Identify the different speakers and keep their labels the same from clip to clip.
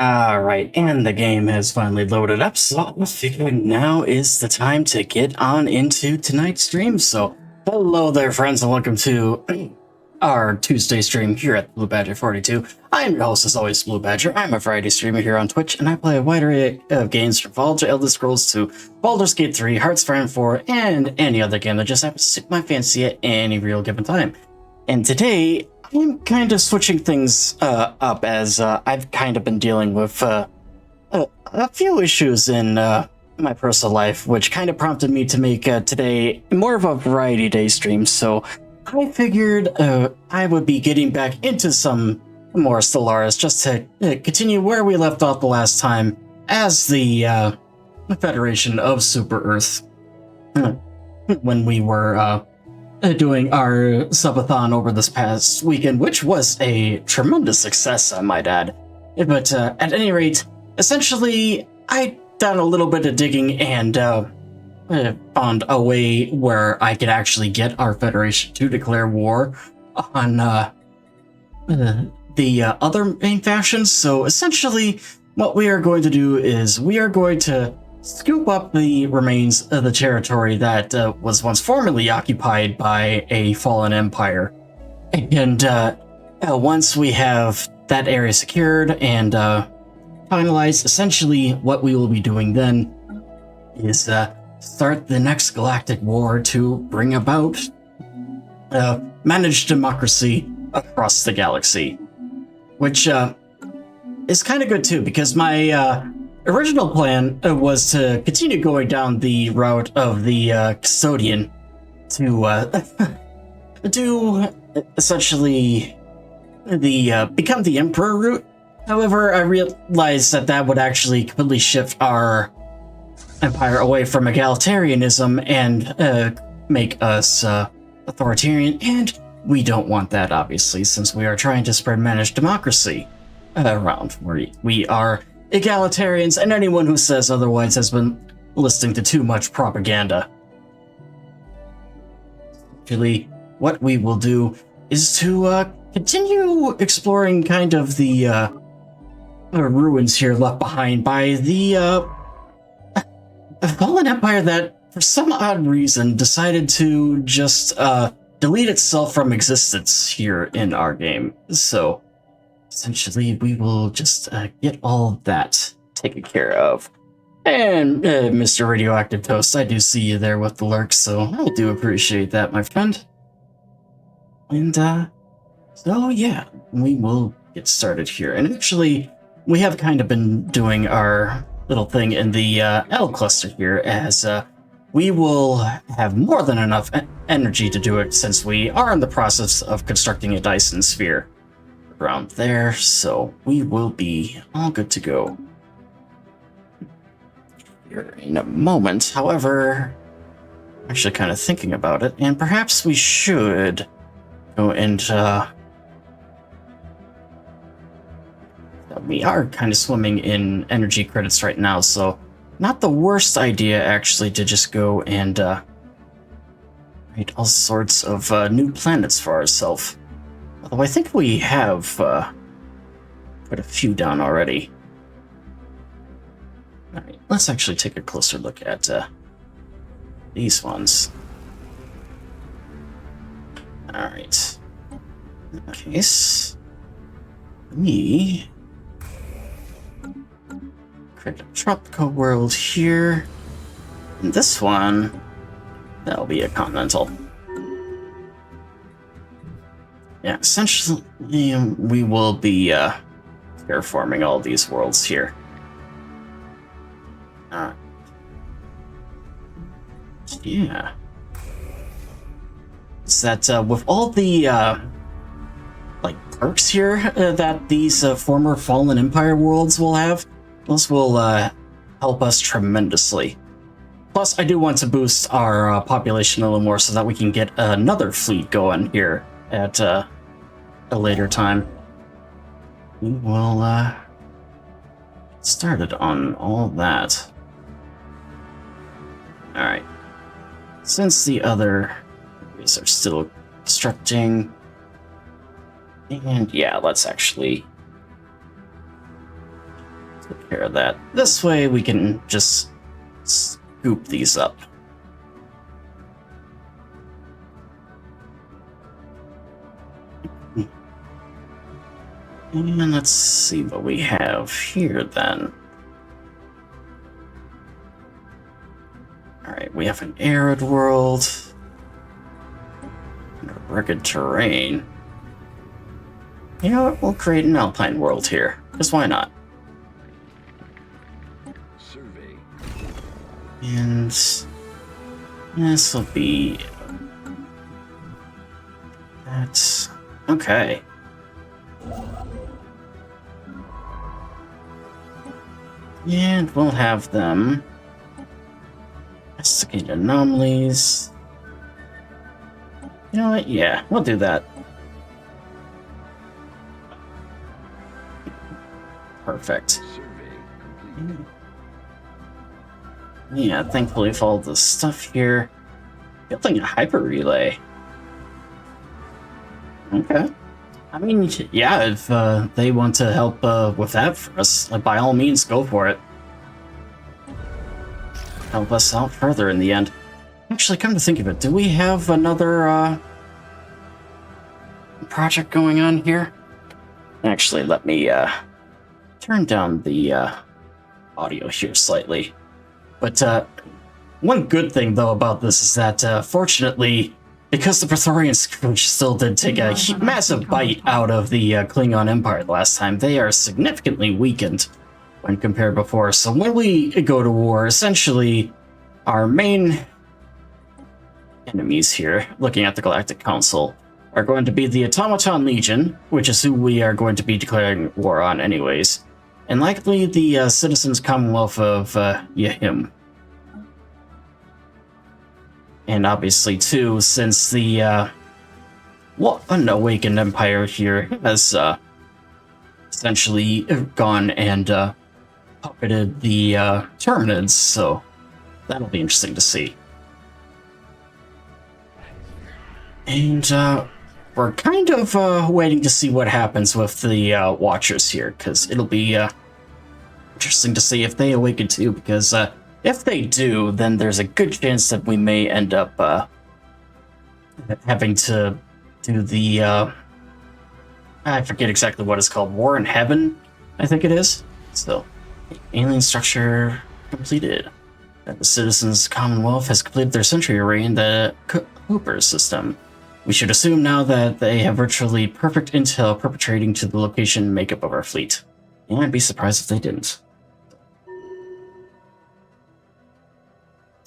Speaker 1: Alright, and the game has finally loaded up, so I figured now is the time to get on into tonight's stream. So, hello there friends, and welcome to our Tuesday stream here at TheBlueBadger 42. I am your host as always, TheBlueBadger. I'm a variety streamer here on Twitch, and I play a wide array of games from Fall to Elder Scrolls to Baldur's Gate 3, Hearts of Iron 4, and any other game that just happens to suit my fancy at any real given time. And today, I'm kind of switching things up as I've kind of been dealing with a few issues in my personal life, which kind of prompted me to make today more of a variety day stream. So I figured I would be getting back into some more Stellaris just to continue where we left off the last time as the Federation of Super Earth when we were doing our subathon over this past weekend, which was a tremendous success, I might add. But at any rate, essentially, I done a little bit of digging and found a way where I could actually get our Federation to declare war on the other main factions. So essentially, what we are going to do is we are going to scoop up the remains of the territory that was once formerly occupied by a fallen empire. And once we have that area secured and finalized, essentially what we will be doing then is start the next galactic war to bring about managed democracy across the galaxy. Which is kind of good too, because my original plan was to continue going down the route of the custodian to do essentially the become the emperor route. However, I realized that that would actually completely shift our empire away from egalitarianism and make us authoritarian, and we don't want that, obviously, since we are trying to spread managed democracy around where we are egalitarians, and anyone who says otherwise has been listening to too much propaganda. Actually, what we will do is to continue exploring kind of the ruins here left behind by the fallen empire that, for some odd reason, decided to just delete itself from existence here in our game. So essentially, we will just get all of that taken care of. And Mr. Radioactive Toast, I do see you there with the lurk, so I do appreciate that, my friend. And so yeah, we will get started here. And actually, we have kind of been doing our little thing in the L cluster here, as we will have more than enough energy to do it, since we are in the process of constructing a Dyson sphere around there, so we will be all good to go here in a moment. However, I'm actually kind of thinking about it, and perhaps we should go into... we are kind of swimming in energy credits right now, so not the worst idea, actually, to just go and create all sorts of new planets for ourselves. Although I think we have put a few down already. Alright, let's actually take a closer look at these ones. Alright. In that case, we create a tropical world here. And this one, that'll be a continental. Yeah, essentially, we will be terraforming all these worlds here. Yeah. Is that with all the like perks here that these former Fallen Empire worlds will have, those will help us tremendously. Plus, I do want to boost our population a little more so that we can get another fleet going here at a later time. We will get started on all that. Alright. Since the other areas are still constructing, and yeah, let's actually take care of that. This way we can just scoop these up. And let's see what we have here then. Alright, we have an arid world. And a rugged terrain. You know what? We'll create an alpine world here. Because why not?
Speaker 2: Survey.
Speaker 1: And this will be... That's... Okay. And we'll have them investigate anomalies. You know what? Yeah, we'll do that. Perfect.
Speaker 2: Survey complete.
Speaker 1: Yeah, thankfully with all this stuff here, building a hyper relay. Okay. I mean, yeah, if they want to help with that for us, by all means, go for it. Help us out further in the end. Actually, come to think of it, do we have another project going on here? Actually, let me turn down the audio here slightly. But one good thing, though, about this is that, fortunately, because the Praetorian Scourge still did take a massive bite out of the Klingon Empire the last time, they are significantly weakened when compared before. So when we go to war, essentially, our main enemies here, looking at the Galactic Council, are going to be the Automaton Legion, which is who we are going to be declaring war on anyways, and likely the Citizens Commonwealth of Yahim. And obviously, too, since the Unawakened Empire here has essentially gone and puppeted the Tyranids, so that'll be interesting to see. And we're kind of waiting to see what happens with the Watchers here, because it'll be interesting to see if they awaken too, because if they do, then there's a good chance that we may end up having to do the, I forget exactly what it's called, War in Heaven, I think it is. So, alien structure completed. The Citizens Commonwealth has completed their sentry array in the Cooper system. We should assume now that they have virtually perfect intel perpetrating to the location and makeup of our fleet. And I'd be surprised if they didn't.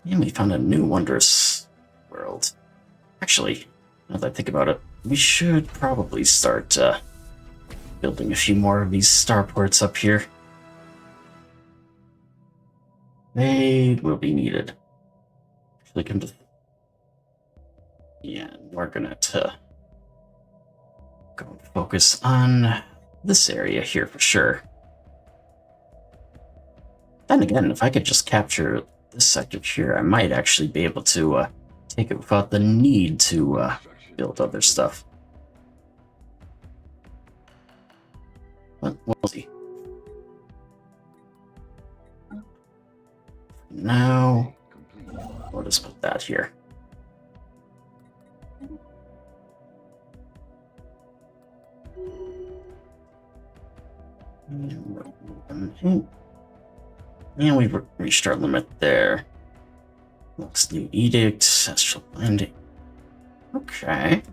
Speaker 1: And we found a new wondrous world. Actually, now that I think about it, we should probably start building a few more of these starports up here. They will be needed. Actually, come to... Yeah, we're gonna go and focus on this area here for sure. Then again, if I could just capture this sector here, I might actually be able to take it without the need to build other stuff. But we'll see. Now, we'll just put that here. And we've reached our limit there. Looks new edict, astral binding. Okay.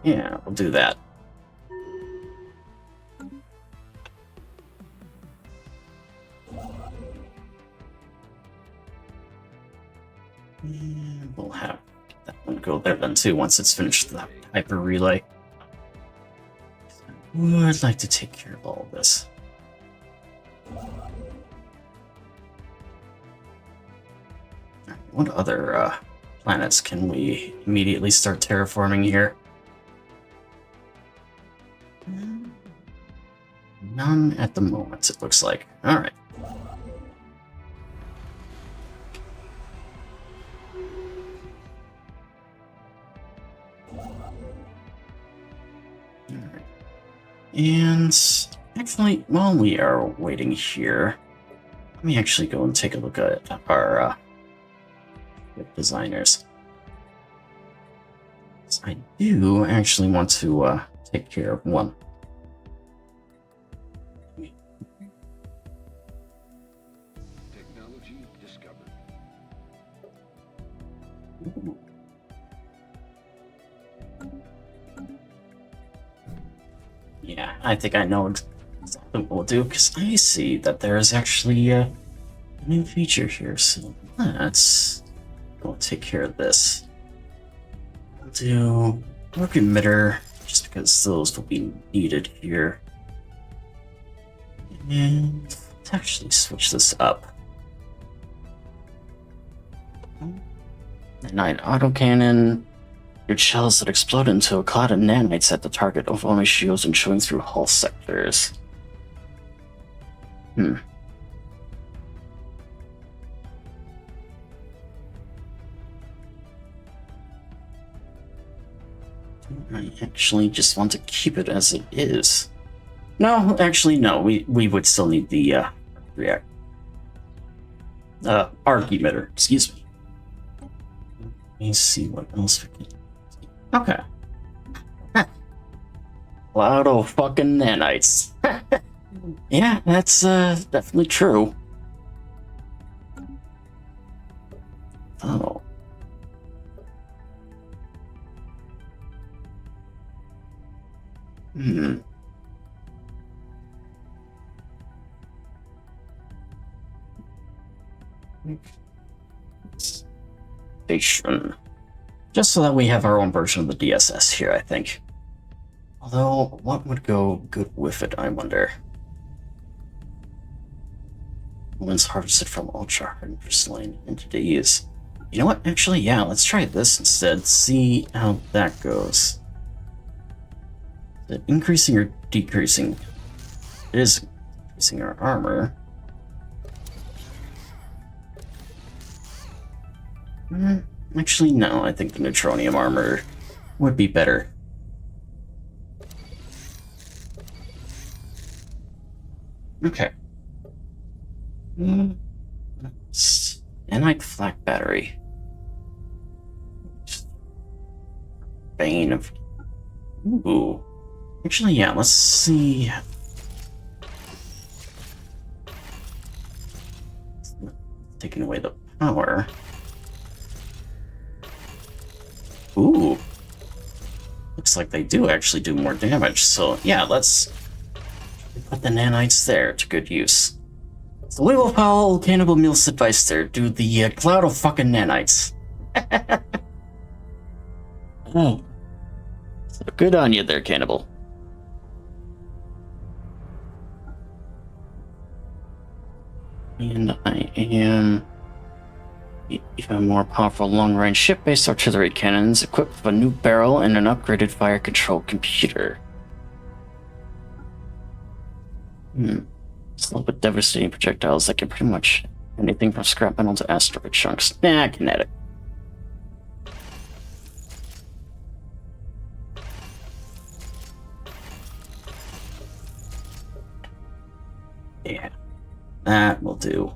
Speaker 1: Yeah, we'll do that. And we'll have that one go there then too once it's finished the hyper relay. I would like to take care of all of this. What other planets can we immediately start terraforming here? None at the moment, it looks like. Alright. And Actually, while we are waiting here, let me actually go and take a look at our designers. So I do actually want to take care of one.
Speaker 2: Technology discovered.
Speaker 1: Ooh. Yeah, I think I know exactly what we'll do, because I see that there is actually a new feature here, so let's go take care of this. We'll do work emitter, just because those will be needed here. And let's actually switch this up. Night autocannon. Your shells that explode into a cloud of nanites at the target, overwhelming shields and showing through hull sectors. I actually just want to keep it as it is. No, actually, no. We would still need the react arc emitter. Excuse me. Let me see what else we can. Okay. Cloud of fucking nanites. Yeah, that's definitely true. Oh. Station. Just so that we have our own version of the DSS here, I think. Although, what would go good with it, I wonder? Once harvested from ultra hardened crystalline entities. You know what? Actually, yeah, let's try this instead. See how that goes. Is it increasing or decreasing? It is increasing our armor. Actually, no. I think the neutronium armor would be better. Okay. Nanite flak battery. Bane of... Ooh. Actually, yeah, let's see. Taking away the power. Ooh. Looks like they do actually do more damage, so yeah, let's put the nanites there to good use. So we will follow Cannibal Meal's advice there, do the cloud of fucking nanites. Oh. So good on you there, Cannibal. And I am even more powerful long-range ship-based artillery cannons equipped with a new barrel and an upgraded fire control computer. Slow but devastating projectiles that can pretty much anything from scrap metal to asteroid chunks. Nah, kinetic. Yeah, that will do.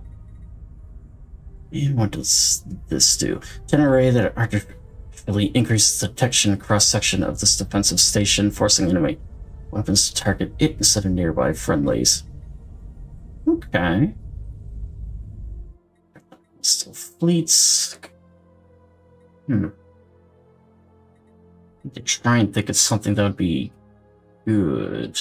Speaker 1: And what does this do? An array that artificially increases the detection cross-section of this defensive station, forcing enemy weapons to target it instead of nearby friendlies. Okay. Still fleets. I need to try and think of something that would be good.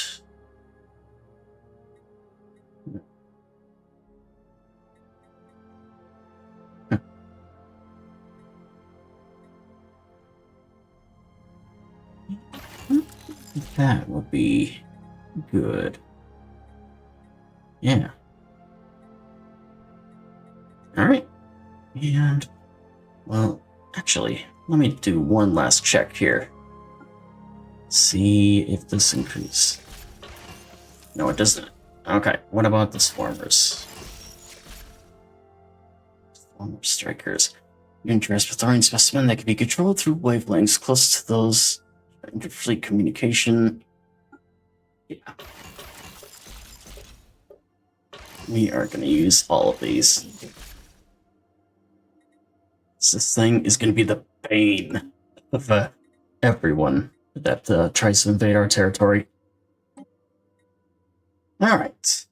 Speaker 1: That would be good. Yeah. Alright. And, well, actually, let me do one last check here. See if this increases. No, it doesn't. Okay, what about the swarmers? Swarmer strikers. Interest with throwing specimen that can be controlled through wavelengths close to those interfleet communication. Yeah. we are going to use all of these. This thing is going to be the bane of everyone that tries to invade our territory. Alright.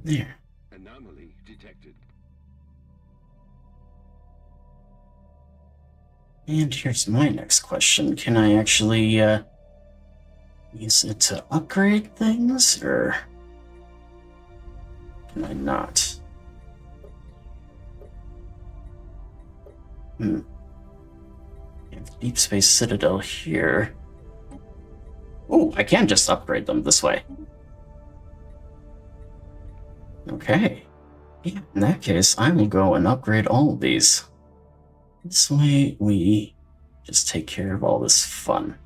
Speaker 1: There.
Speaker 2: Anomaly detected.
Speaker 1: And here's my next question. Can I actually use it to upgrade things, or can I not? We have Deep Space Citadel here. Oh, I can just upgrade them this way. Okay. Yeah, in that case, I will go and upgrade all of these. This way, we just take care of all this fun.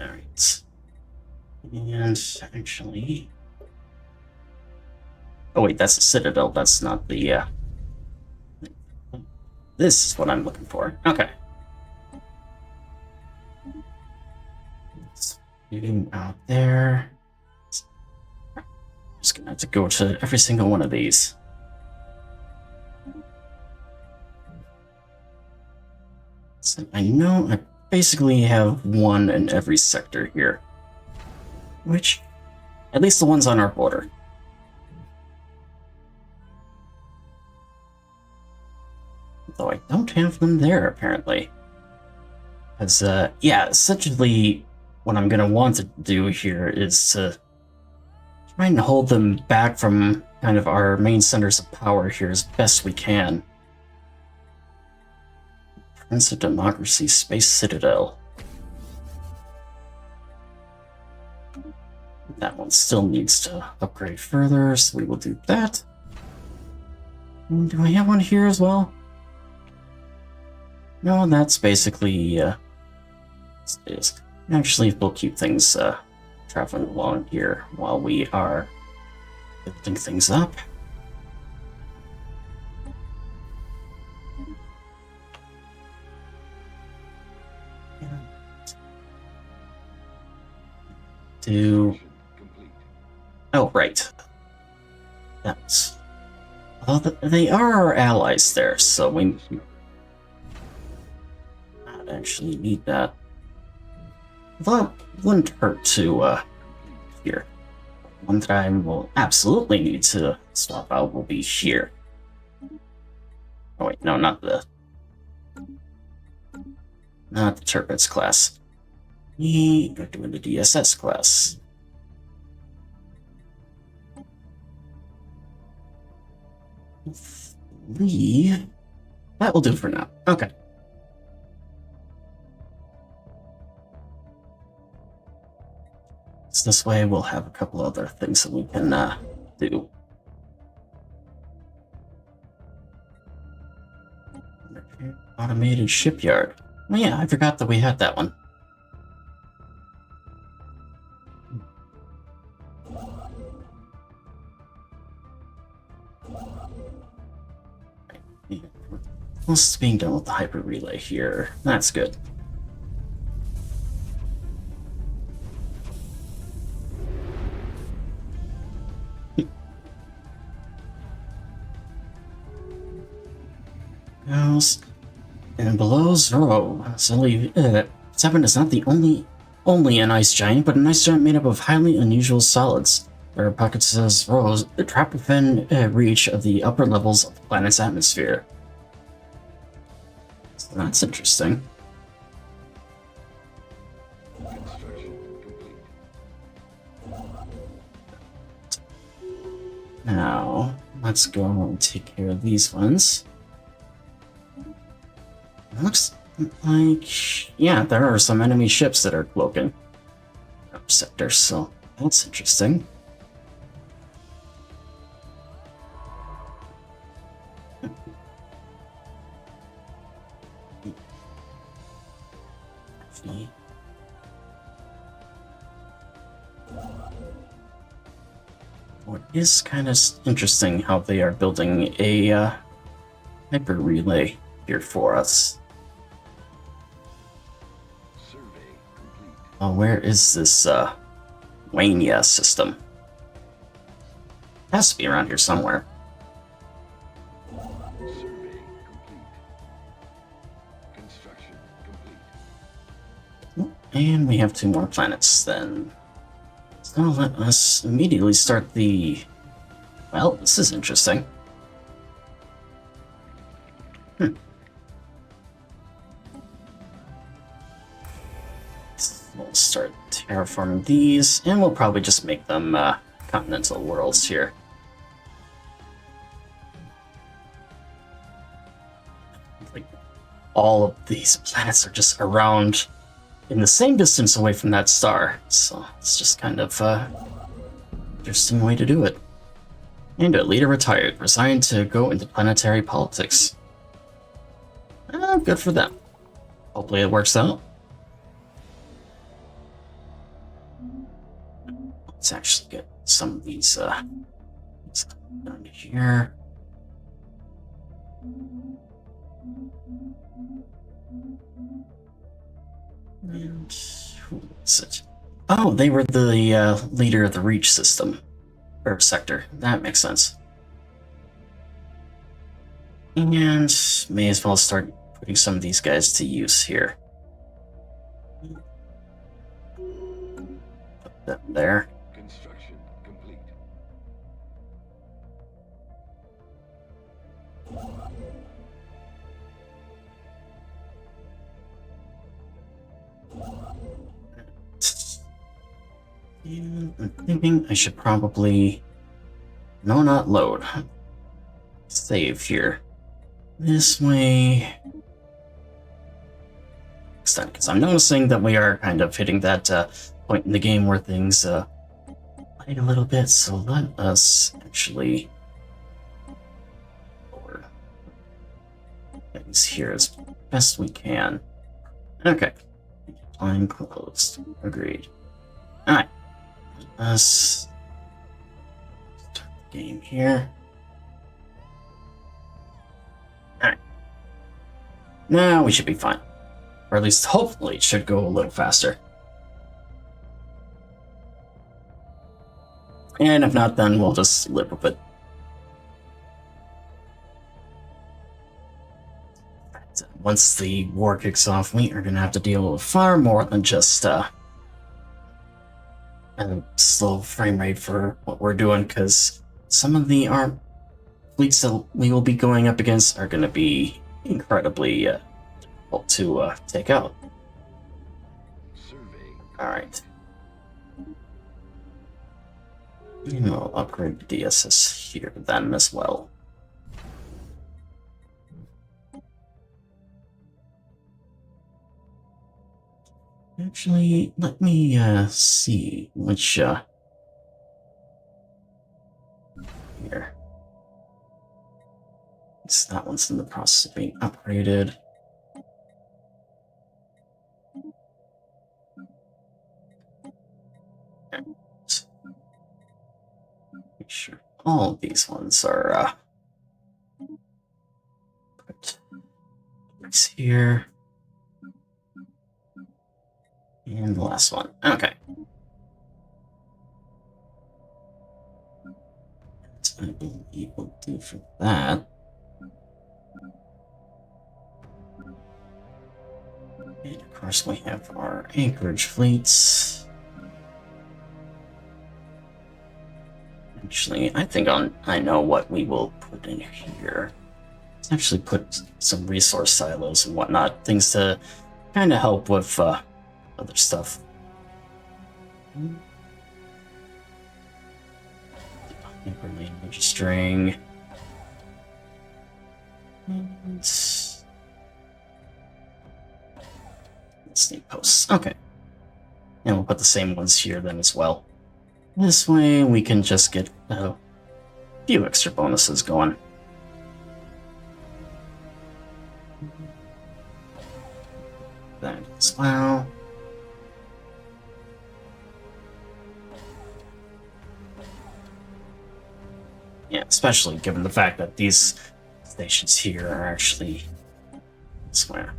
Speaker 1: Alright. And actually... Oh wait, that's the Citadel, that's not the, This is what I'm looking for. Okay. Let's get out there. Just gonna have to go to every single one of these. So I know I basically have one in every sector here. Which, at least the ones on our border. Though I don't have them there, apparently. Because, yeah, essentially what I'm gonna want to do here is to try and hold them back from kind of our main centers of power here as best we can. Prince of Democracy Space Citadel. That one still needs to upgrade further, so we will do that. And do I have one here as well? No, that's basically, actually, we'll keep things, traveling along here while we are building things up. Oh, right. That's... Well, they are our allies there, so we not actually need that. Although it wouldn't hurt to, here. One that I will absolutely need to swap out will be here. Oh wait, no, not the Turbines class. We are doing the DSS class. That will do for now. Okay. So this way we'll have a couple other things that we can do. Automated shipyard. Oh yeah, I forgot that we had that one. This is being done with the hyper relay here. That's good. Goes and below zero. Suddenly, 7 is not the only an ice giant, but an ice giant made up of highly unusual solids. There are pockets of Rose trapped within reach of the upper levels of the planet's atmosphere. So that's interesting. Now, let's go and take care of these ones. It looks like, yeah, there are some enemy ships that are cloaking our sector, so that's interesting. What is kind of interesting how they are building a hyper relay here for us.
Speaker 2: Survey complete.
Speaker 1: Oh, where is this Wania system? Has to be around here somewhere.
Speaker 2: Survey complete. Construction complete.
Speaker 1: And we have 2 more planets then. It's gonna let us immediately start the... Well, this is interesting. We'll start terraforming these, and we'll probably just make them continental worlds here. Like, all of these planets are just around in the same distance away from that star, so it's just kind of interesting way to do it. And a leader retired, resigned to go into planetary politics. Good for them. Hopefully it works out. Let's actually get some of these done here. And who is it? Oh, they were the leader of the Reach system. Or sector. That makes sense. And may as well start putting some of these guys to use here. Put them there.
Speaker 2: Construction complete.
Speaker 1: And I'm thinking I should probably... No, not load. Save here. This way... Because I'm noticing that we are kind of hitting that point in the game where things lag a little bit, so let us actually lower things here as best we can. Okay. Line closed. Agreed. Alright. Let's start the game here. Alright. Now we should be fine. Or at least hopefully it should go a little faster. And if not, then we'll just live with it. But once the war kicks off, we are going to have to deal with far more than just a slow frame rate for what we're doing, because some of the armed fleets that we will be going up against are going to be incredibly difficult to take out.
Speaker 2: Survey.
Speaker 1: Alright. And we'll upgrade the DSS here then as well. Actually, let me see which here. That one's in the process of being upgraded. Make sure all of these ones are put here. And the last one. Okay. That's I believe we'll do for that. And of course we have our anchorage fleets. Actually, I think I know what we will put in here. Let's actually put some resource silos and whatnot, things to kind of help with other stuff. Language string. And listening posts. Okay. And we'll put the same ones here then as well. This way we can just get a few extra bonuses going. That as well. Yeah, especially given the fact that these stations here are actually Swear.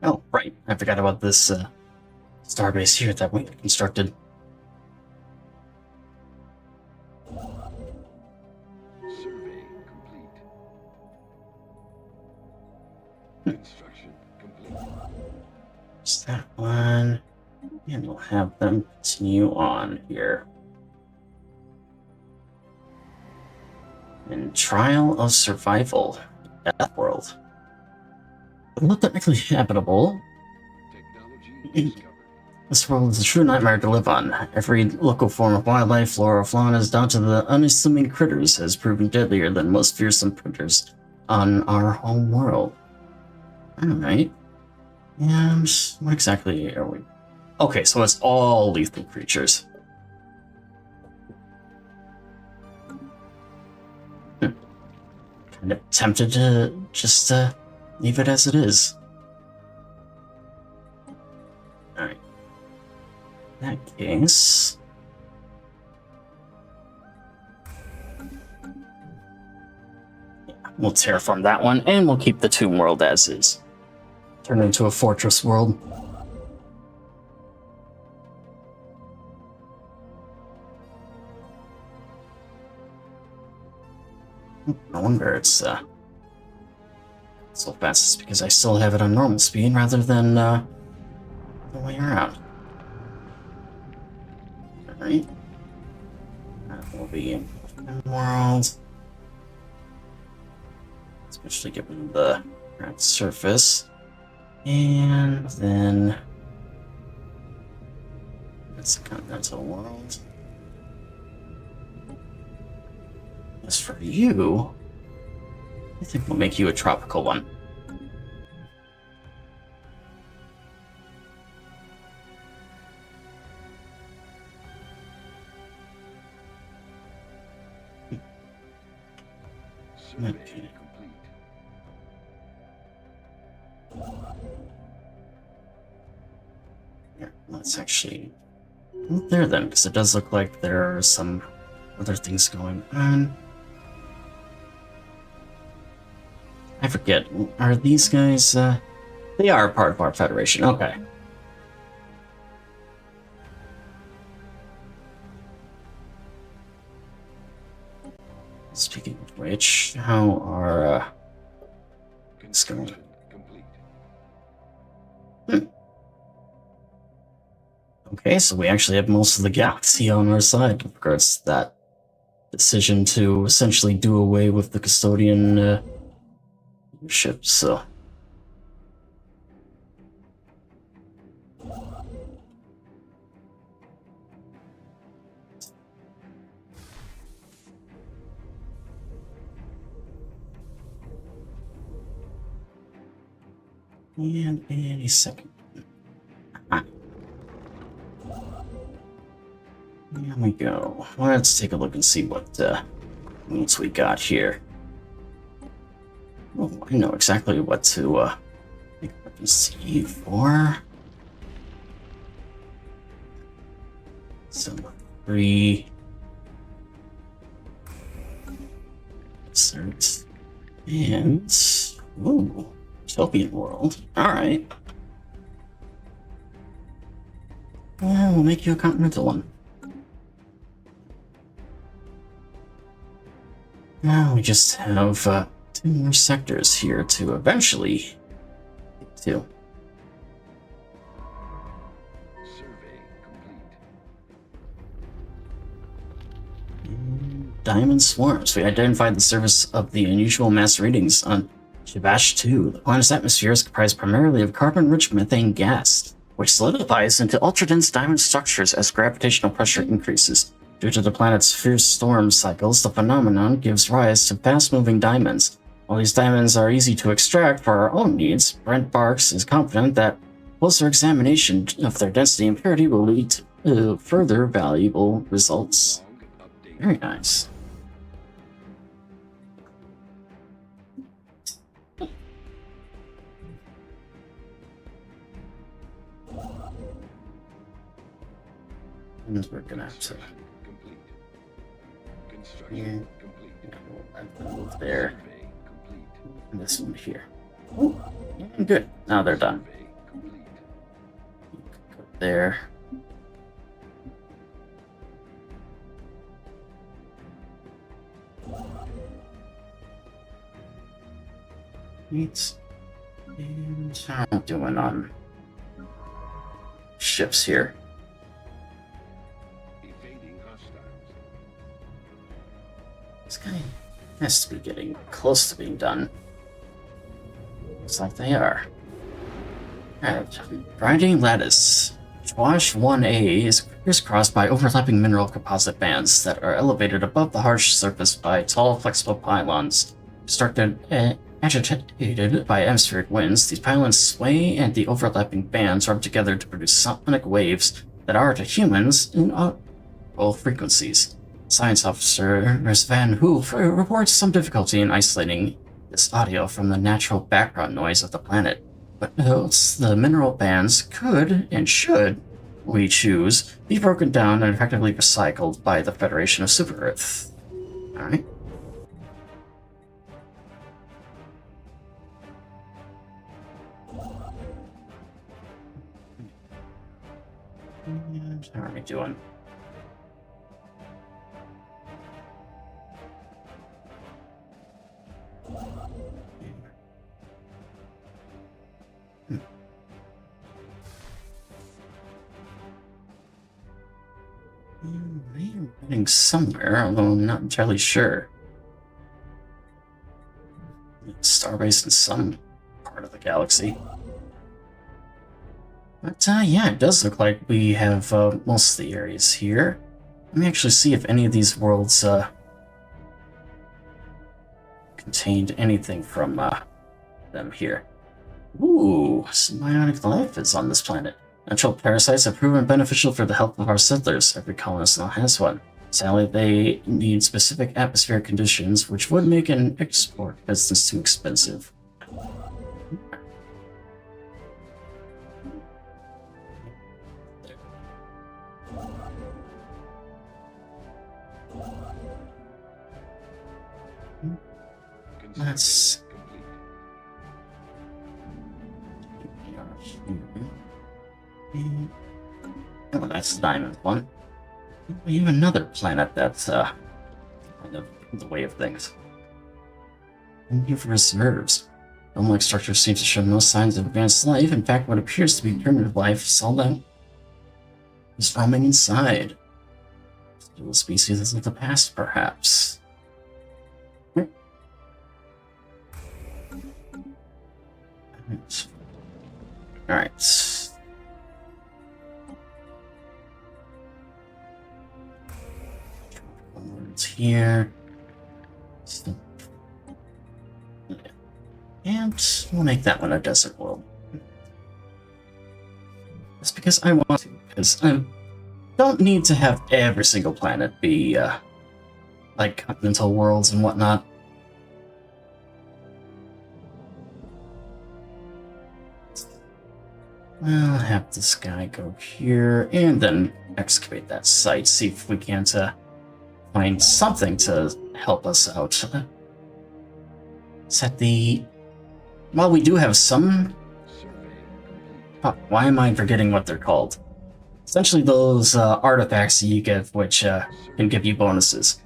Speaker 1: Oh, right. I forgot about this starbase here that we constructed.
Speaker 2: Survey complete. Construction complete.
Speaker 1: Just that one. And we'll have them continue on here. And Trial of Survival. Death World. Not technically habitable.
Speaker 2: Technology discovered.
Speaker 1: This world is a true nightmare to live on. Every local form of wildlife, flora, fauna, down to the unassuming critters, has proven deadlier than most fearsome predators on our home world. Alright. And what exactly are we? Okay, so it's all lethal creatures. Kind of tempted to just leave it as it is. Alright. In that case... yeah, we'll terraform that one, and we'll keep the tomb world as is. Turn it into a fortress world. No wonder it's so fast. It's because I still have it on normal speed rather than the way around. Alright. That will be in world. Especially given the red surface. And then it's a continental world. As for you, I think we'll make you a tropical one.
Speaker 2: Survey
Speaker 1: Okay.
Speaker 2: complete.
Speaker 1: Here, let's actually move there then, because it does look like there are some other things going on. I forget, are these guys, they are part of our federation, okay. Speaking of which, how are, things going?
Speaker 2: Construction complete.
Speaker 1: Okay, so we actually have most of the galaxy on our side with regards to that decision to essentially do away with the custodian ship, so. And any second. Here we go. Let's take a look and see what moves we got here. Oh, I know exactly what to make weapons C for. So 3 insert and ooh, utopian world. Alright. Well, we'll make you a continental one. Now we just have 2 more sectors here to eventually get to.
Speaker 2: Survey complete.
Speaker 1: Diamond swarms. We identified the surface of the unusual mass readings on Shabash 2. The planet's atmosphere is comprised primarily of carbon-rich methane gas, which solidifies into ultra-dense diamond structures as gravitational pressure increases. Due to the planet's fierce storm cycles, the phenomenon gives rise to fast-moving diamonds. While these diamonds are easy to extract for our own needs, Brent Barks is confident that closer examination of their density and purity will lead to further valuable results.
Speaker 2: Log update.
Speaker 1: Very nice. And we're gonna have to
Speaker 2: Complete. Construction complete.
Speaker 1: move there.
Speaker 2: Survey complete.
Speaker 1: And this one here. Ooh, good. Now they're done.
Speaker 2: Survey complete.
Speaker 1: Go there. Neat. And how am I doing on ships here?
Speaker 2: Evading hostiles.
Speaker 1: This guy has to be getting close to being done. Looks like they are. Alright, grinding lattice. Swash 1A is crisscrossed by overlapping mineral composite bands that are elevated above the harsh surface by tall, flexible pylons. Constructed and agitated by atmospheric winds, these pylons sway and the overlapping bands rub together to produce sonic waves that are to humans inaudible frequencies. Science officer Ms. Van Hoof reports some difficulty in isolating this audio from the natural background noise of the planet, but notes the mineral bands could and should, we choose, be broken down and effectively recycled by the Federation of Super Earth. Alright. And how are we doing? They're getting somewhere, although I'm not entirely sure. Starbase in some part of the galaxy. But yeah, it does look like we have most of the areas here. Let me actually see if any of these worlds contained anything from them here. Ooh, symbiotic life is on this planet. Natural parasites have proven beneficial for the health of our settlers. Every colonist now has one. Sadly, they need specific atmospheric conditions, which would make an export business too expensive. Let's... Oh, that's the diamond one. We have another planet that's kind of the way of things. And you have reserves. Dome-like structure seems to show no signs of advanced life. In fact, what appears to be primitive life seldom is roaming inside. Still a species of the past, perhaps. Alright. Words here. And we'll make that one a desert world. That's because I want to, because I don't need to have every single planet be like continental worlds and whatnot. I'll have this guy go here and then excavate that site, see if we can't find something to help us out. Set the... Well, we do have some... Why am I forgetting what they're called? Essentially those artifacts that you get, which can give you bonuses.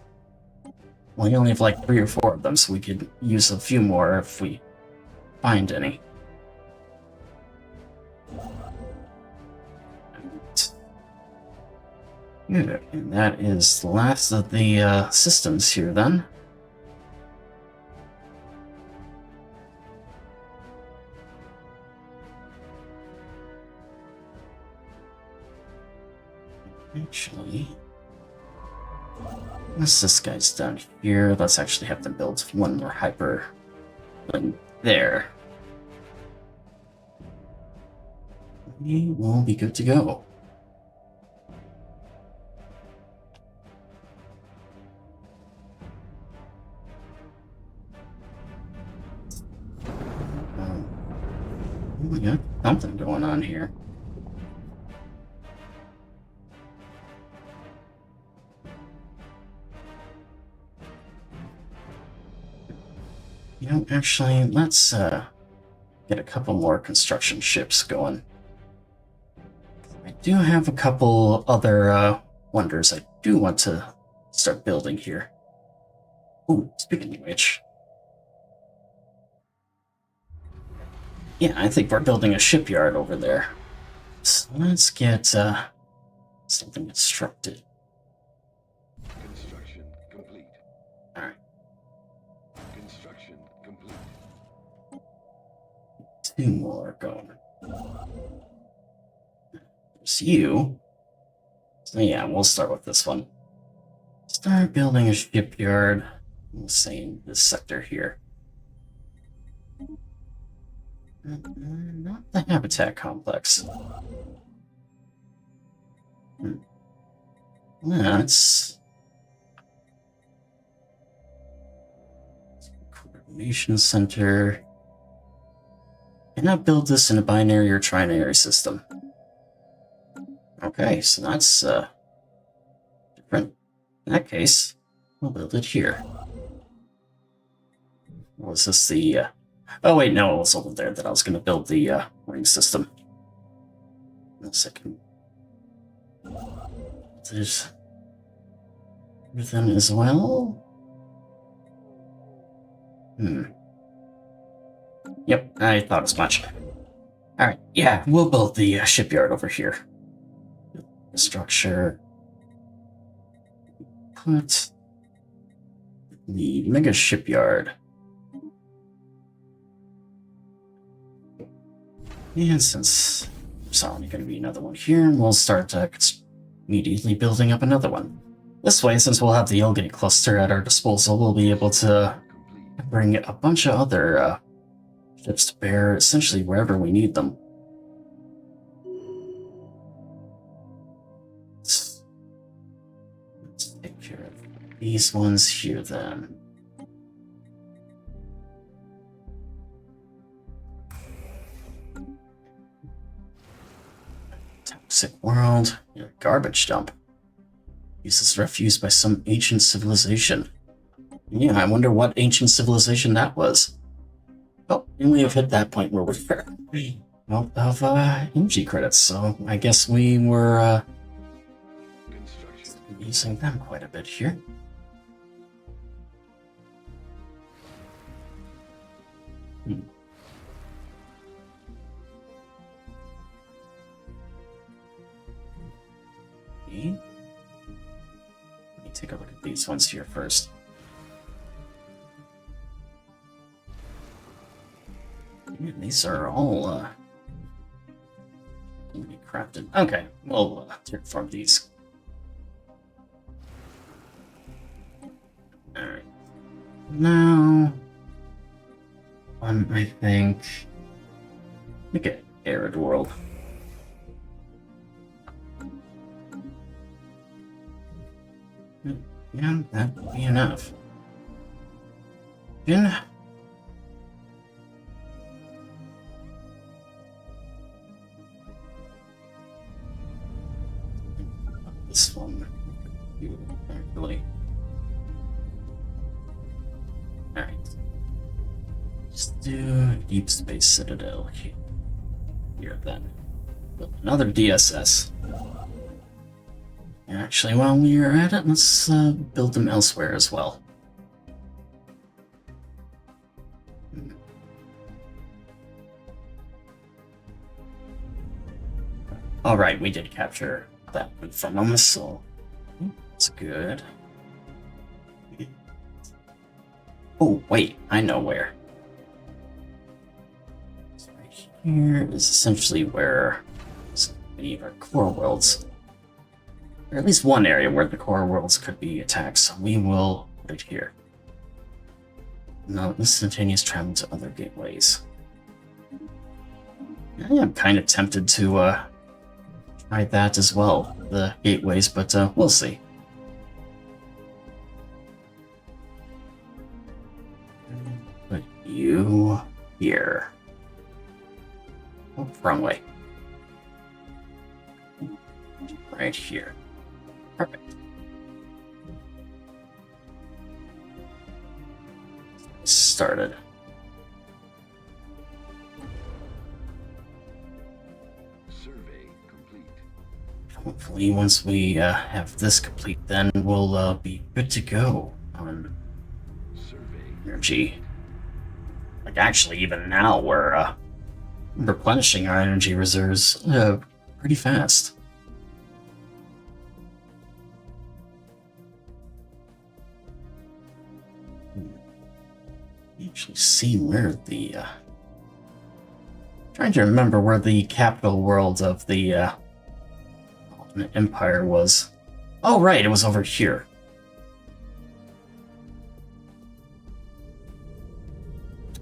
Speaker 1: Well, we only have like 3 or 4 of them, so we could use a few more if we find any. Good. And that is the last of the systems here, then. Actually, unless this guy's down here, let's actually have them build one more hyper one there. We will be good to go. We got something going on here. You know, actually, let's get a couple more construction ships going. I do have a couple other wonders I do want to start building here. Ooh, speaking of which, yeah, I think we're building a shipyard over there. So let's get something constructed.
Speaker 2: Construction complete.
Speaker 1: All right,
Speaker 2: Construction complete.
Speaker 1: 2 more going. There's you. So yeah, we'll start with this one. Start building a shipyard. We'll say in this sector here. Not the habitat complex. Let's coordination center. Can I build this in a binary or trinary system? Okay, so that's different. In that case, we'll build it here. Was this the oh wait, no, it was over there that I was gonna build the ring system. In a second. There's everything as well. Yep, I thought as much. Alright, yeah, we'll build the shipyard over here. The structure. Put the mega shipyard. And since there's only going to be another one here, we'll start immediately building up another one. This way, since we'll have the Ilgate cluster at our disposal, we'll be able to
Speaker 2: Complete.
Speaker 1: bring a bunch of other ships to bear essentially wherever we need them. Let's take care of these ones here then. Toxic world, garbage dump. Used as refuse by some ancient civilization. Yeah, I wonder what ancient civilization that was. Oh, and we have hit that point where we're out of energy credits, so I guess we were
Speaker 2: Construction.
Speaker 1: using them quite a bit here. Okay. Let me take a look at these ones here first. Yeah, these are all crafted. Okay, we'll terraform these. Alright. Now, I think. Look at arid world. Yeah, that would be enough. Then. This one. Actually. Alright. Let's do Deep Space Citadel here then. Build another DSS. Actually, while we are at it, let's build them elsewhere as well. Alright, we did capture that one from them, so that's good. Oh, wait, I know where. So right here is essentially where many of our core worlds, or at least one area where the core worlds could be attacked, so we will put it here. No instantaneous travel to other gateways. I am kind of tempted to try that as well, the gateways, but we'll see. Put you here. Oh, wrong way. Right here. Perfect. Started. hopefully, once we have this complete, then we'll be good to go on
Speaker 2: Survey.
Speaker 1: energy. Like, actually, even now, we're replenishing our energy reserves pretty fast. Actually see where the trying to remember where the capital world of the Alternate Empire was. Oh right, it was over here.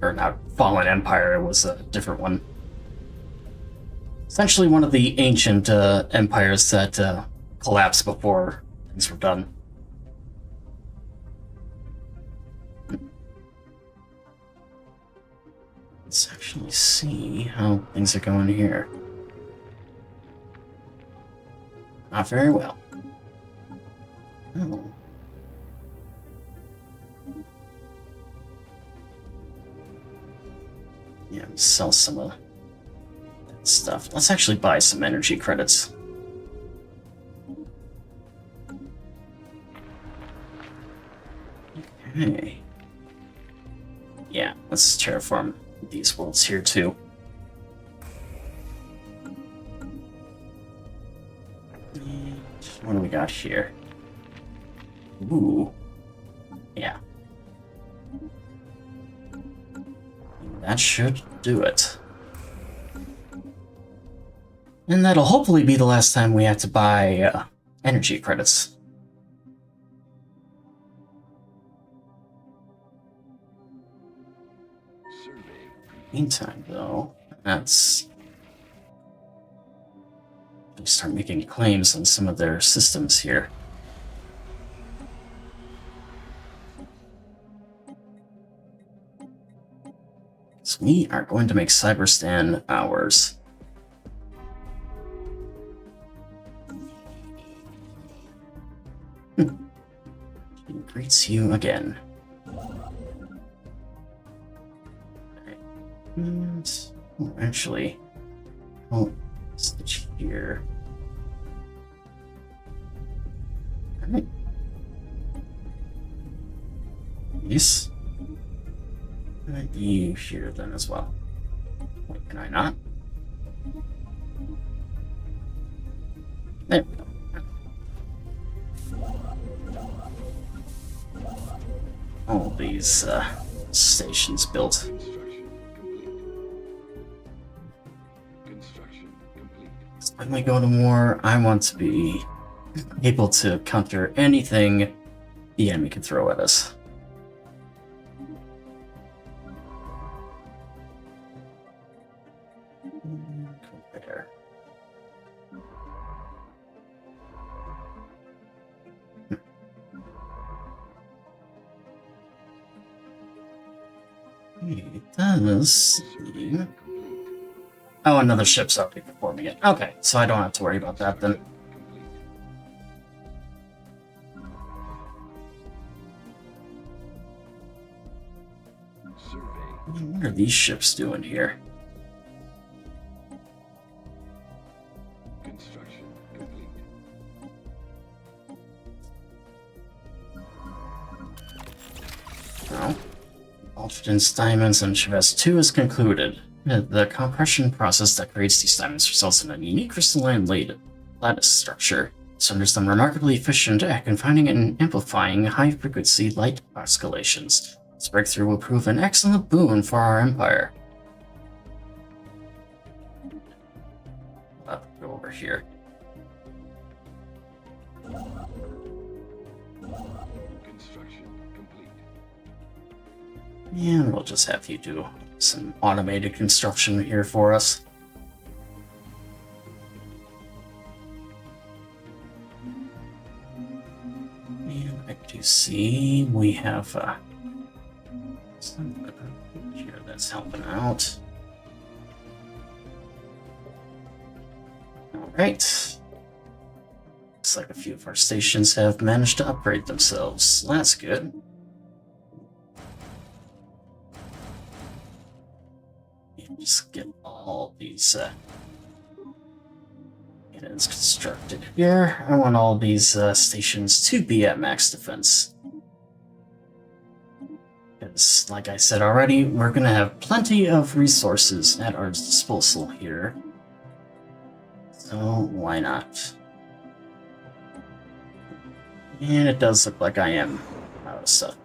Speaker 1: Or not Fallen Empire, it was a different one. Essentially one of the ancient empires that collapsed before things were done. Let's actually see how things are going here. Not very well. Oh. Yeah, sell some of that stuff. Let's actually buy some energy credits. Okay. Yeah, let's terraform these worlds here too. And what do we got here? Ooh. Yeah. That should do it. And that'll hopefully be the last time we have to buy energy credits. Meantime, though, let's start making claims on some of their systems here. So we are going to make Cyberstan ours. He greets you again. And actually, oh, switch here. Alright. Yes. Might be here then as well. Wait, can I not? There we go. All these stations built. When we go to war, I want to be able to counter anything the enemy can throw at us. Go there. It does seem... Oh, another ship's already performing it. Okay, so I don't have to worry about that then. What are these ships doing here?
Speaker 2: Construction complete.
Speaker 1: No. Ultradence diamonds and Chavez 2 is concluded. The compression process that creates these diamonds results in a unique crystalline lattice structure. This renders them remarkably efficient at confining and amplifying high-frequency light oscillations. This breakthrough will prove an excellent boon for our empire. I'll have to go over here.
Speaker 2: Construction complete.
Speaker 1: And we'll just have you do some automated construction here for us. And I do see we have some here that's helping out. Alright. Looks like a few of our stations have managed to upgrade themselves. That's good. Just get all these It is constructed here. I want all these stations to be at max defense. Because, like I said already, we're going to have plenty of resources at our disposal here. So, why not? And it does look like I am out of stuff.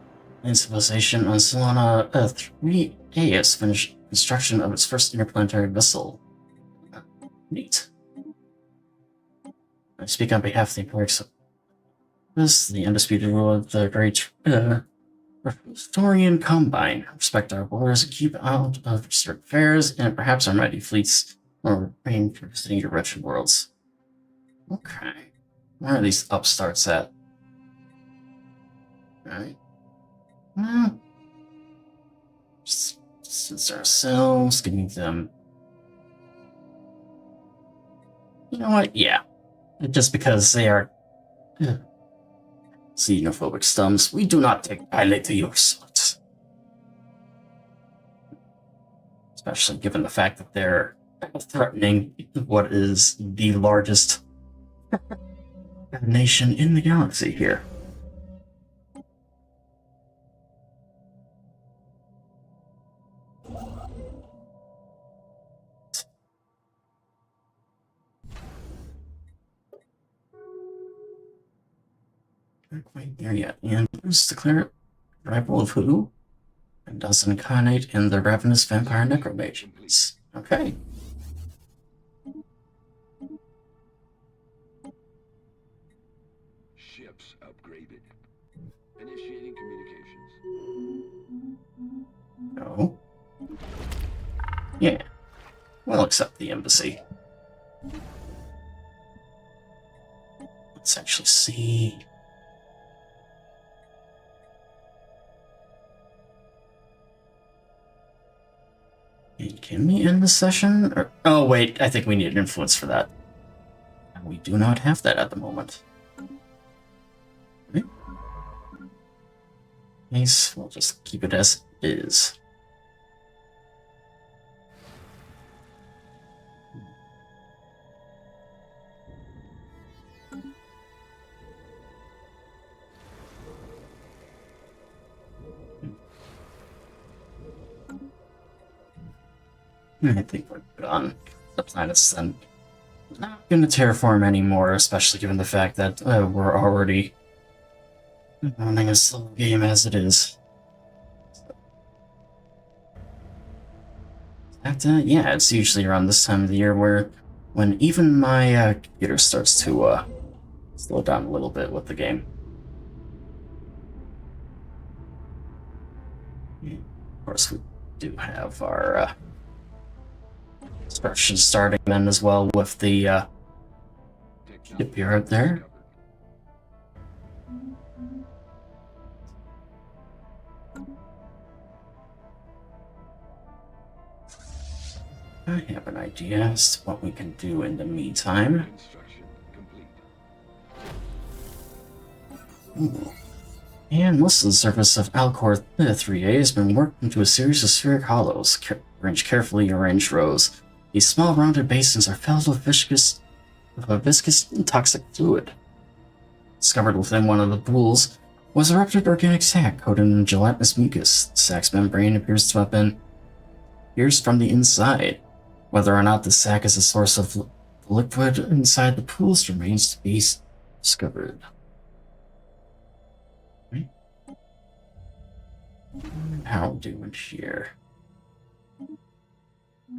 Speaker 1: In civilization on Solana 3A has finished construction of its first interplanetary vessel. Neat. I speak on behalf of the Empirics. This the undisputed rule of the great Historian Combine. Respect our borders and keep out of district affairs, and perhaps our mighty fleets will remain for visiting your wretched worlds. Okay. Where are these upstarts at? Alright. Well, since ourselves, getting them. You know what? Yeah. Just because they are xenophobic stumps, we do not take kindly to your sort. Especially given the fact that they're threatening what is the largest nation in the galaxy here. Not quite there yet. And let's declare rival of who? And does incarnate in the ravenous vampire necromages. Okay.
Speaker 2: Ships upgraded. Initiating communications.
Speaker 1: No. Yeah. We'll accept the embassy. Let's actually see. And can we end the session? Or, oh, wait, I think we need an influence for that. And we do not have that at the moment. Okay. Nice, we'll just keep it as is. I think we're good on the planets then. Not gonna terraform anymore, especially given the fact that we're already running a slow game as it is. Yeah, it's usually around this time of the year when even my computer starts to slow down a little bit with the game. Of course, we do have our construction starting then as well with the shipyard there. I have an idea as to what we can do in the meantime.
Speaker 2: Construction complete.
Speaker 1: Ooh. And most of the surface of Alcor 3A has been worked into a series of spheric hollows, arranged carefully arranged rows. These small rounded basins are filled with a viscous and toxic fluid. Discovered within one of the pools was a ruptured organic sac coated in gelatinous mucus. The sac's membrane appears to have been pierced from the inside. Whether or not the sac is a source of the liquid inside the pools remains to be discovered. How are we doing here?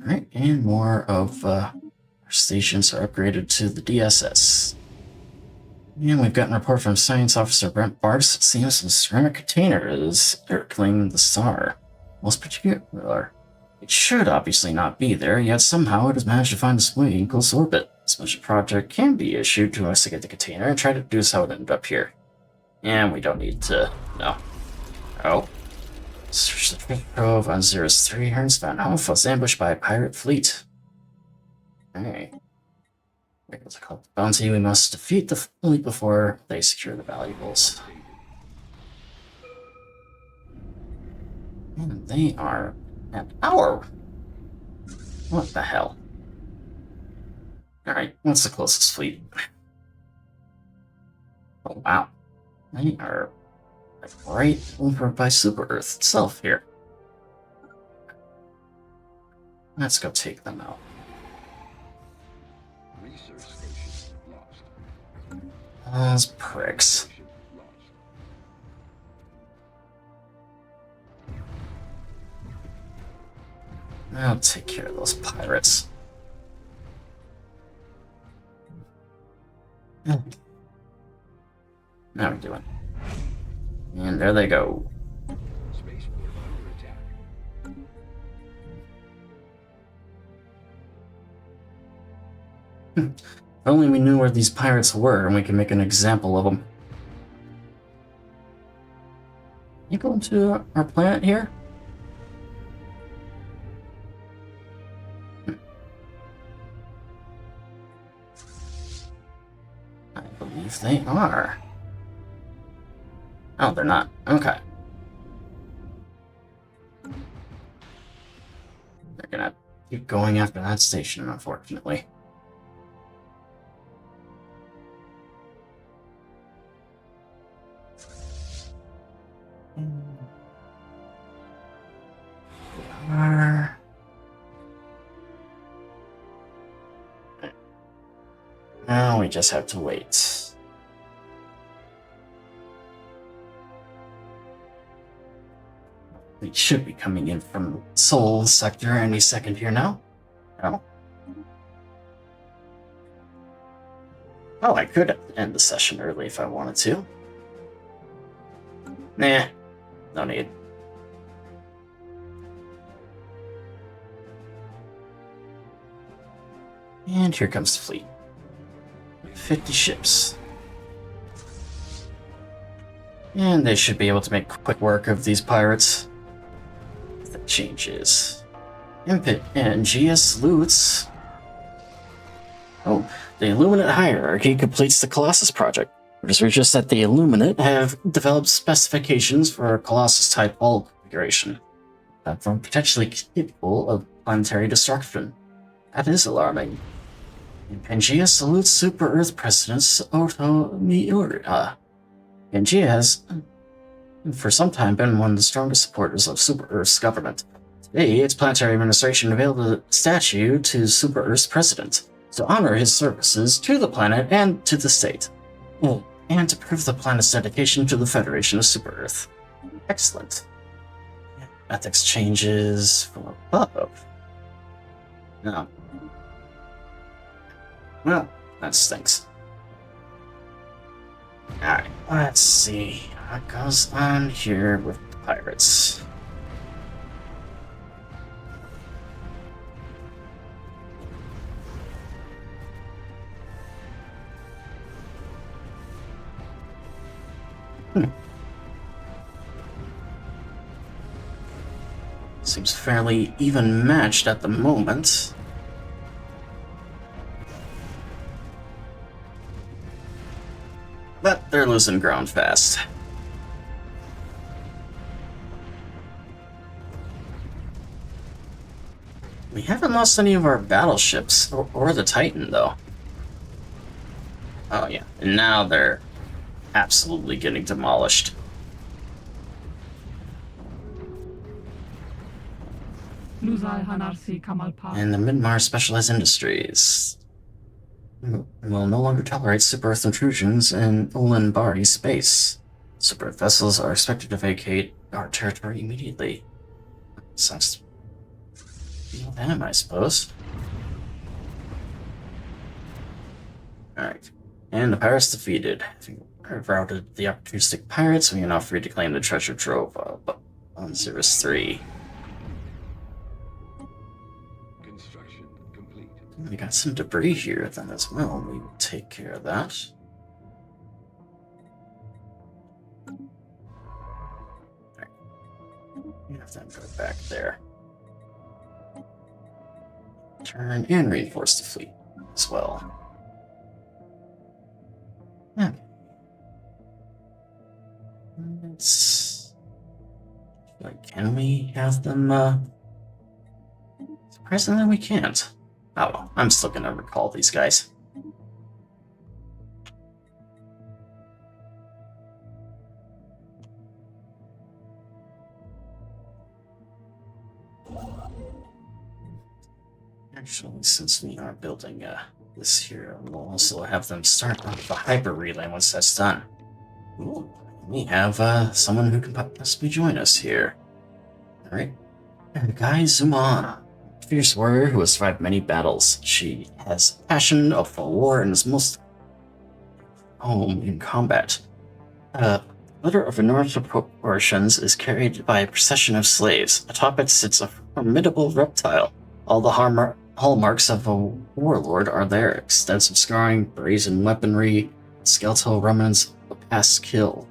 Speaker 1: Alright, and more of our stations are upgraded to the DSS. And we've gotten a report from Science Officer Brent Barks. It seems the ceramic container is circling the star. Most particular, it should obviously not be there, yet somehow it has managed to find its way in close orbit. This much project can be issued to investigate the container and try to deduce how it ended up here. And we don't need to... no. Oh. Search the treasure trove on Xeris 3. Ernst Van Hoff was ambushed by a pirate fleet. Alright. Able to collect the bounty, we must defeat the fleet before they secure the valuables. And they are at our... what the hell? Alright, what's the closest fleet? Oh, wow. They are right over by Super Earth itself here. Let's go take them out.
Speaker 2: Research station lost.
Speaker 1: Those pricks.
Speaker 2: Station lost.
Speaker 1: I'll take care of those pirates. How are we doing? And there they go.
Speaker 2: Spaceport under attack.
Speaker 1: If only we knew where these pirates were and we could make an example of them. You going to our planet here? I believe they are. Oh, they're not. Okay. They're gonna keep going after that station, unfortunately. They are... Now we just have to wait. They should be coming in from Seoul sector any second here now. No. Oh, I could end the session early if I wanted to. Nah, no need. And here comes the fleet. 50 ships. And they should be able to make quick work of these pirates. The changes. Impet and GS loots. Oh, the Illuminate hierarchy completes the Colossus project. Researchers at the Illuminate have developed specifications for a Colossus-type hull configuration. Platform potentially capable of planetary destruction. That is alarming. Pangea salutes Super Earth President Otto Miura. Pangea has, for some time, been one of the strongest supporters of Super Earth's government. Today, its planetary administration unveiled a statue to Super Earth's president to honor his services to the planet and to the state, and to prove the planet's dedication to the Federation of Super Earth. Excellent. Ethics changes from above. No. Well, that stinks. Alright, let's see what goes on here with the pirates. Seems fairly even matched at the moment. But they're losing ground fast. We haven't lost any of our battleships, or the Titan, though. Oh yeah, and now they're absolutely getting demolished. And the Mid-Mars Specialized Industries will no longer tolerate Super Earth intrusions in Ulanbari space. Super Earth vessels are expected to vacate our territory immediately. Sounds feel them, I suppose. Alright. And the pirates defeated. I've routed the opportunistic pirates. We are now free to claim the treasure trove of 103.
Speaker 2: Construction complete.
Speaker 1: We got some debris here then as well. We will take care of that. Right. We have them go back there. Turn and reinforce the fleet as well. Yeah. It's like, can we have them? Surprisingly, we can't. Oh, well, I'm still gonna recall these guys. Actually, since we are building this here, we'll also have them start on the hyper relay once that's done. Ooh, we have someone who can possibly join us here. Alright. Guy Zuman. Fierce warrior who has survived many battles. She has passion of war and is most home in combat. Litter of enormous proportions is carried by a procession of slaves. Atop it sits a formidable reptile. All the hallmarks of a warlord are there: extensive scarring, brazen weaponry, skeletal remnants of past kill.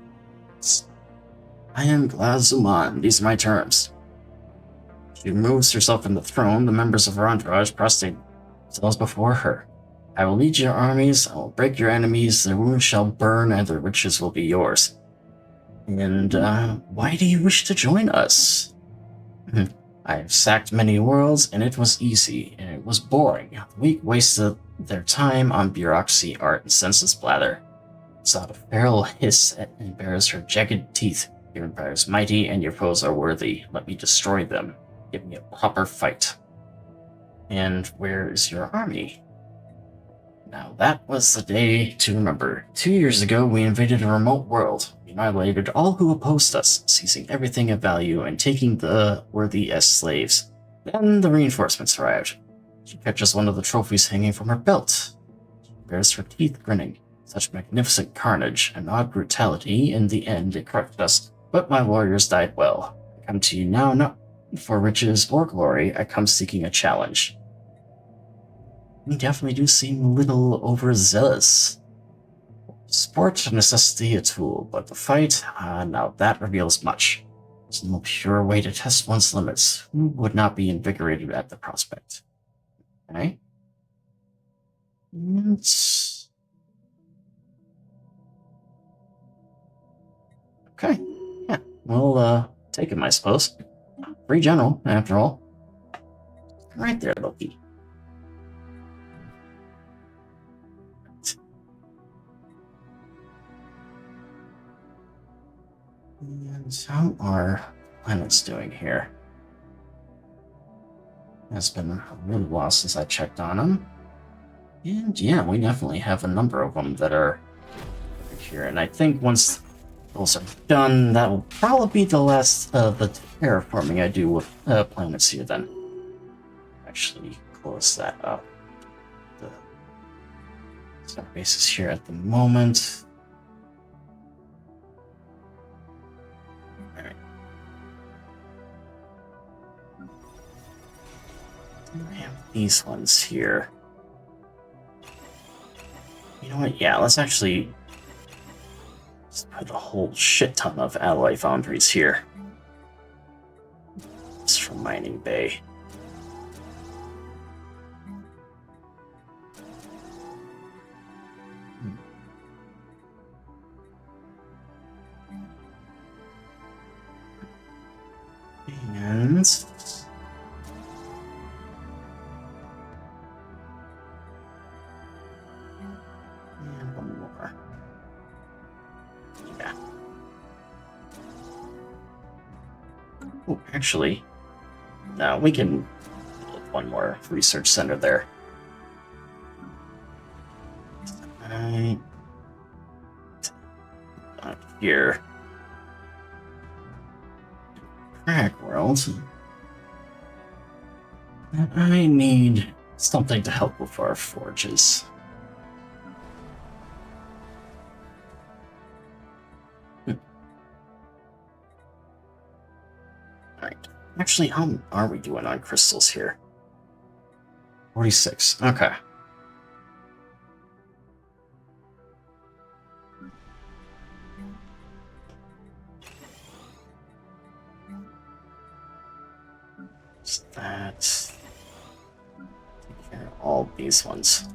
Speaker 1: I am Glazuman. These are my terms. She removes herself from the throne. The members of her entourage prostrate themselves before her. I will lead your armies. I will break your enemies. Their wounds shall burn, and their riches will be yours. And why do you wish to join us? I have sacked many worlds, and it was easy, and it was boring. The weak wasted their time on bureaucracy, art, and senseless blather. Saw a feral hiss and bares her jagged teeth. Your empire is mighty, and your foes are worthy. Let me destroy them. Give me a proper fight. And where is your army? Now that was the day to remember. 2 years ago, we invaded a remote world. We annihilated all who opposed us, seizing everything of value and taking the worthy as slaves. Then the reinforcements arrived. She catches one of the trophies hanging from her belt. She bares her teeth, grinning. Such magnificent carnage and odd brutality. In the end, it crushed us, but my warriors died well. I come to you now not for riches or glory. I come seeking a challenge. You definitely do seem a little overzealous. Sport, a necessity, a tool, but the fight, now that reveals much. There's no pure way to test one's limits. Who would not be invigorated at the prospect? Okay. Okay. Yeah, we'll take him, I suppose. Free general, after all. Right there, Loki. And how are planets doing here? It's been a little while since I checked on them. And yeah, we definitely have a number of them that are here. And I think once those are done, that will probably be the last of the terraforming I do with planets here then. Actually, close that up. The star base is here at the moment. Alright. I have these ones here. You know what? Yeah, let's actually just put a whole shit ton of alloy foundries here. It's from Mining Bay. And one more. Yeah. Oh, actually, no, we can build one more research center there. Here. Crack world. I need something to help with our forges. Alright. Actually, how are we doing on crystals here? 46. Okay. So that's... take care of all these ones.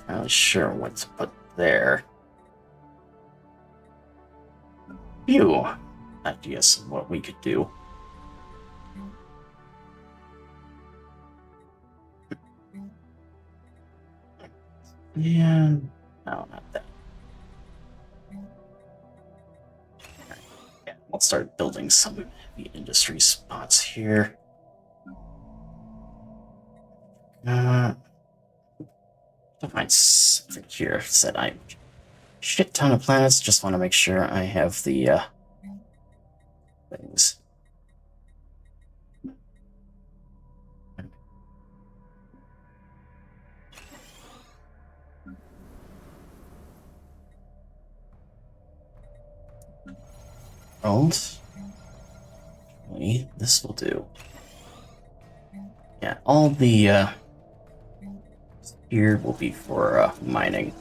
Speaker 1: Not really sure what to put there. few ideas of what we could do. Yeah, no, not that. Yeah, we'll start building some heavy industry spots here. To find something here said I shit ton of planets. Just want to make sure I have the things. World. Actually, this will do. Yeah, all the here will be for mining.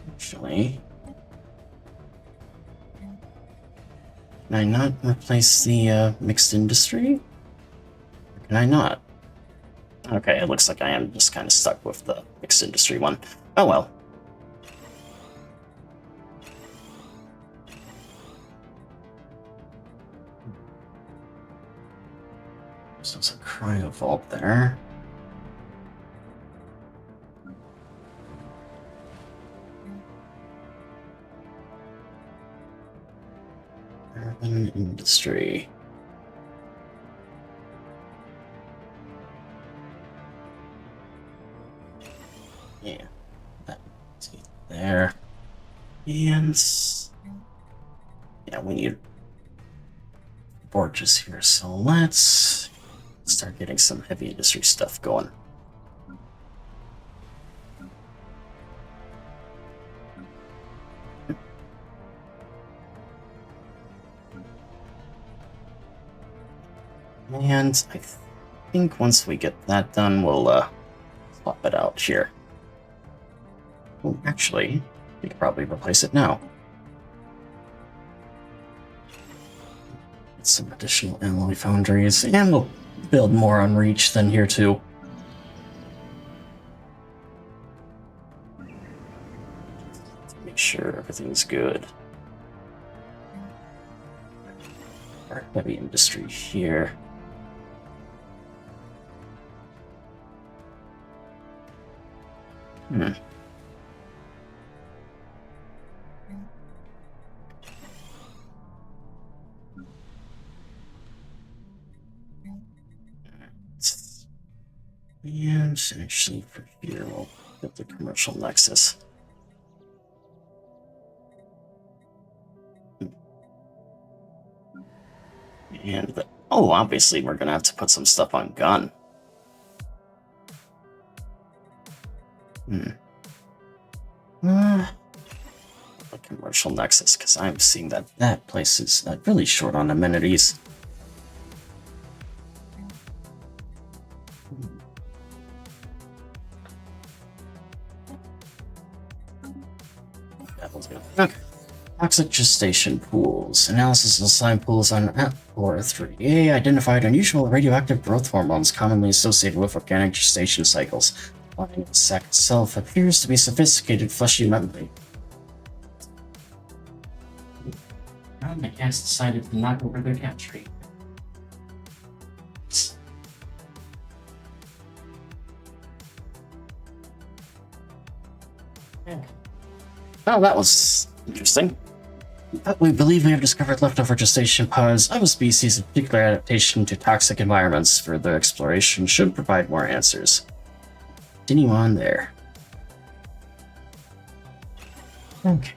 Speaker 1: Actually, can I not replace the mixed industry? Or can I not? Okay, it looks like I am just kind of stuck with the mixed industry one. Oh well. So it's a cryo vault there. Urban industry. Yeah, that's there. And yeah, we need forges here, so let's start getting some heavy industry stuff going. And I think once we get that done, we'll swap it out here. Oh, actually, we could probably replace it now. Get some additional alloy foundries, and we'll build more on Reach than here too. Make sure everything's good. Our heavy industry here. And actually for here, we'll get the commercial nexus. And oh, obviously we're gonna have to put some stuff on gun. The commercial nexus, because I'm seeing that that place is really short on amenities. Okay. Toxic gestation pools. Analysis of assigned pools on Or 3A identified unusual radioactive growth hormones commonly associated with organic gestation cycles. Bonding of the sac itself appears to be sophisticated fleshy membrane. The cats decided to knock over their cat tree. Oh, that was interesting. But we believe we have discovered leftover gestation pods of a species of particular adaptation to toxic environments. Further exploration should provide more answers. Continue on there. Okay.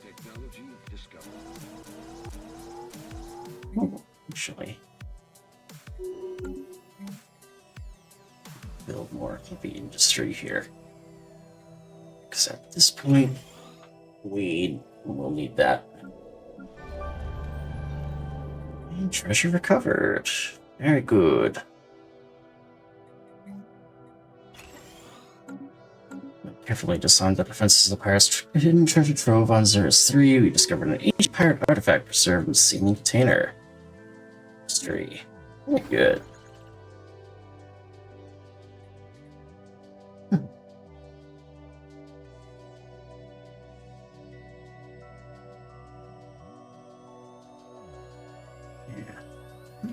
Speaker 2: Technology discovered.
Speaker 1: Oh, actually. Build more heavy industry here. Because at this point, we will need that. And treasure recovered. Very good. Carefully disarmed the defenses of the pirate's hidden treasure trove on Xeris 3. We discovered an ancient pirate artifact preserved in a sealing container. History. Very good.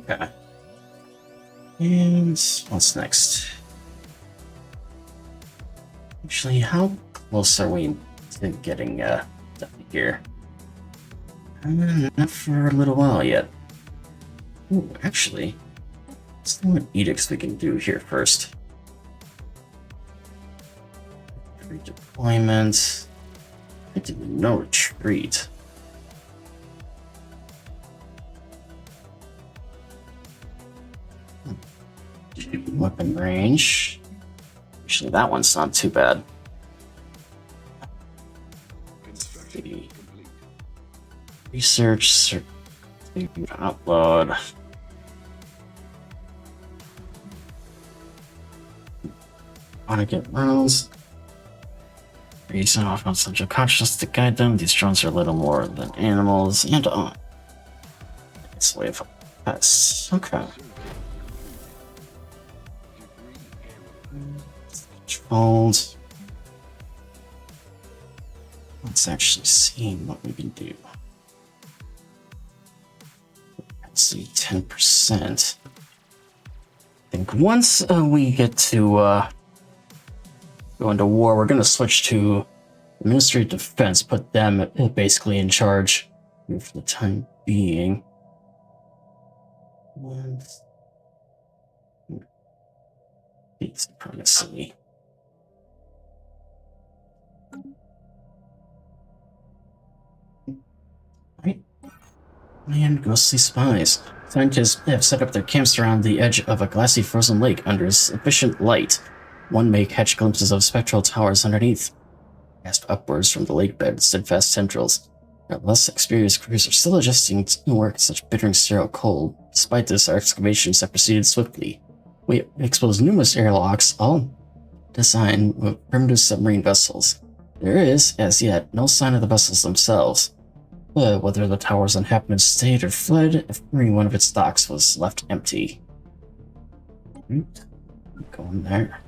Speaker 1: Okay. And what's next? Actually, how close are we to getting done here? Not for a little while yet. Ooh, actually, let's see what edicts we can do here first. Redeployment. I did no retreat. Weapon range. Actually, that one's not too bad.
Speaker 2: Construction complete.
Speaker 1: Research, upload. Want to get rounds. Using off on central consciousness to guide them. These drones are little more than animals, and it's a way of pests. Okay. Controlled. Let's actually see what we can do. Let's see, 10%. I think once we get to go into war, we're going to switch to the Ministry of Defense, put them basically in charge for the time being. And supremacy. Right. And ghostly spies. Scientists have set up their camps around the edge of a glassy frozen lake under sufficient light. One may catch glimpses of spectral towers underneath, cast upwards from the lake bed, steadfast tendrils. Our less experienced crews are still adjusting to work in such bittering sterile cold. Despite this, our excavations have proceeded swiftly. We exposed numerous airlocks, all designed with primitive submarine vessels. There is, as yet, no sign of the vessels themselves. But whether the towers unhappened stayed or fled, every one of its docks was left empty. Go in there.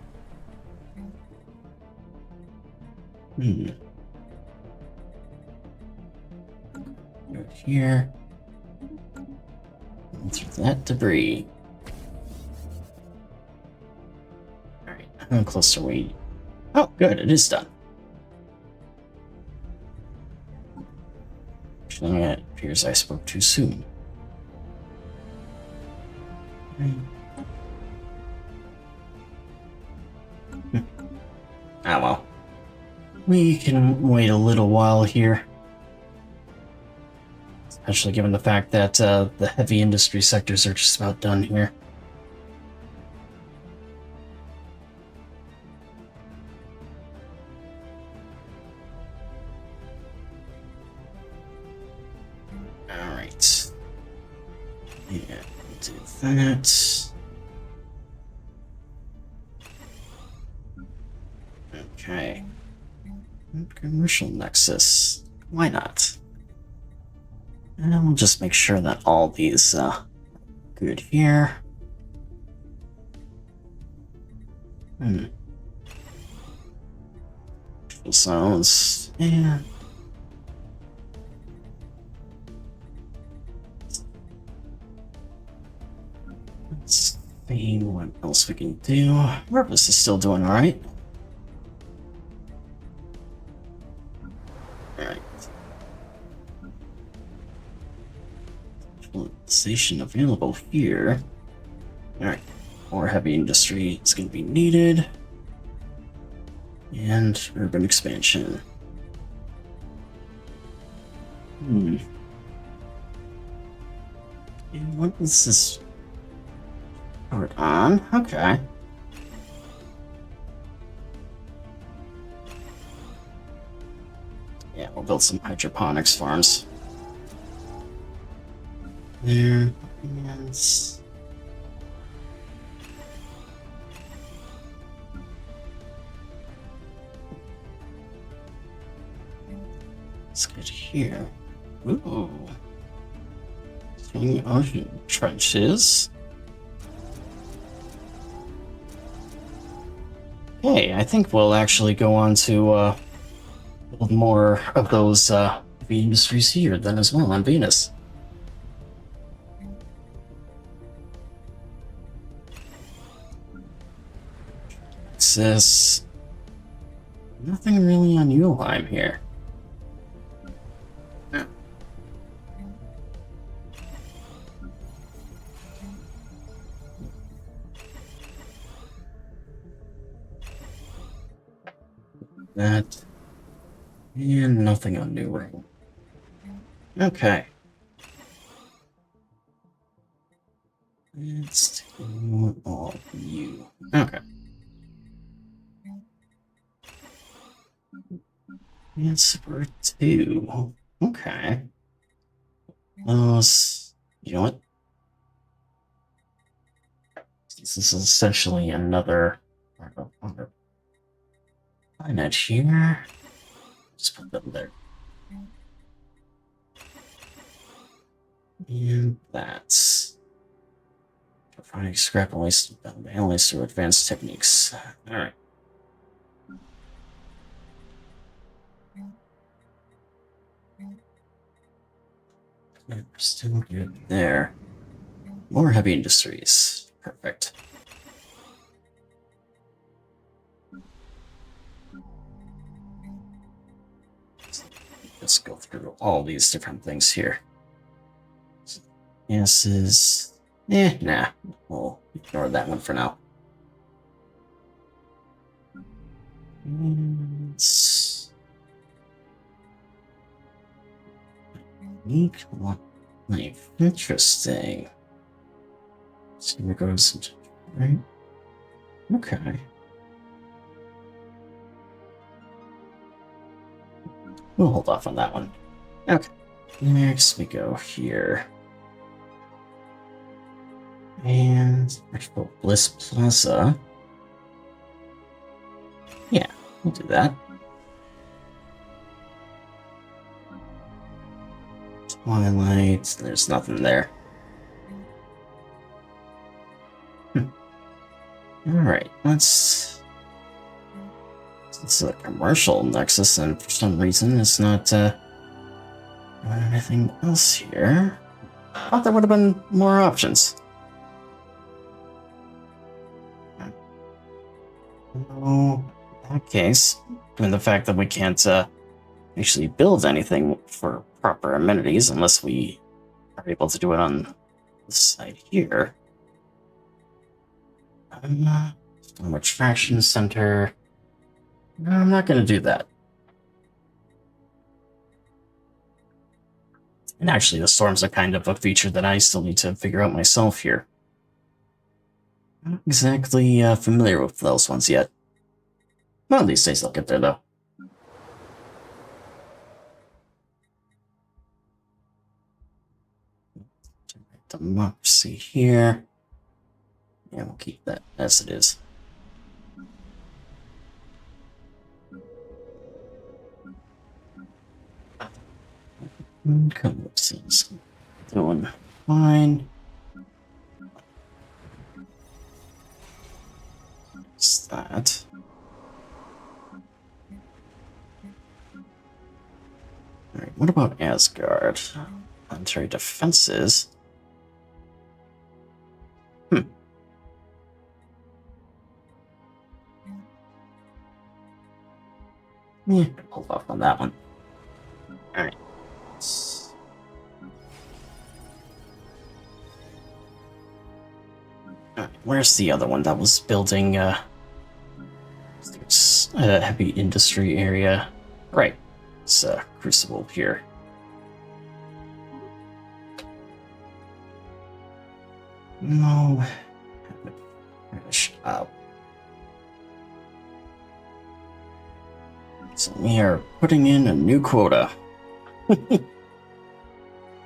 Speaker 1: Go here. And through that debris. Alright, how close are we? Oh, good, it is done. Actually, it appears I spoke too soon. Ah, well. We can wait a little while here. Especially given the fact that the heavy industry sectors are just about done here. Alright. Yeah, do that. Okay. Commercial Nexus. Why not? And we'll just make sure that all these good here. Zones. Yeah. Let's see what else we can do. Purpose is still doing alright. Alright. Station available here. Alright. More heavy industry is going to be needed. And urban expansion. And what is this? Powered on? Okay. Yeah, we'll build some hydroponics farms. There. And let's get here. Ooh. Swinging ocean trenches. Okay, I think we'll actually go on to build more of those heavy industries here then as well on Venus. It says nothing really on Uelheim here. That and nothing on New Ring. Okay. Let's do all you. Okay. And super 2. Okay. Those. You know what? This is essentially another planet here. Just put them there. And that's providing scrap analyzed through advanced techniques. Alright. We're still good there. More heavy industries. Perfect. Let's go through all these different things here. This is... nah. We'll ignore that one for now. It's... unique life. Interesting. See where it goes. Right? Okay. We'll hold off on that one. Okay. Next we go here. And actual Bliss Plaza. Yeah, we'll do that. Twilight, there's nothing there. Alright, let's... It's a commercial nexus, and for some reason it's not anything else here. I thought there would have been more options. No, in that case, given the fact that we can't actually build anything for proper amenities unless we are able to do it on this side here. Attraction center. No, I'm not going to do that. And actually, the storms are kind of a feature that I still need to figure out myself here. Not exactly familiar with those ones yet. One of these days I'll get there, though. Democracy here. Yeah, we'll keep that as it is. Collapses. Doing fine. What's that? Alright, what about Asgard? Planetary defenses. Yeah, hold off on that one. Alright. Alright, where's the other one that was building it's a heavy industry area? Right. It's Crucible here. No. Finish up. So we are putting in a new quota.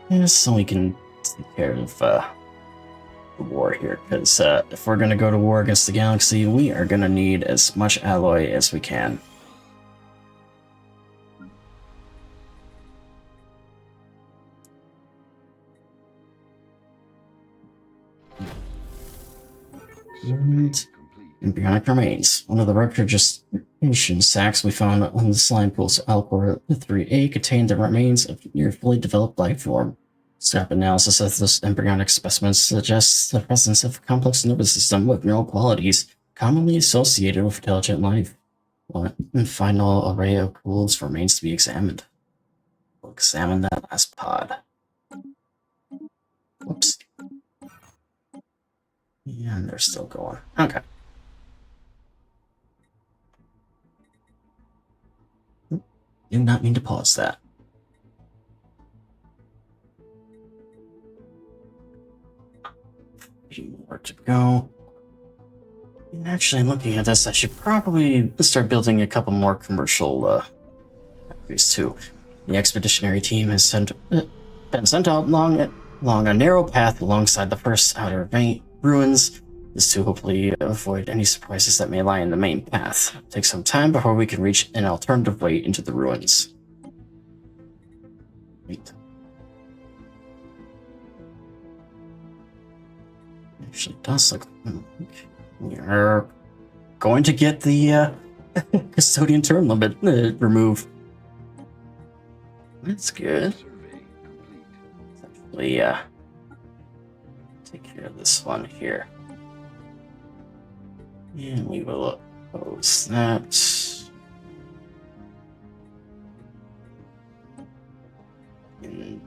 Speaker 1: Yeah, so we can take care of war here, because if we're going to go to war against the galaxy, we are going to need as much alloy as we can. And embryonic remains. One of the registration sacks we found on the slime pools Alcor 3A contained the remains of near fully developed life form. Scrap analysis of this embryonic specimen suggests the presence of a complex nervous system with neural qualities commonly associated with intelligent life. One final array of tools remains to be examined. We'll examine that last pod. Whoops. Yeah, and they're still going. Okay. Do not mean to pause that. A few more to go. And actually, looking at this, I should probably start building a couple more commercial factories too. The expeditionary team has been sent out along a narrow path alongside the first outer ruins. This to hopefully avoid any surprises that may lie in the main path. It'll take some time before we can reach an alternative way into the ruins. Wait. Actually, it does look like we are going to get the custodian term limit removed. That's good. Let's actually take care of this one here. And we will oppose that. And,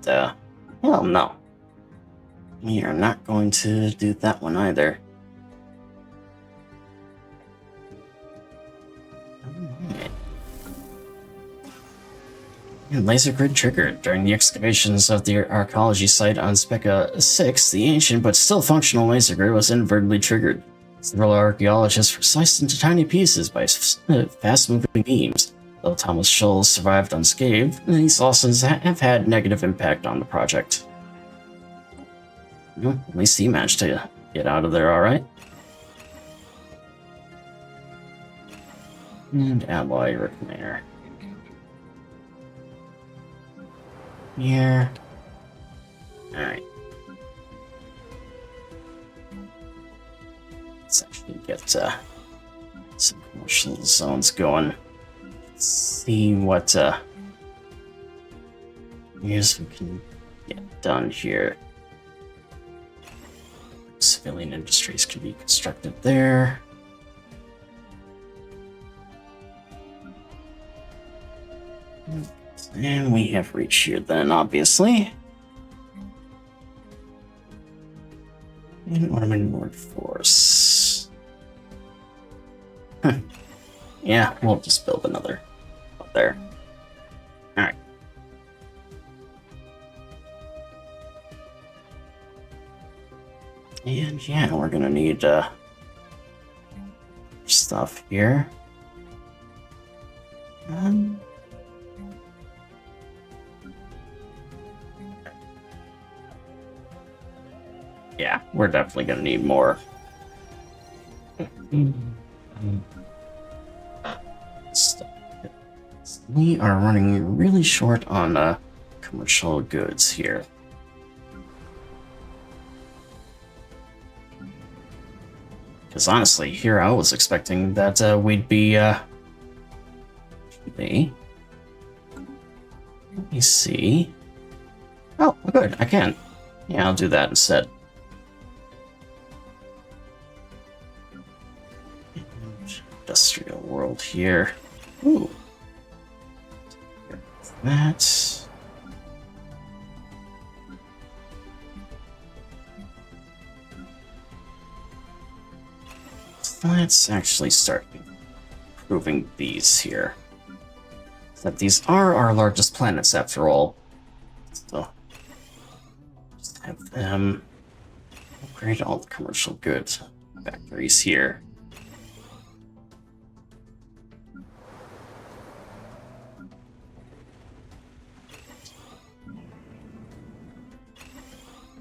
Speaker 1: well, no. We are not going to do that one either. Alright. And laser grid triggered. During the excavations of the archaeology site on Specca 6, the ancient but still functional laser grid was inadvertently triggered. Several archaeologists were sliced into tiny pieces by fast-moving beams. Though Thomas Scholes survived unscathed, these losses have had negative impact on the project. Well, at least he managed to get out of there alright. And alloy recliner. Here. Alright. Let's actually get some commercial zones going. Let's see what here's we can get done here. Civilian industries can be constructed there. And we have reach here then, obviously. And Orman Lord Force. Yeah, we'll just build another up there. Alright. And yeah, we're gonna need stuff here. Yeah, we're definitely gonna need more. Stuff. We are running really short on commercial goods here. Because honestly, here I was expecting that we'd be, Let me see. Oh, good, I can. Yeah, I'll do that instead. Industrial world here. Ooh. That. Let's actually start improving these here. That these are our largest planets after all. So just have them upgrade all the commercial goods factories here.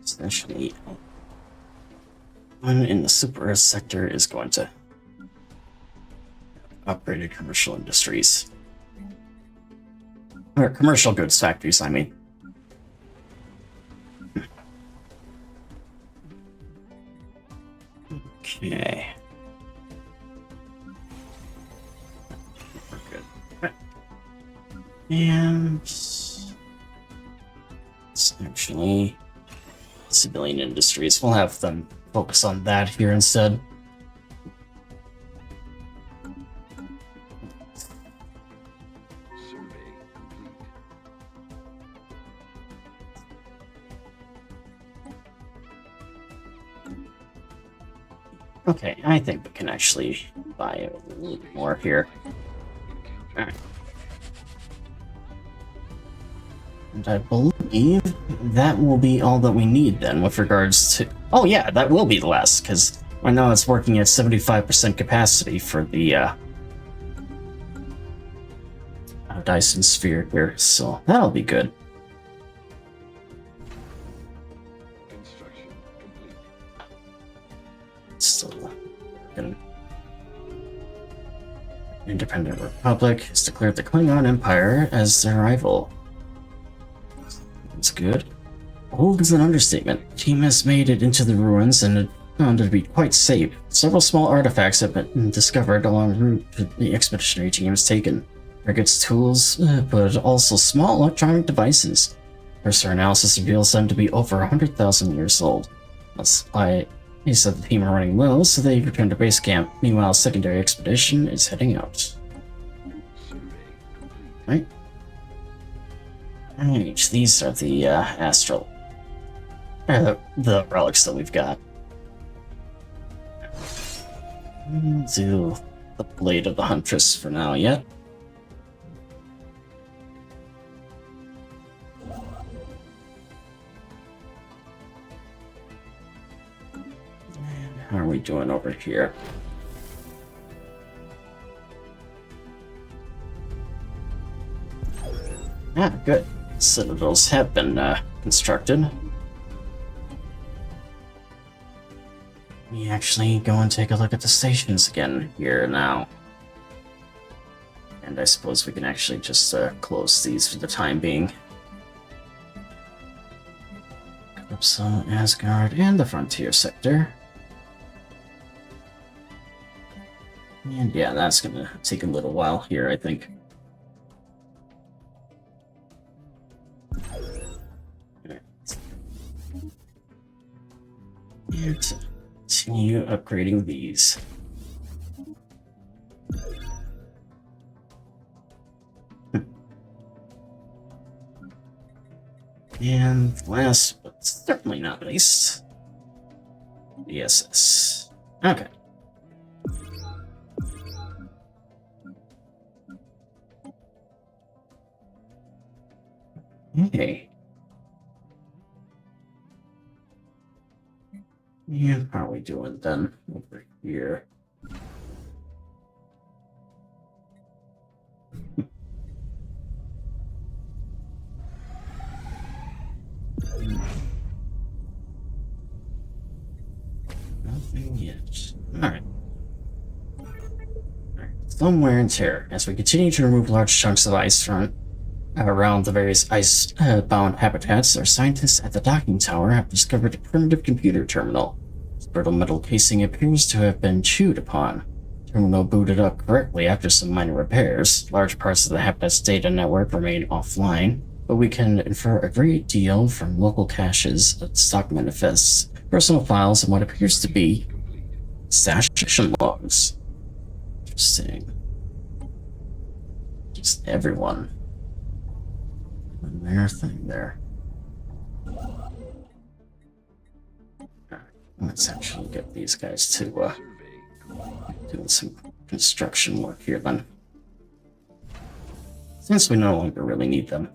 Speaker 1: Essentially one in the Super Earth sector is going to upgraded commercial industries. Or commercial goods factories, I mean. Okay. We're good. Okay. And it's actually civilian industries. We'll have them focus on that here instead.
Speaker 2: Survey complete.
Speaker 1: Okay, I think we can actually buy a little bit more here. Alright. And I believe that will be all that we need then with regards to... Oh yeah, that will be the last, because right now it's working at 75% capacity for the Dyson Sphere here, so that'll be good.
Speaker 2: Construction complete.
Speaker 1: Still an independent republic has declared the Klingon Empire as their rival. That's good. Old is an understatement. The team has made it into the ruins and it found it to be quite safe. Several small artifacts have been discovered along the route the expeditionary team has taken. Frigates, tools, but also small electronic devices. First, our analysis reveals them to be over 100,000 years old. That's why he said the team are running low, so they return to base camp. Meanwhile, secondary expedition is heading out.
Speaker 2: Survey complete.
Speaker 1: Right. Right, these are the astral, the relics that we've got. Do the blade of the huntress for now yet. And how are we doing over here? Ah, good. Citadels have been constructed. We actually go and take a look at the stations again here now. And I suppose we can actually just close these for the time being. Calypso, Asgard, and the frontier sector. And yeah, that's gonna take a little while here, I think. And continue upgrading these. And last, but certainly not least, the SS. Okay. Hey. And how are we doing then over here? Nothing yet. Alright. Some wear and tear as we continue to remove large chunks of ice from around the various ice-bound habitats. Our scientists at the docking tower have discovered a primitive computer terminal. Its brittle metal casing appears to have been chewed upon. The terminal booted up correctly after some minor repairs. Large parts of the habitat's data network remain offline, but we can infer a great deal from local caches, stock manifests, personal files, and what appears to be station logs. Interesting. Just everyone. And their thing there. Alright, let's actually get these guys to doing some construction work here then. Since we no longer really need them.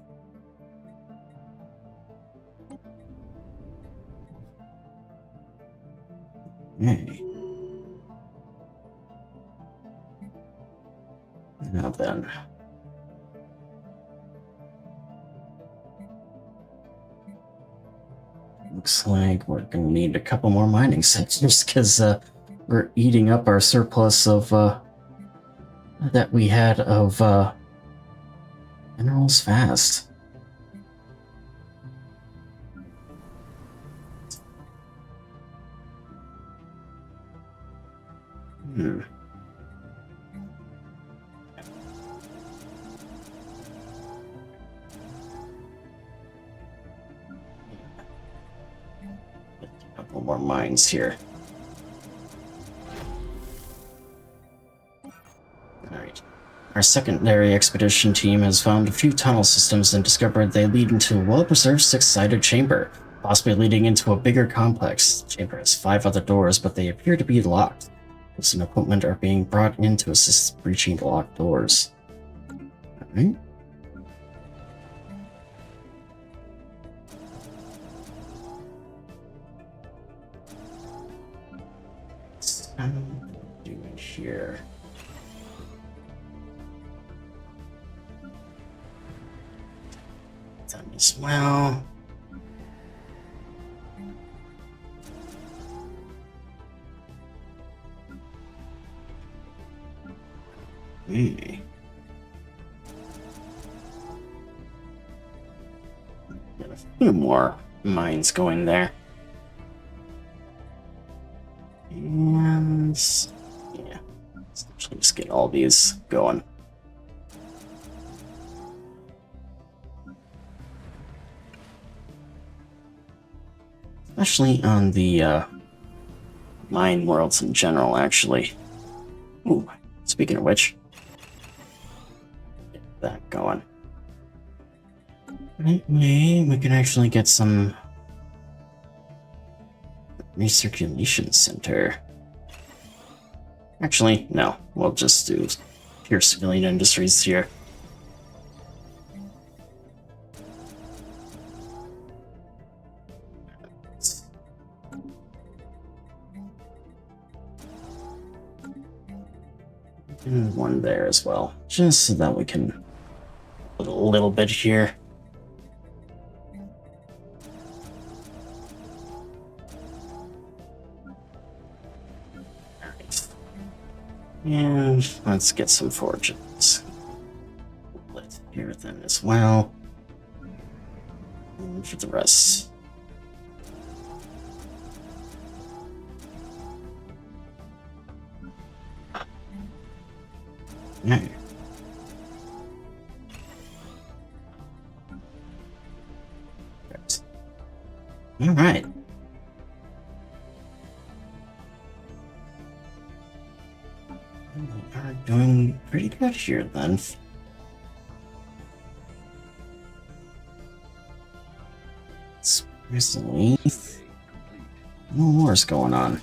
Speaker 1: Okay. Now then. Looks like we're gonna need a couple more mining sectors because we're eating up our surplus of that we had of minerals fast. Hmm. A couple more mines here. Alright. Our secondary expedition team has found a few tunnel systems and discovered they lead into a well-preserved six-sided chamber, possibly leading into a bigger complex. The chamber has 5 other doors, but they appear to be locked. Some equipment are being brought in to assist breaching the locked doors. Alright. What's doing here? Done as well. Got a few more mines going there. And yeah, let's actually just get all these going. Especially on the mine worlds in general, actually. Ooh, speaking of which, get that going. Maybe we can actually get some recirculation center. Actually, no, we'll just do pure civilian industries here. And one there as well, just so that we can put a little bit here. Alright. And let's get some forges. Lit here then as well. And for the rest. No. Right. All right. We are doing pretty good here then. Surprisingly, no wars going on.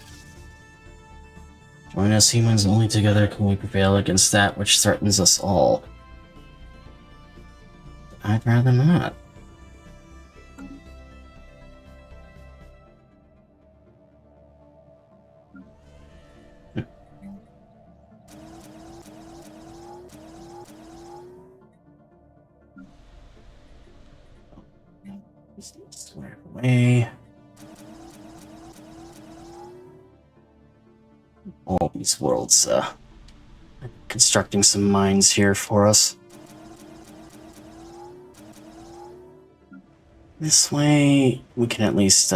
Speaker 1: Join us humans, only together can we prevail against that which threatens us all. I'd rather not. Square away. All these worlds, constructing some mines here for us. This way, we can at least,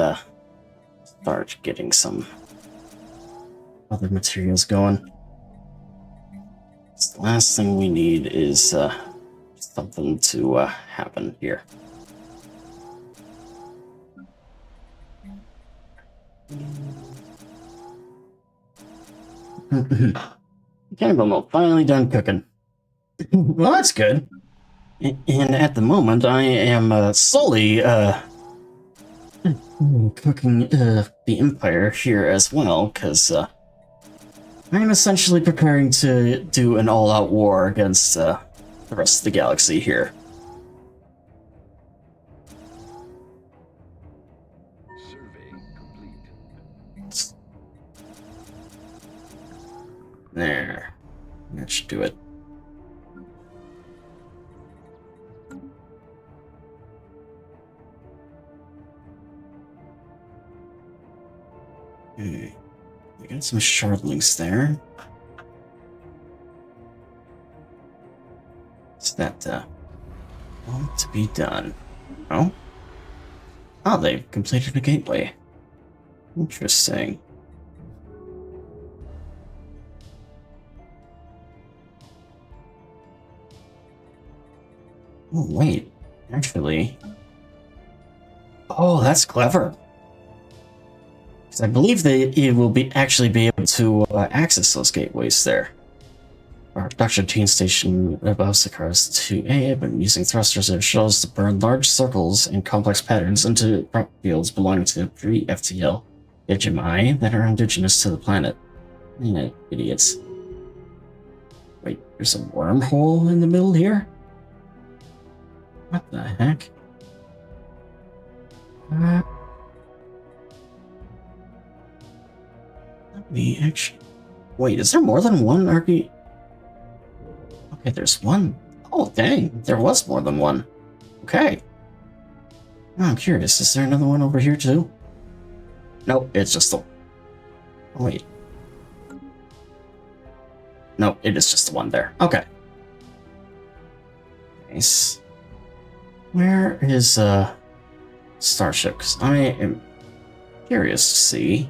Speaker 1: start getting some other materials going. The last thing we need is, something to, happen here. Cannibal finally done cooking. Well, that's good. And at the moment, I am solely cooking the Empire here as well, because I'm essentially preparing to do an all-out war against the rest of the galaxy here.
Speaker 2: Survey complete.
Speaker 1: There. That should do it. Okay. We got some shardlings there. Is that want to be done? Oh? Oh, they've completed a gateway. Interesting. Oh, wait. Actually... Oh, that's clever. Because I believe it will actually be able to access those gateways there. Our production team station above Sakaris 2A have been using thrusters and shells to burn large circles and complex patterns into rock fields belonging to pre-FTL HMI that are indigenous to the planet. Idiots. Wait, there's a wormhole in the middle here? What the heck? Let me actually... Wait, is there more than one RP? Okay, there's one. Oh, dang, there was more than one. Okay. Oh, I'm curious, is there another one over here too? Nope, it's just the... Oh, wait. Nope, it is just the one there. Okay. Nice. Where is, Starship? Because I am curious to see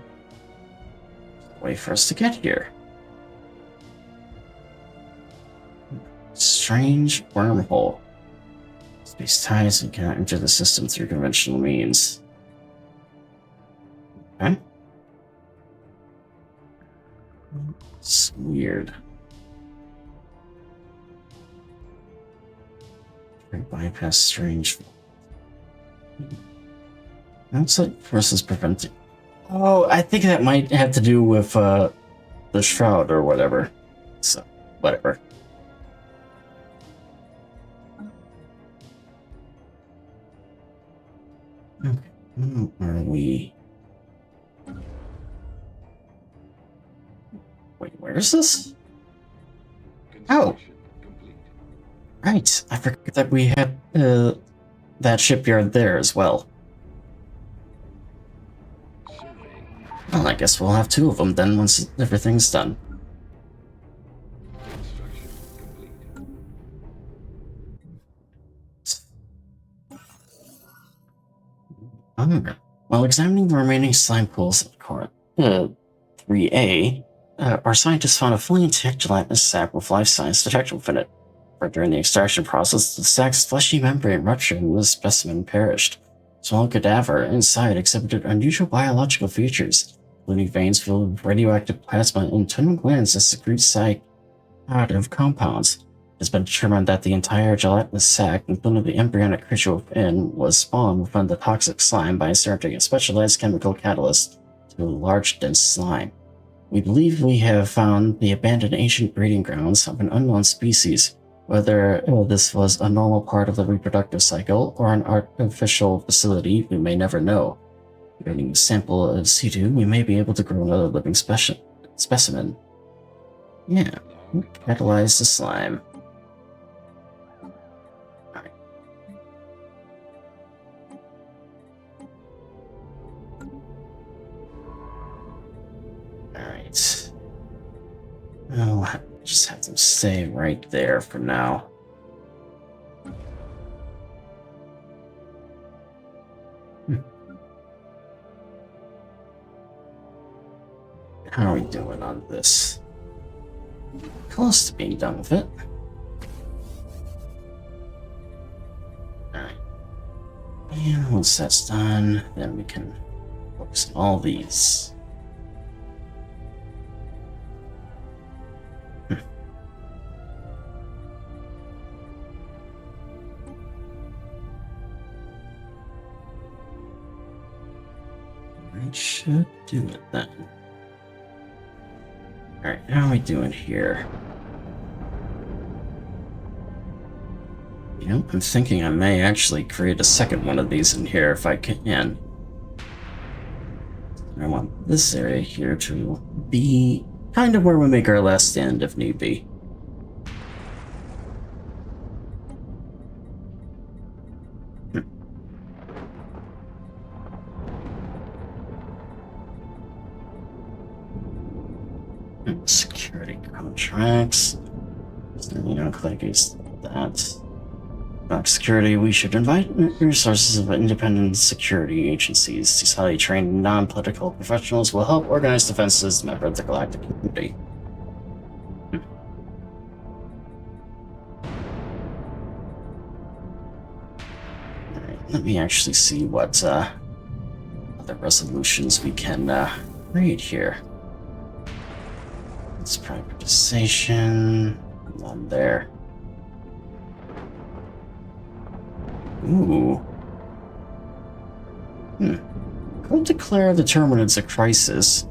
Speaker 1: the way for us to get here. Strange wormhole. Space ties and cannot enter the system through conventional means. Okay. It's weird. Bypass strange. Outside forces preventing. Oh, I think that might have to do with the shroud or whatever. So, whatever. Okay, where are we? Wait, where is this? Oh, right. I forgot that we had that shipyard there as well. Well, I guess we'll have two of them then once everything's done. While examining the remaining slime pools at Core 3A, our scientists found a fully intact gelatinous sac with life science detection within it. But during the extraction process, the sac's fleshy membrane ruptured and the specimen perished. A small cadaver inside exhibited unusual biological features, including veins filled with radioactive plasma and internal glands that secrete psychoactive compounds. It has been determined that the entire gelatinous sac, including the embryonic creature within, was spawned within the toxic slime by inserting a specialized chemical catalyst to a large, dense slime. We believe we have found the abandoned ancient breeding grounds of an unknown species. Whether this was a normal part of the reproductive cycle or an artificial facility, we may never know. Getting a sample of C2, we may be able to grow another living specimen. Yeah, catalyze the slime. Alright. Alright. I'll just have them stay right there for now. How are we doing on this? Close to being done with it. Alright. And once that's done, then we can focus on all these. I should do it then. Alright, how are we doing here? You know, I'm thinking I may actually create a second one of these in here if I can. I want this area here to be kind of where we make our last stand if need be. Security contracts. So, you know, click is that. About security, we should invite resources of independent security agencies. These highly trained, non-political professionals will help organize defenses as a member of the galactic community. Alright, let me actually see what other resolutions we can read here. It's privatization. None there. Ooh. Could declare the terminants a crisis.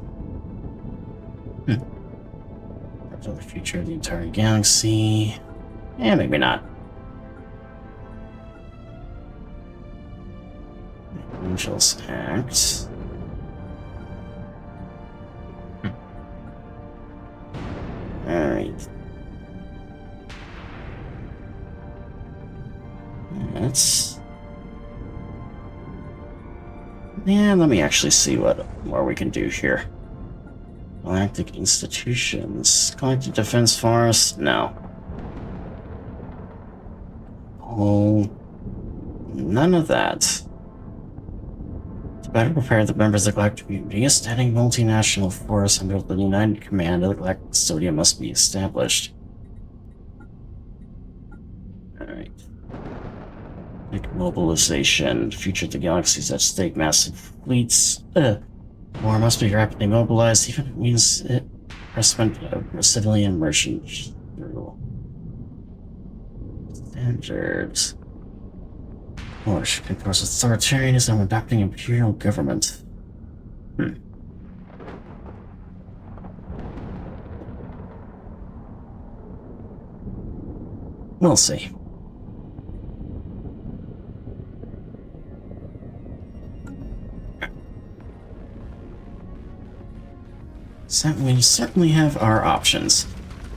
Speaker 1: For the future of the entire galaxy. Yeah, maybe not. Angels Act. Alright. Yeah, let me actually see what more we can do here. Galactic institutions. Galactic Defense Force? No. Oh, none of that. To better prepare the members of the Galactic community, a standing multinational force under the United Command of the Galactic Custodian must be established. Alright. Mobilization. Future of the galaxy is at stake. Massive fleets. War must be rapidly mobilized, even if it means harassment of civilian merchants. Standards. War should enforce authoritarianism and adopting imperial government. We'll see. So we certainly have our options.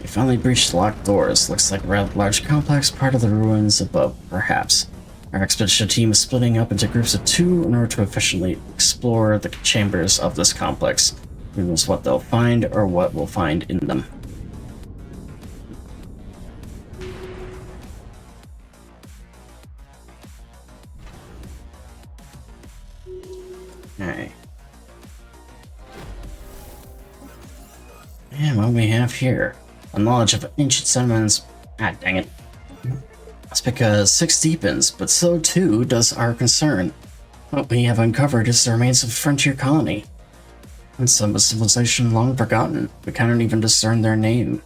Speaker 1: We finally breached the locked doors. Looks like a rather large complex, part of the ruins above, perhaps. Our expedition team is splitting up into groups of 2 in order to efficiently explore the chambers of this complex. Who knows what they'll find or what we'll find in them. Alright. And what we have here, a knowledge of ancient settlements. Ah, dang it. That's because 6 deepens, but so too does our concern. What we have uncovered is the remains of a frontier colony. And some a civilization long forgotten. We cannot even discern their name.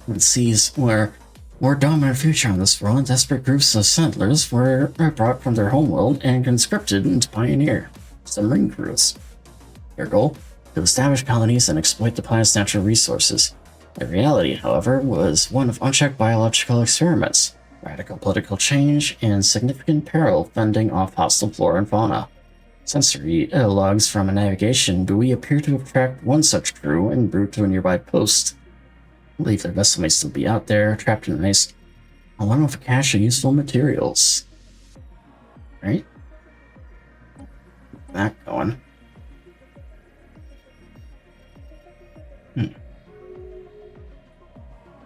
Speaker 1: It sees where more dominant future on this world, desperate groups of settlers were brought from their homeworld and conscripted into pioneer submarine crews. Their goal? To establish colonies and exploit the planet's natural resources. The reality, however, was one of unchecked biological experiments, radical political change, and significant peril fending off hostile flora and fauna. Sensory logs from a navigation buoy appear to have tracked one such crew en route to a nearby post. I believe their vessel may still be out there, trapped in ice, along with a cache of useful materials. Right? Keep that going.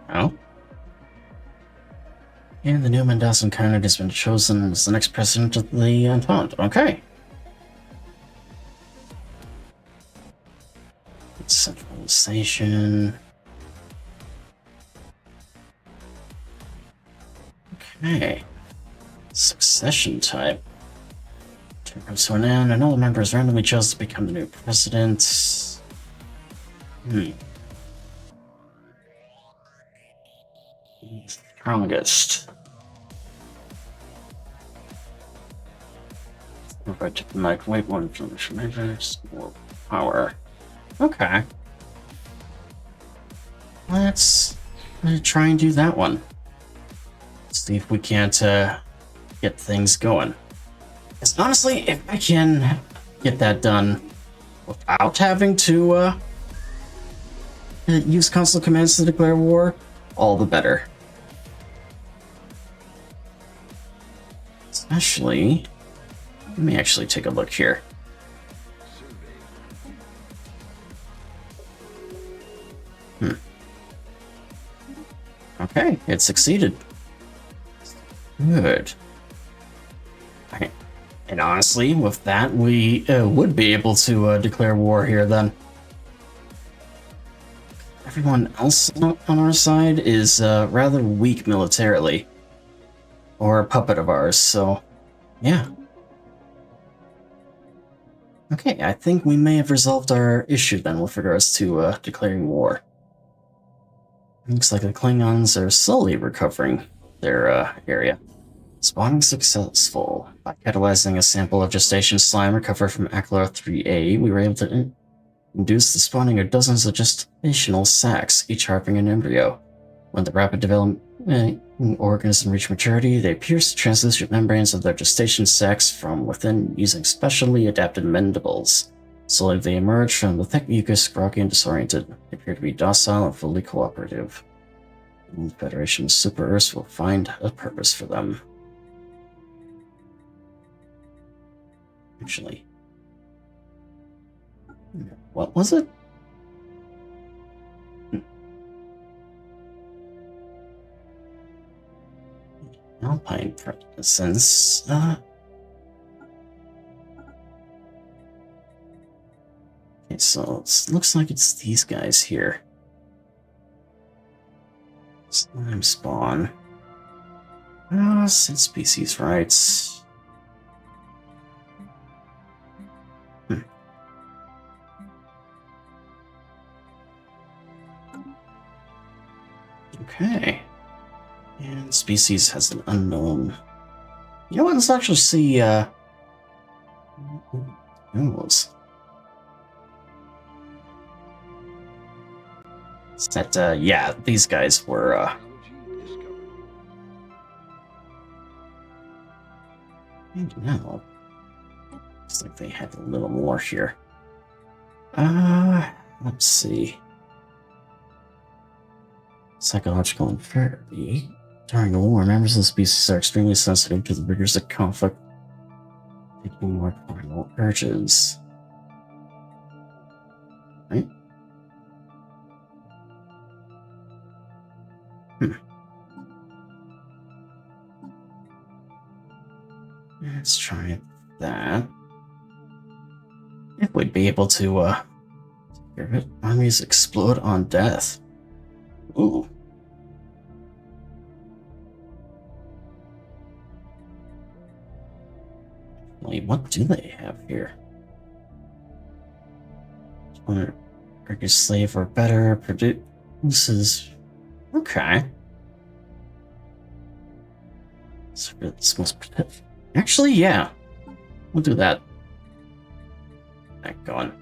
Speaker 1: Oh? And the new Mendelssohn candidate has been chosen as the next president of the Entente. Okay. Centralization. Okay. Succession type. Term comes to an end, and all the members randomly chose to become the new president. Strongest. Provide diplomatic weight, one information measures, more power. Okay. Let's try and do that one. See if we can't get things going. Because honestly, if I can get that done without having to use console commands to declare war, all the better. Especially, let me actually take a look here. Okay, it succeeded. Good. Okay. And honestly, with that, we would be able to declare war here then. Everyone else on our side is rather weak militarily. Or a puppet of ours, so yeah. Okay, I think we may have resolved our issue then with regards to declaring war. Looks like the Klingons are slowly recovering their area. Spawning successful. By catalyzing a sample of gestation slime recovered from Aklar 3A, we were able to induce the spawning of dozens of gestational sacs, each harboring an embryo. When the rapid development organism reach maturity, they pierce the translucent membranes of their gestation sacs from within using specially adapted mandibles. Slowly they emerge from the thick mucus, groggy and disoriented. They appear to be docile and fully cooperative. The Federation of Super Earths will find a purpose for them. Actually, what was it? Alpine presence. Okay, so it looks like it's these guys here. Slime spawn. Set species rights. Okay. And species has an unknown. You know what? Let's actually see, animals. It's that, yeah, these guys were, no. Looks like they had a little more here. Let's see. Psychological inferiority. During a war, members of the species are extremely sensitive to the rigors of conflict, taking more primal urges. Right? Let's try that. If we'd be able to, armies explode on death. Ooh. Wait, what do they have here? Turkish slave or better produces. Okay. So this must protect. Actually, yeah. We'll do that. Back on.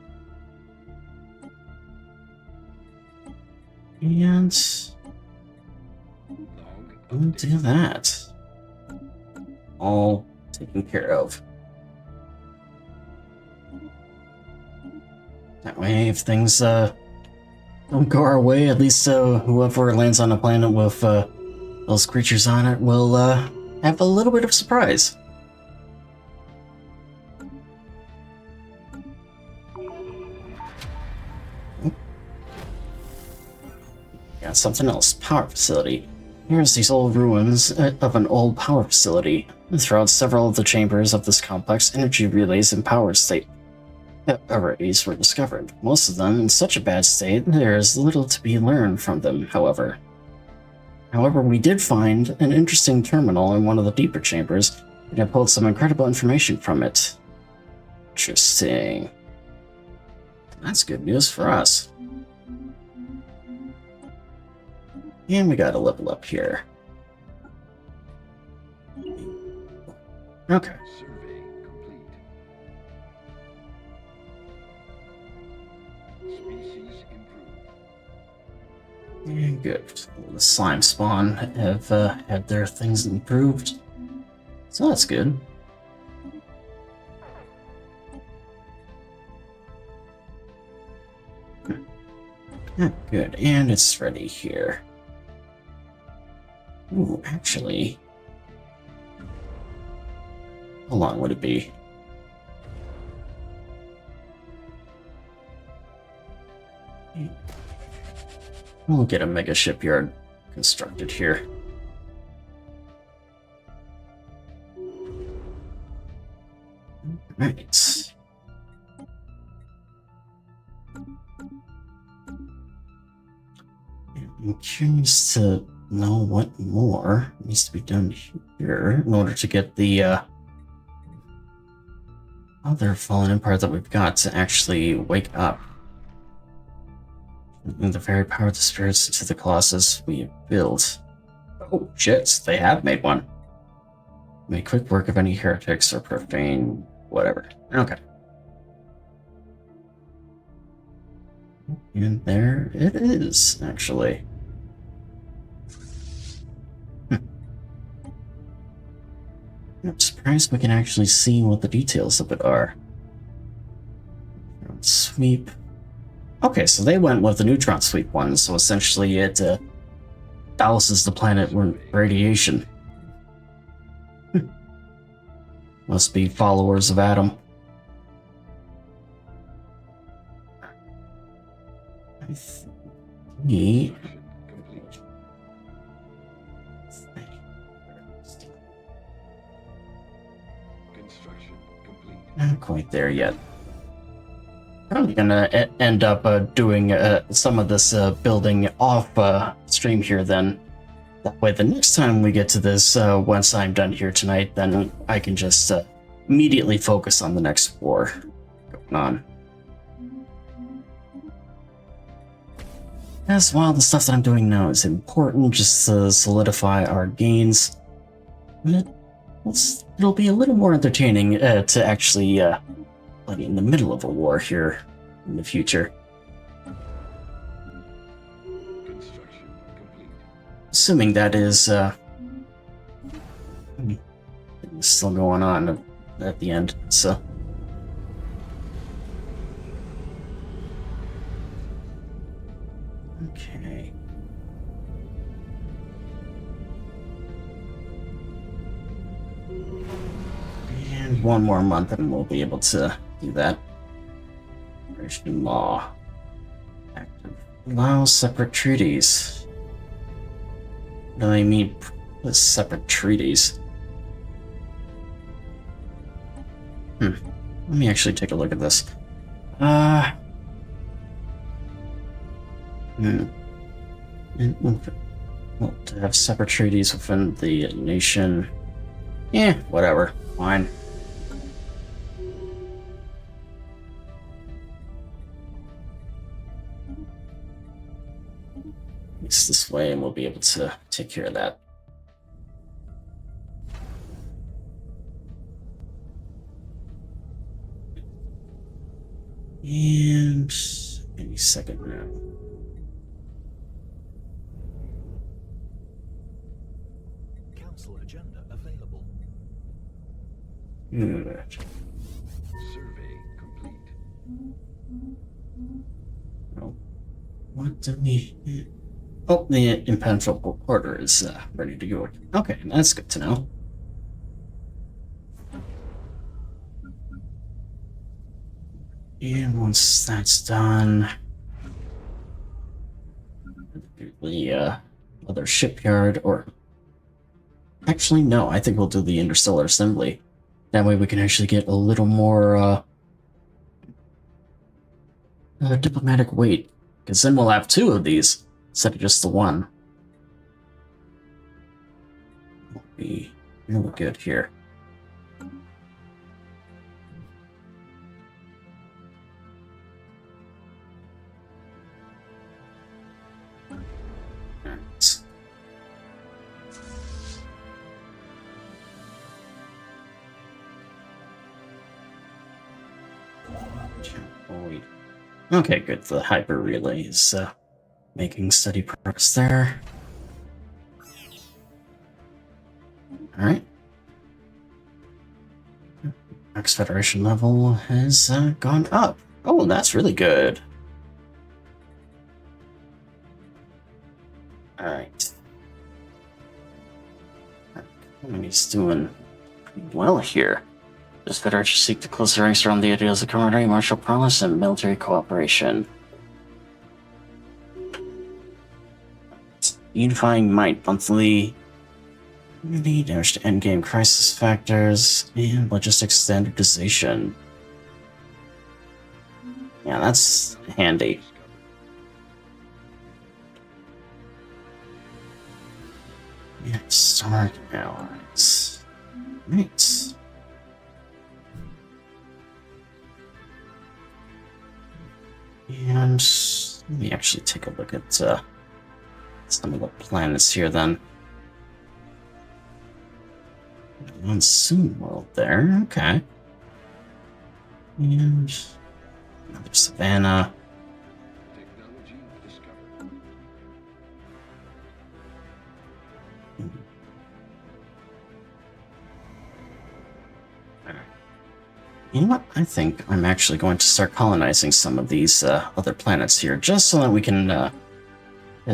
Speaker 1: And we'll do that. All taken care of. That way, if things don't go our way, at least whoever lands on a planet with those creatures on it will have a little bit of surprise. Got something else. Power facility. Here's these old ruins of an old power facility. Throughout several of the chambers of this complex, energy relays and power state arrays were discovered. Most of them in such a bad state, there is little to be learned from them, however. However, we did find an interesting terminal in one of the deeper chambers, and I pulled some incredible information from it. Interesting. That's good news for us. And we got a level up here. Okay.
Speaker 2: Survey complete. Species improved.
Speaker 1: And good. The slime spawn have had their things improved. So that's good. Yeah, good. And it's ready here. Ooh, actually. How long would it be? We'll get a mega shipyard constructed here. Right. I'm curious to know what more needs to be done here in order to get the other fallen empire that we've got to actually wake up. And the very power of the spirits into the colossus we have built. Oh shit, they have made one. Make quick work of any heretics or profane whatever. Okay. And there it is, actually. I'm surprised we can actually see what the details of it are. Sweep. Okay, so they went with the neutron sweep one, so essentially it douses the planet with radiation. Must be followers of Adam. I think
Speaker 2: Construction complete.
Speaker 1: not quite there yet. Probably gonna end up doing some of this building off stream here then. That way the next time we get to this, once I'm done here tonight, then I can just immediately focus on the next war going on. As while the stuff that I'm doing now is important, just to solidify our gains, it'll be a little more entertaining to actually play in the middle of a war here in the future.
Speaker 2: Construction complete.
Speaker 1: Assuming that is still going on at the end, so. Okay. And one more month and we'll be able to do that. Operation Law. Active. Allow separate treaties. What do I mean with separate treaties? Let me actually take a look at this. Well, to have separate treaties within the nation. Yeah, whatever. Fine. It's this way and we'll be able to take care of that. And any second now.
Speaker 3: Council agenda available.
Speaker 1: Good.
Speaker 2: Survey complete.
Speaker 1: Oh, what do we... Oh, the impenetrable order is ready to go. Okay, that's good to know. And once that's done, the other shipyard, or actually no, I think we'll do the interstellar assembly. That way we can actually get a little more diplomatic weight, because then we'll have two of these instead of just the one. Will be really good here. Okay, good. The hyper relay is making steady progress there. All right. Max Federation level has gone up. Oh, that's really good. All right. He's doing pretty well here. This Federation seek to close the ranks around the ideals of camaraderie, martial prowess, and military cooperation. Unifying Might monthly. Need damage to endgame crisis factors and logistics standardization. Yeah, that's handy. Yeah, Stark allies. Right. And let me actually take a look at some of the planets here then. Monsoon world there, okay. And another savannah.
Speaker 2: Technology discovered.
Speaker 1: You know what? I think I'm actually going to start colonizing some of these other planets here, just so that we can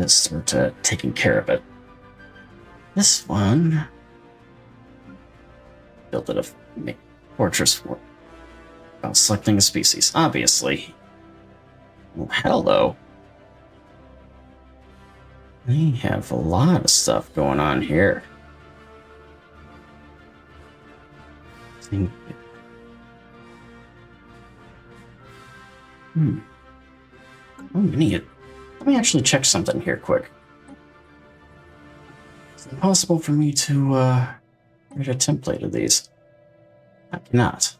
Speaker 1: start taking care of it. This one... Build it a fortress for about selecting a species, obviously. Well, hello. They have a lot of stuff going on here. Oh, many. Let me actually check something here quick. Is it possible for me to create a template of these? I cannot.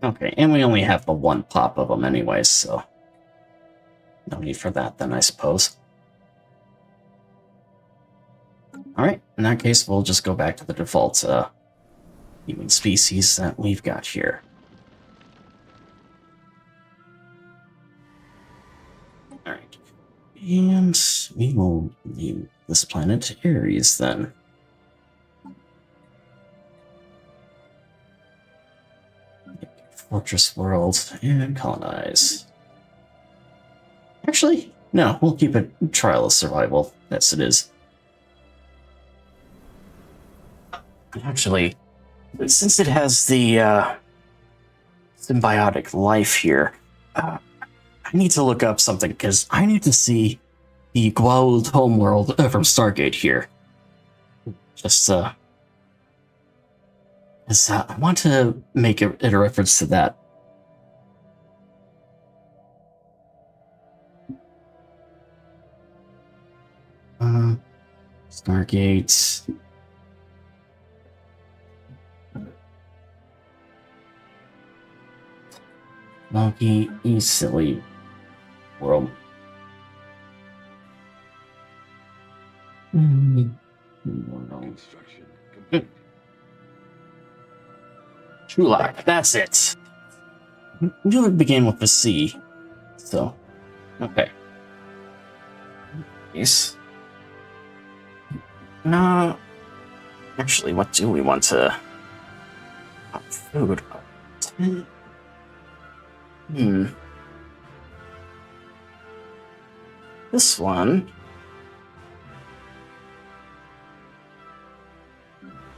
Speaker 1: Okay, and we only have the one pop of them anyway, so no need for that then, I suppose. Alright, in that case, we'll just go back to the default human species that we've got here. Alright, and we will name this planet Ares then. Fortress world and colonize. Actually, no, we'll keep it trial of survival. Yes, it is. Actually, since it has the symbiotic life here, I need to look up something because I need to see the Guauld homeworld from Stargate here. Just I want to make it a reference to that. Stargate. Loki, you silly world.
Speaker 2: Construction complete.
Speaker 1: Chulak, that's it. You would begin with the C. So, okay. Yes. No. Actually, what do we want to... food. This one...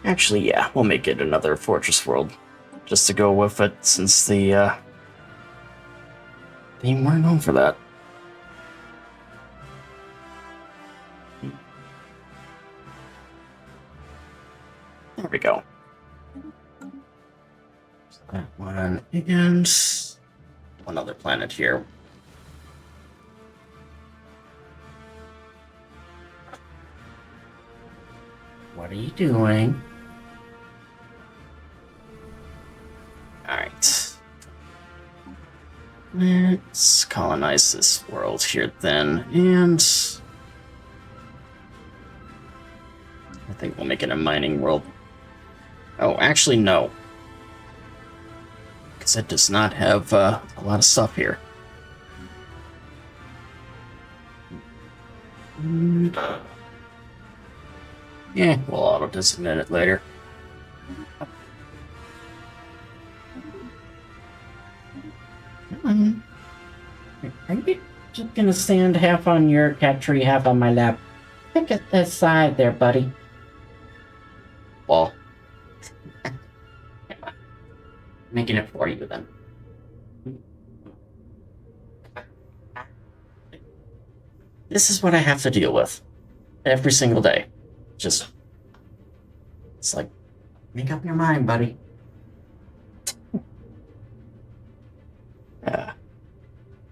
Speaker 1: Actually, yeah, we'll make it another fortress world. Just to go with it, since the, they weren't known for that. There we go. That one, and one other planet here. What are you doing? Alright. Let's colonize this world here then, and I think we'll make it a mining world. Oh, actually, no. Because it does not have a lot of stuff here. Yeah, we'll auto-designate it later. Are you just gonna stand half on your cat tree, half on my lap? Pick it aside there, buddy. Well, making it for you then. this is what I have to deal with every single day. Just, it's like, make up your mind, buddy.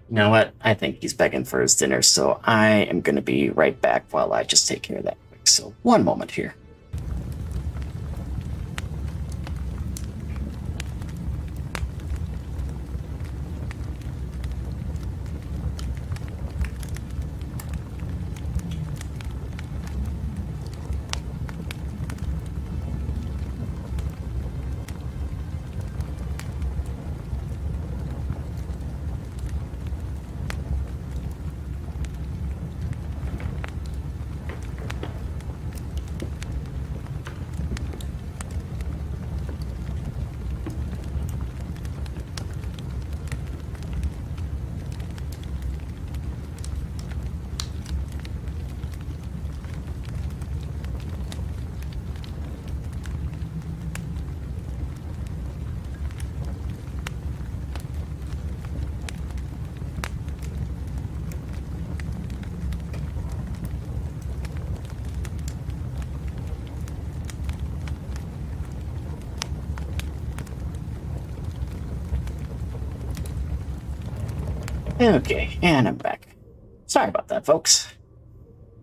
Speaker 1: You know what? I think he's begging for his dinner, so I am going to be right back while I just take care of that quick. So, one moment here. Okay, and I'm back. Sorry about that, folks.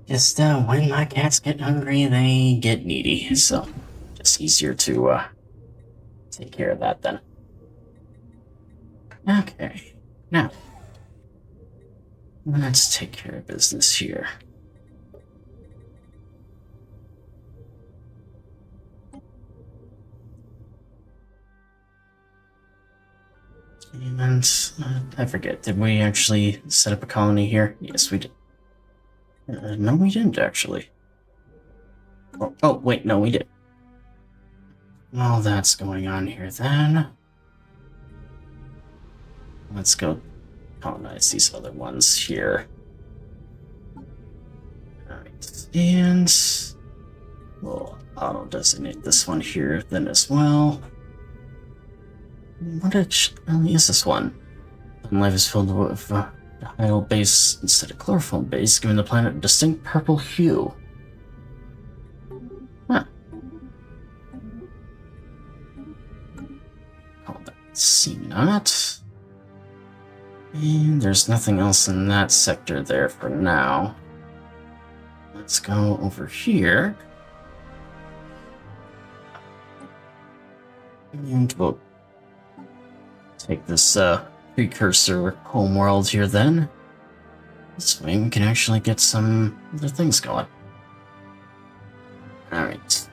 Speaker 1: Just, when my cats get hungry, they get needy, so just easier to, take care of that then. Okay, now, let's take care of business here. And I forget, did we actually set up a colony here? Yes, we did. No, we didn't actually. Oh, wait, no, we did. All that's going on here then. Let's go colonize these other ones here. Alright, and we'll auto-designate this one here then as well. What actually is this one? Life is filled with dial base instead of chlorophyll base, giving the planet a distinct purple hue. Huh. Call that C0. And there's nothing else in that sector there for now. Let's go over here. And we'll take this precursor homeworld here then. This way we can actually get some other things going. Alright.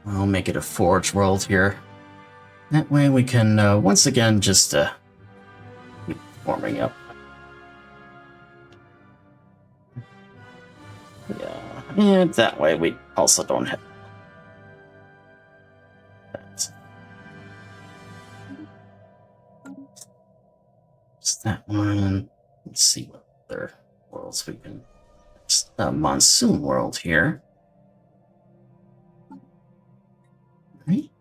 Speaker 1: I'll make it a forge world here. That way we can once again just keep warming up. Yeah, and that way we also don't have that one. Let's see what other worlds we can. It's a monsoon world here. Right?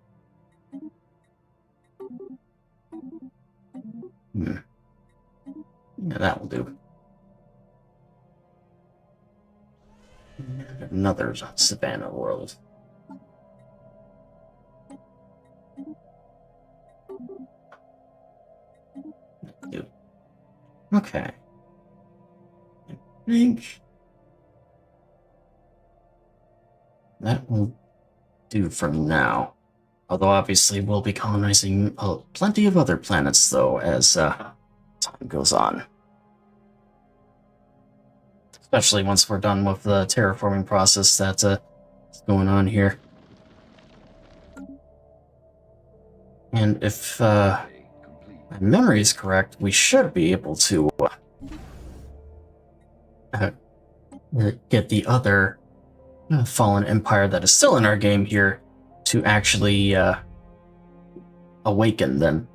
Speaker 1: Yeah, that will do. And another savannah world. Okay. I think that will do for now. Although obviously we'll be colonizing plenty of other planets though as time goes on. Especially once we're done with the terraforming process that's going on here. And if my memory is correct, we should be able to get the other fallen empire that is still in our game here to actually awaken then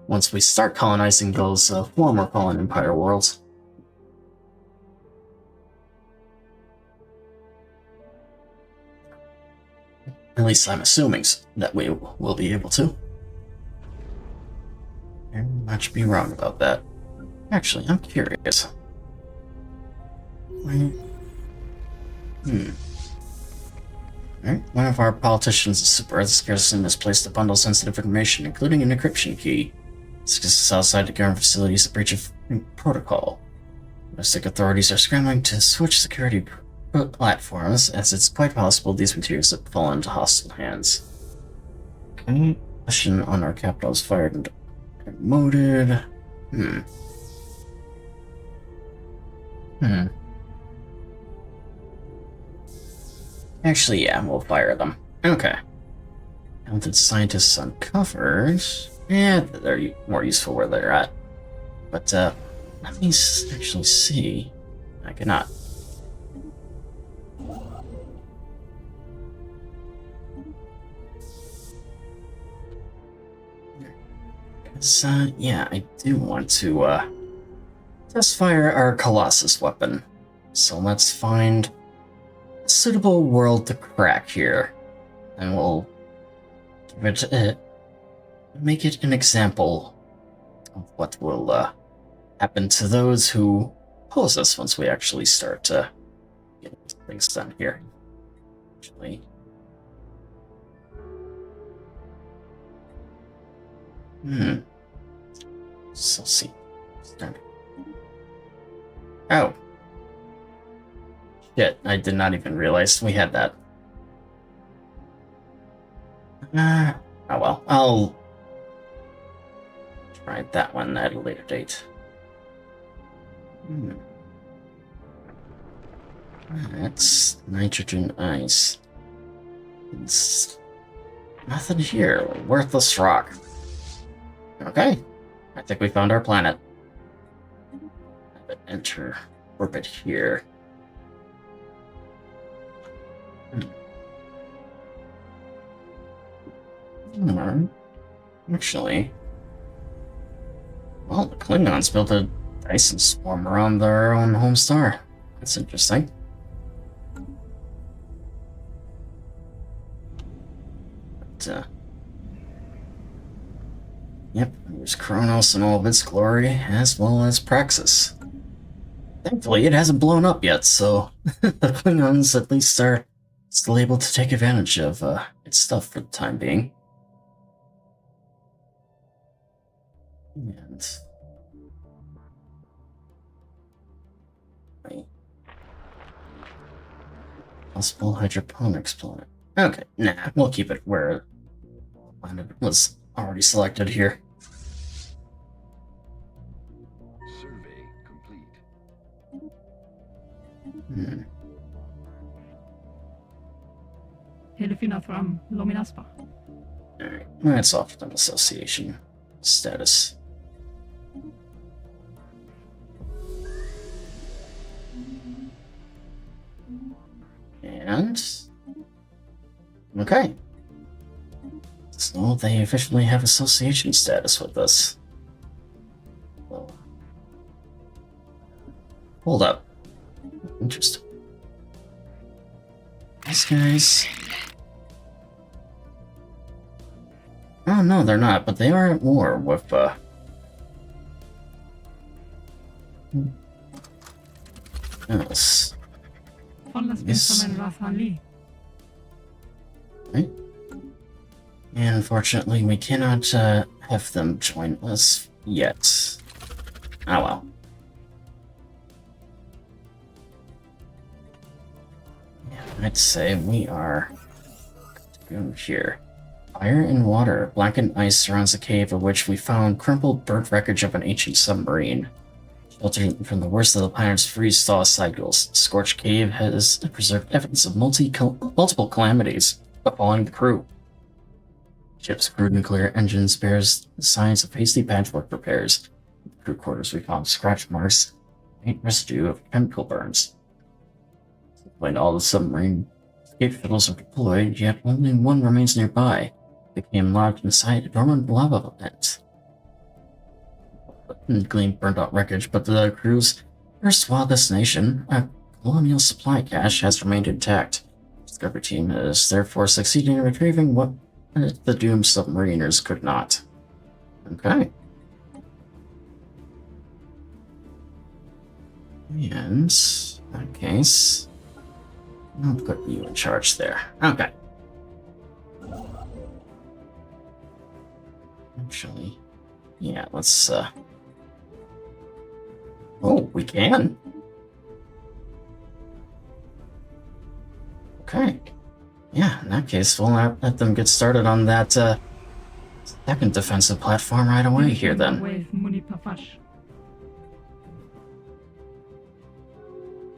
Speaker 1: once we start colonizing those former fallen empire worlds. At least I'm assuming that we will be able to. Very much be wrong about that. Actually, I'm curious. Alright, one of our politicians, Super Garrison, misplaced a bundle of sensitive information, including an encryption key. This is outside the government facility is a breach of protocol. Domestic authorities are scrambling to switch security platforms, as it's quite possible these materials have fallen into hostile hands. Okay, question on our capital is fired and promoted. Actually, yeah, we'll fire them. Okay. Talented scientists uncovered. Yeah, they're more useful where they're at. But, let me actually see. I cannot. Yeah, I do want to, test fire our Colossus weapon. So let's find a suitable world to crack here. And we'll give it, make it an example of what will, happen to those who oppose us once we actually start, getting things done here. Actually. So see. Oh. Shit, I did not even realize we had that. Oh well, I'll try that one at a later date. That's nitrogen ice. It's nothing here. Worthless rock. Okay. I think we found our planet. Enter orbit here. Actually, well, the Klingons built a Dyson swarm around their own home star. That's interesting. But, yep, there's Kronos in all of its glory, as well as Praxis. Thankfully, it hasn't blown up yet, so the Klingons at least are still able to take advantage of its stuff for the time being. And possible hydroponics planet. Okay, nah, we'll keep it where the planet was already selected here.
Speaker 2: Survey complete.
Speaker 4: Helfina from Lominaspa.
Speaker 1: Alright, that's off an association status. And okay. So they officially have association status with us. Well, hold up. Interesting. These guys. Oh no, they're not, but they are at war with else. Yes. Right. And unfortunately, we cannot have them join us yet. Oh well. Yeah, I'd say we are going here. Fire and water, blackened ice surrounds the cave of which we found crumpled, burnt wreckage of an ancient submarine. Sheltered from the worst of the planet's freeze-thaw cycles, Scorched Cave has preserved evidence of multiple calamities befalling the crew. Ship's crude nuclear engines bears signs of hasty patchwork repairs. In the crew quarters we found scratch marks, faint residue of chemical burns. When all the submarine escape shuttles are deployed, yet only one remains nearby. It became lodged inside a dormant lava vent. Gleam burnt out wreckage, but the crew's erstwhile destination, a colonial supply cache, has remained intact. The Discovery team is therefore succeeding in retrieving what the doomed submariners could not. Okay. And in that case, I'll put you in charge there. Okay. Actually, yeah, let's, oh, we can. Okay. Yeah, in that case, we'll let them get started on that, second defensive platform right away here, then.
Speaker 4: Wave Muni Pafash.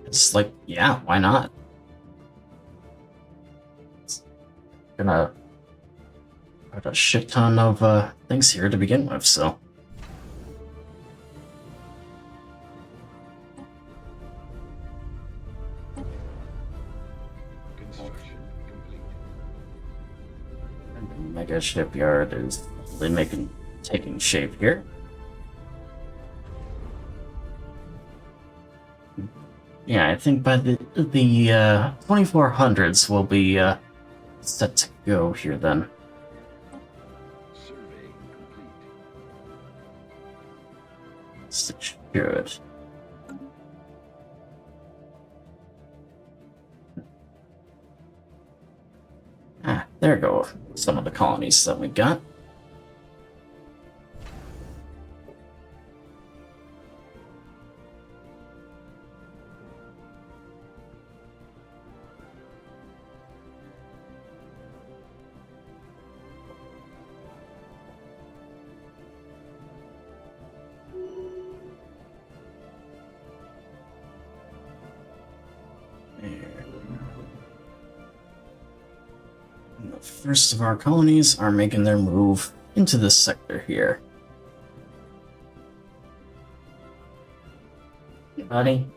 Speaker 1: It's like, yeah, why not? It's gonna put a shit ton of, things here to begin with, so.
Speaker 2: Construction complete.
Speaker 1: And the mega shipyard is really taking shape here. Yeah, I think by the 2400s we'll be set to go here then.
Speaker 2: Survey complete.
Speaker 1: It's good. Ah, there go some of the colonies that we got. And the first of our colonies are making their move into this sector here. Hey, buddy.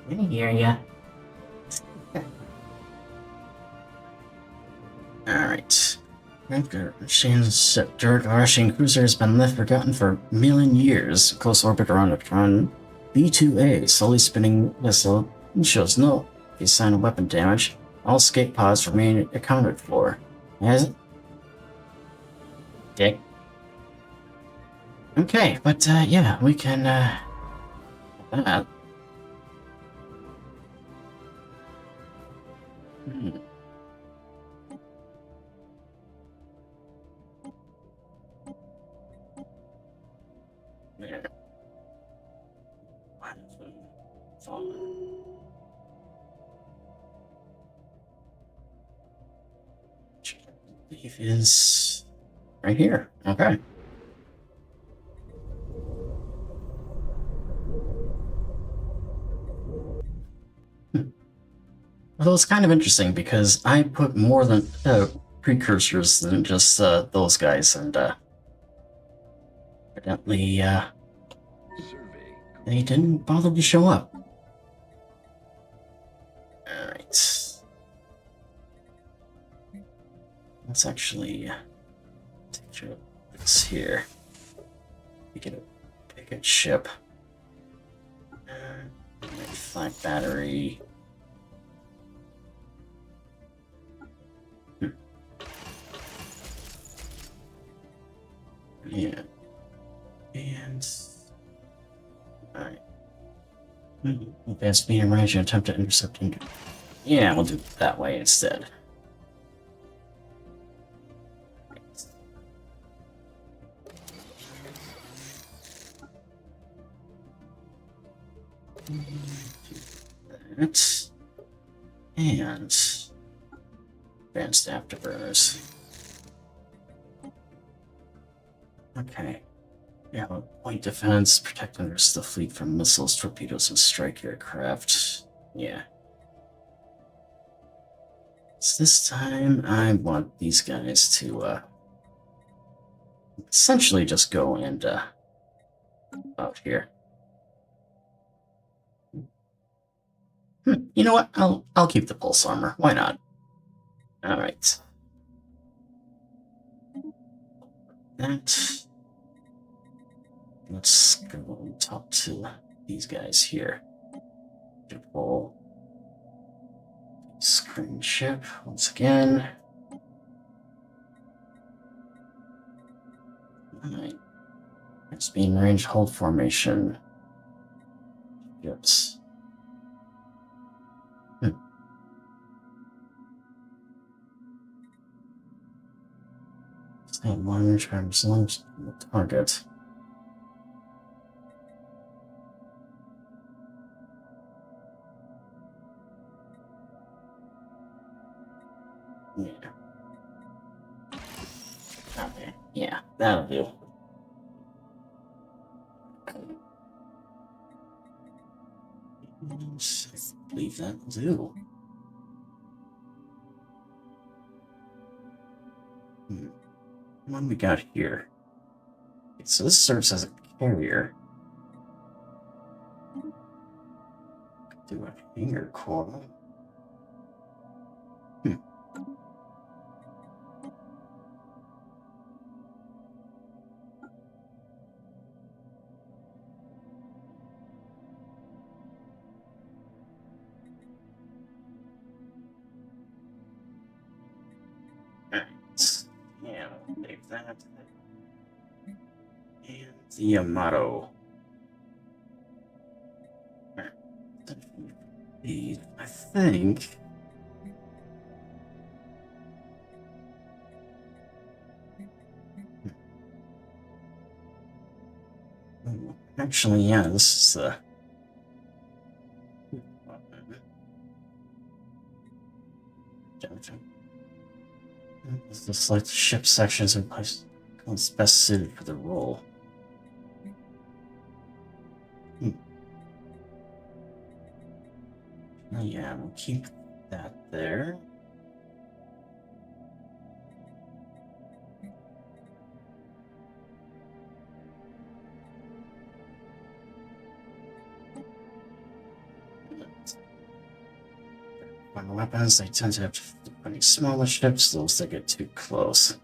Speaker 1: I can hear ya. Alright. After Shane's sector, the Russian cruiser has been left forgotten for a million years. Close orbit around a Tron B-2A, slowly spinning missile, shows no sign of weapon damage. All escape pods remain accounted for. Has it? Dick. Okay, but yeah, we can that. Hmm. Yeah. Beef is right here. Okay. Well, it's kind of interesting because I put more than precursors than just those guys, and evidently
Speaker 2: Survey
Speaker 1: they didn't bother to show up. Alright. Let's actually take care of this here. We get a picket ship. Flag battery. Yeah. And alright. Advanced medium range and attempt to intercept. Yeah, we'll do it that way instead. That. And advanced afterburners. Okay. Yeah, point defense, protect and rest the fleet from missiles, torpedoes, and strike aircraft. Yeah. So this time I want these guys to essentially just go and out here. You know what? I'll keep the pulse armor. Why not? All right. That. Let's go and talk to these guys here. Pull screen ship once again. Alright. It's being range hold formation. ships. Stay large arms length from the target. Yeah. Okay. Yeah, that'll do. I believe that'll do. What do we got here? So this serves as a carrier. Do a hanger core. Yeah, we'll save that. And the Yamato. I think. Actually, yeah, this is the. This is like the ship sections in place. It's best suited for the role. Oh, yeah, we'll keep that there. On weapons, they tend to have plenty smaller ships, those that get too close.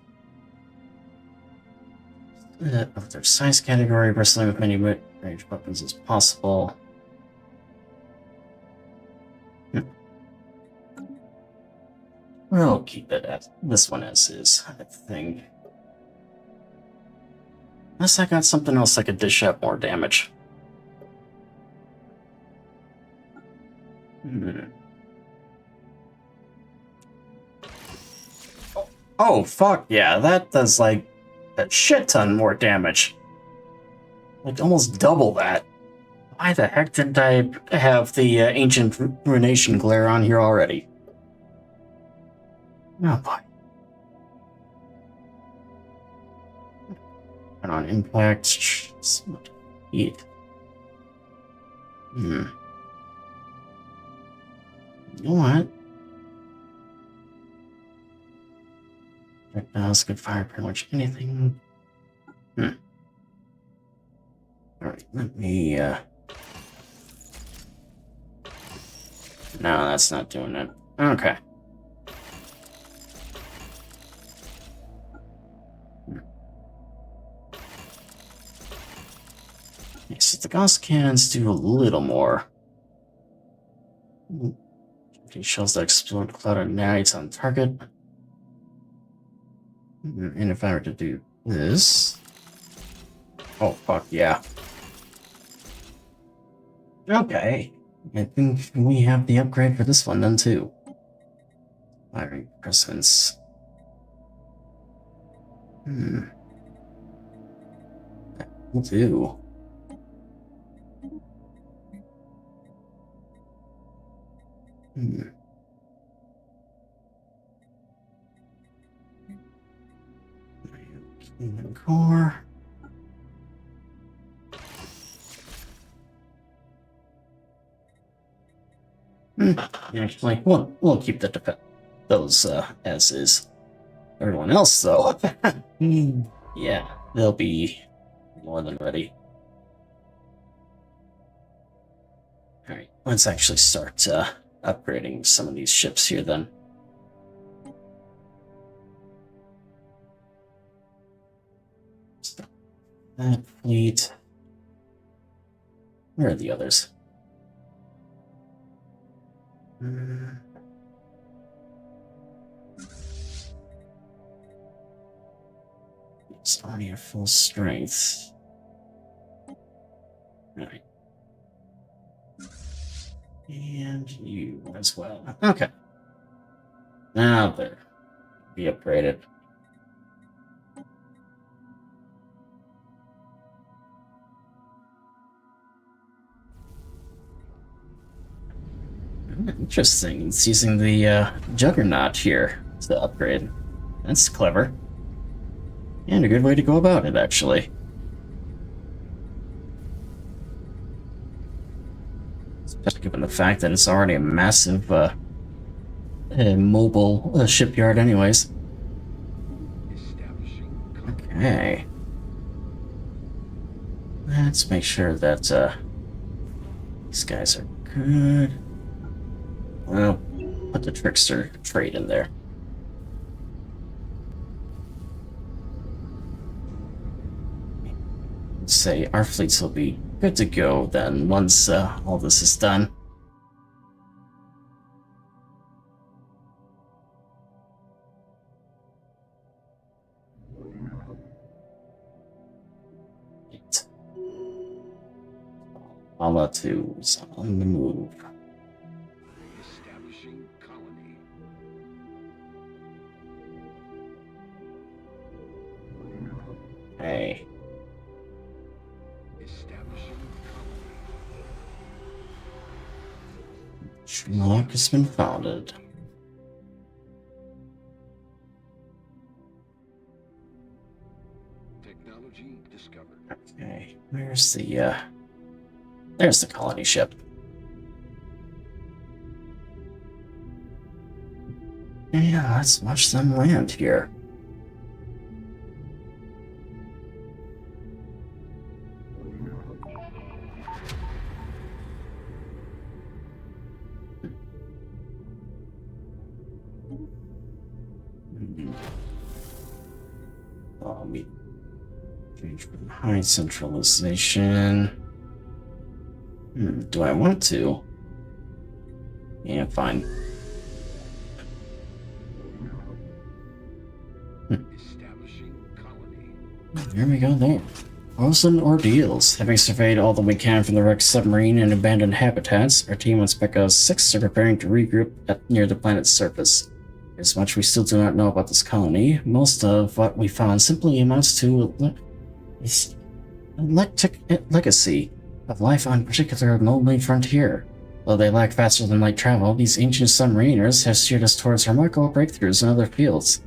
Speaker 1: Of their size category, bristling with many range weapons as possible. We'll keep it at this one as is, I think. Unless I got something else that could dish out more damage. Oh, fuck yeah, that does like a shit ton more damage. Like almost double that. Why the heck didn't I have the Ancient Ruination Glare on here already? Oh boy. And on impact, eat. You know what? Projectiles could fire pretty much anything. Alright, let me, No, that's not doing it. Okay. So the Gauss cannons do a little more. Shells that explode cloud of nanites on target. And if I were to do this... Oh, fuck yeah. Okay. I think we have the upgrade for this one then, too. Firing presence. That will do. Core. Actually, we'll keep those as is. Everyone else, though, yeah, they'll be more than ready. All right, let's actually start upgrading some of these ships here then. That fleet. Where are the others? It's already at full strength. Alright. And you as well. Okay. Now there. Be upgraded. Interesting. It's using the Juggernaut here to upgrade. That's clever. And a good way to go about it, actually. Especially given the fact that it's already a massive mobile shipyard anyways. Okay. Let's make sure that these guys are good. Well, put the Trickster trait in there. Let's say our fleets will be good to go then once all this is done. Ala 2 is on the move.
Speaker 2: Establishing colony.
Speaker 1: Hey.
Speaker 2: Establishing colony.
Speaker 1: Sherlock has been founded.
Speaker 2: Technology discovered.
Speaker 1: Okay, where's the there's the colony ship. Yeah, let's watch them land here. We change from high centralization. Do I want to? Yeah, fine.
Speaker 2: Establishing colony.
Speaker 1: There we go there. Awesome ordeals. Having surveyed all that we can from the wrecked submarine and abandoned habitats, our team on Spec 06 are preparing to regroup near the planet's surface. There's much we still do not know about this colony. Most of what we found simply amounts to a legacy of life on a particular lonely frontier. Though they lack faster-than-light travel, these ancient submariners have steered us towards remarkable breakthroughs in other fields.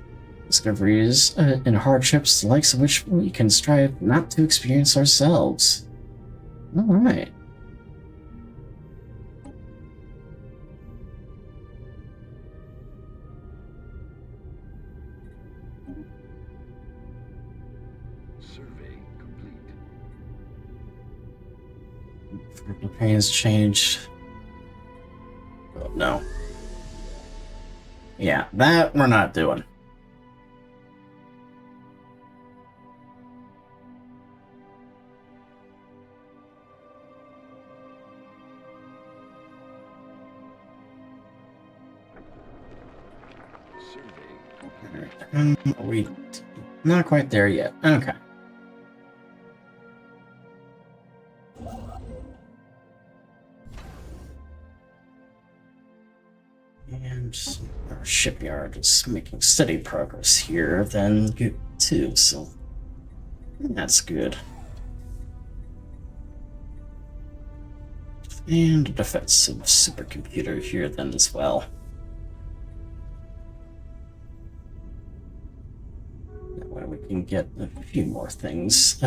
Speaker 1: Discoveries and hardships, the likes of which we can strive not to experience ourselves. Alright.
Speaker 2: Survey complete.
Speaker 1: The pains changed. Oh, no. Yeah, that we're not doing.
Speaker 2: Survey complete.
Speaker 1: We not quite there yet. Okay. And our shipyard is making steady progress here, then good too, so that's good. And a defensive supercomputer here then as well. That way we can get a few more things.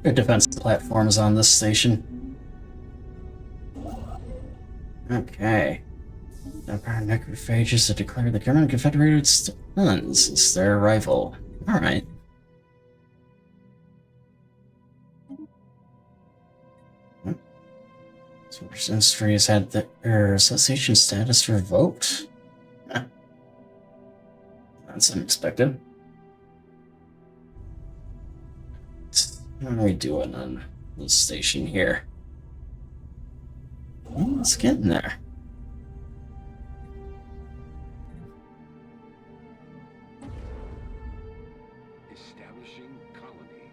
Speaker 1: Defense platforms on this station. Okay. Empire necrophages to declare the German Confederated stuns as their rival. Alright. So industry has had their association status revoked. Huh. That's unexpected. What are we doing on this station here? Well, it's getting there.
Speaker 2: Establishing colony.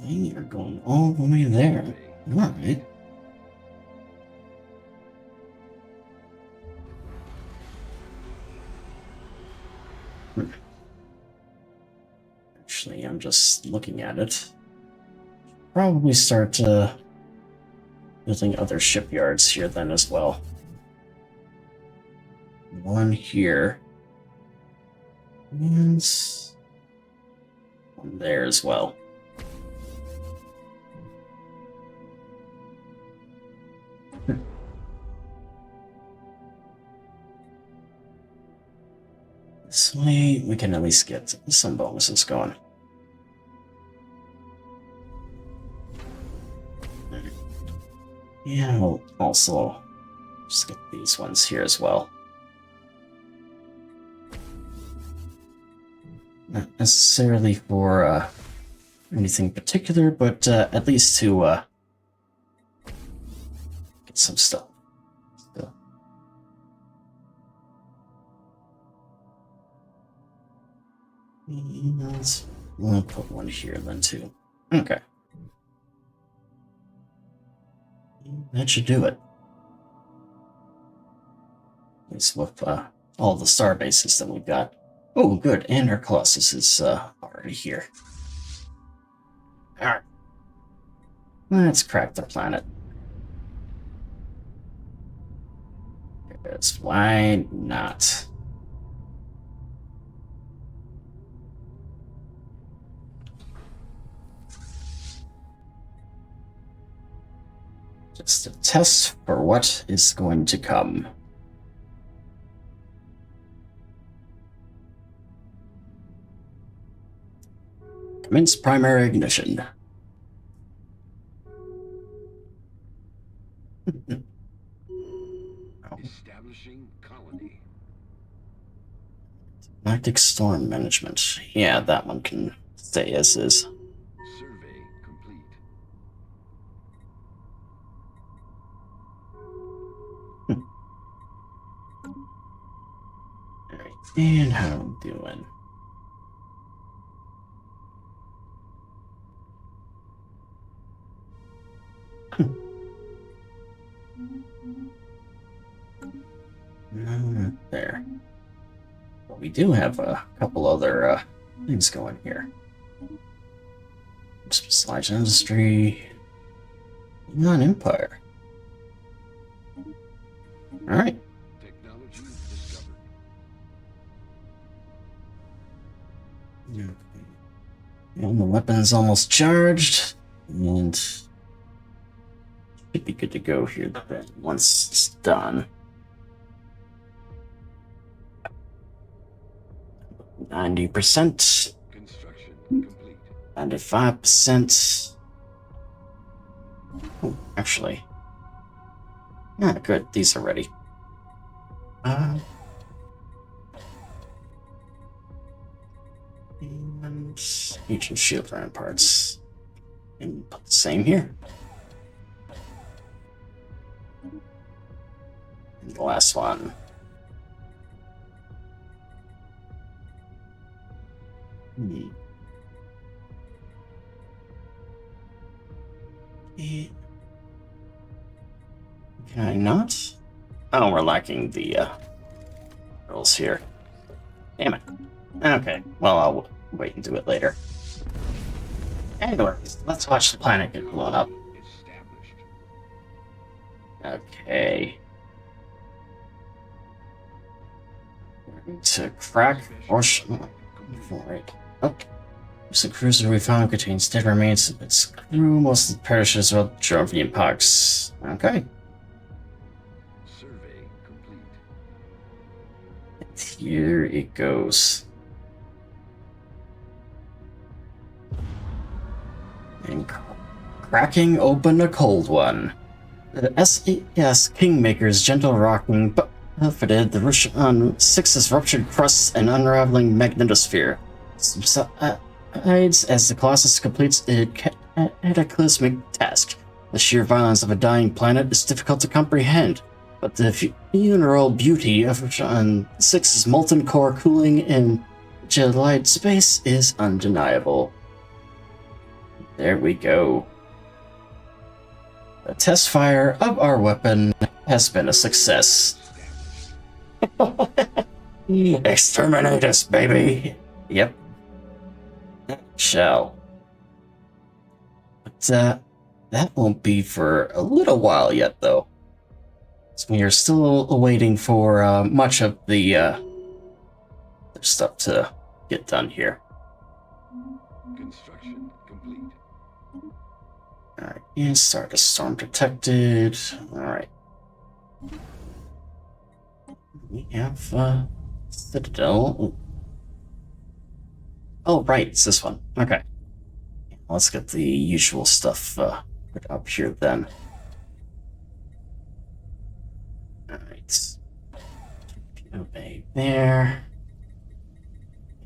Speaker 1: They are going all the way there. Alright. Actually, I'm just looking at it. Probably start building other shipyards here then as well. One here. And one there as well. This way, we can at least get some bonuses going. Yeah, we'll also just get these ones here as well. Not necessarily for anything particular, but at least to get some stuff. So. We'll put one here then too. Okay. That should do it. At least with all the star bases that we've got. Oh, good. And our Colossus is already here. Alright. Let's crack the planet. Because why not? Just a test for what is going to come. Commence primary ignition.
Speaker 2: Establishing colony.
Speaker 1: Galactic storm management. Yeah, that one can stay as is.
Speaker 2: Survey complete.
Speaker 1: Alright, and how are we doing? There. But we do have a couple other things going here. Specialized industry. Non-empire. Alright.
Speaker 2: Technology discovered.
Speaker 1: Okay. And the weapon's almost charged. And should be good to go here then once it's done. 90%.
Speaker 2: Construction complete.
Speaker 1: 95%. Oh, actually. Yeah, good. These are ready. And ancient shield ramparts. And put the same here. And the last one. Can I not? Oh, we're lacking the girls here. Damn it. Okay, well, I'll wait and do it later. Anyways, let's watch the planet get blown up.
Speaker 2: Established.
Speaker 1: Okay. We're going to crack or Alright. Okay. The cruiser we found contains dead remains of its crew. Most of the perishes are Jovian pox. Okay.
Speaker 2: Survey complete.
Speaker 1: And here it goes. And cracking open a cold one. The SAS Kingmaker's gentle rocking buffeted the Russian 6's ruptured crusts and unraveling magnetosphere. Subsides as the Colossus completes its cataclysmic task. The sheer violence of a dying planet is difficult to comprehend, but the funeral beauty of Russian 6's molten core cooling in gelide space is undeniable. There we go. The test fire of our weapon has been a success. Exterminate us, baby! Yep. Shall. But, that won't be for a little while yet, though. So we are still waiting for, much of the, stuff to get done here.
Speaker 2: Construction complete.
Speaker 1: Alright, and start a storm detected. Alright. We have, Citadel. Oh, right, it's this one. Okay. Let's get the usual stuff, put up here then. Alright. Obey there.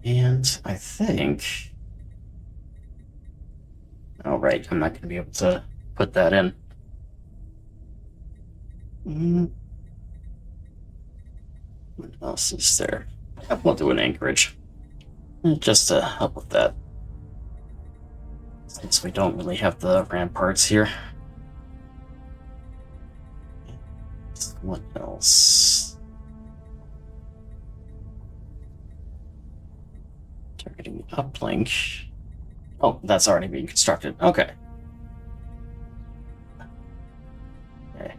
Speaker 1: And I think... Oh, right, I'm not going to be able to put that in. What else is there? We'll do an anchorage. Just to help with that. Since we don't really have the ramparts here. What else? Targeting uplink. Oh, that's already being constructed. Okay. Okay.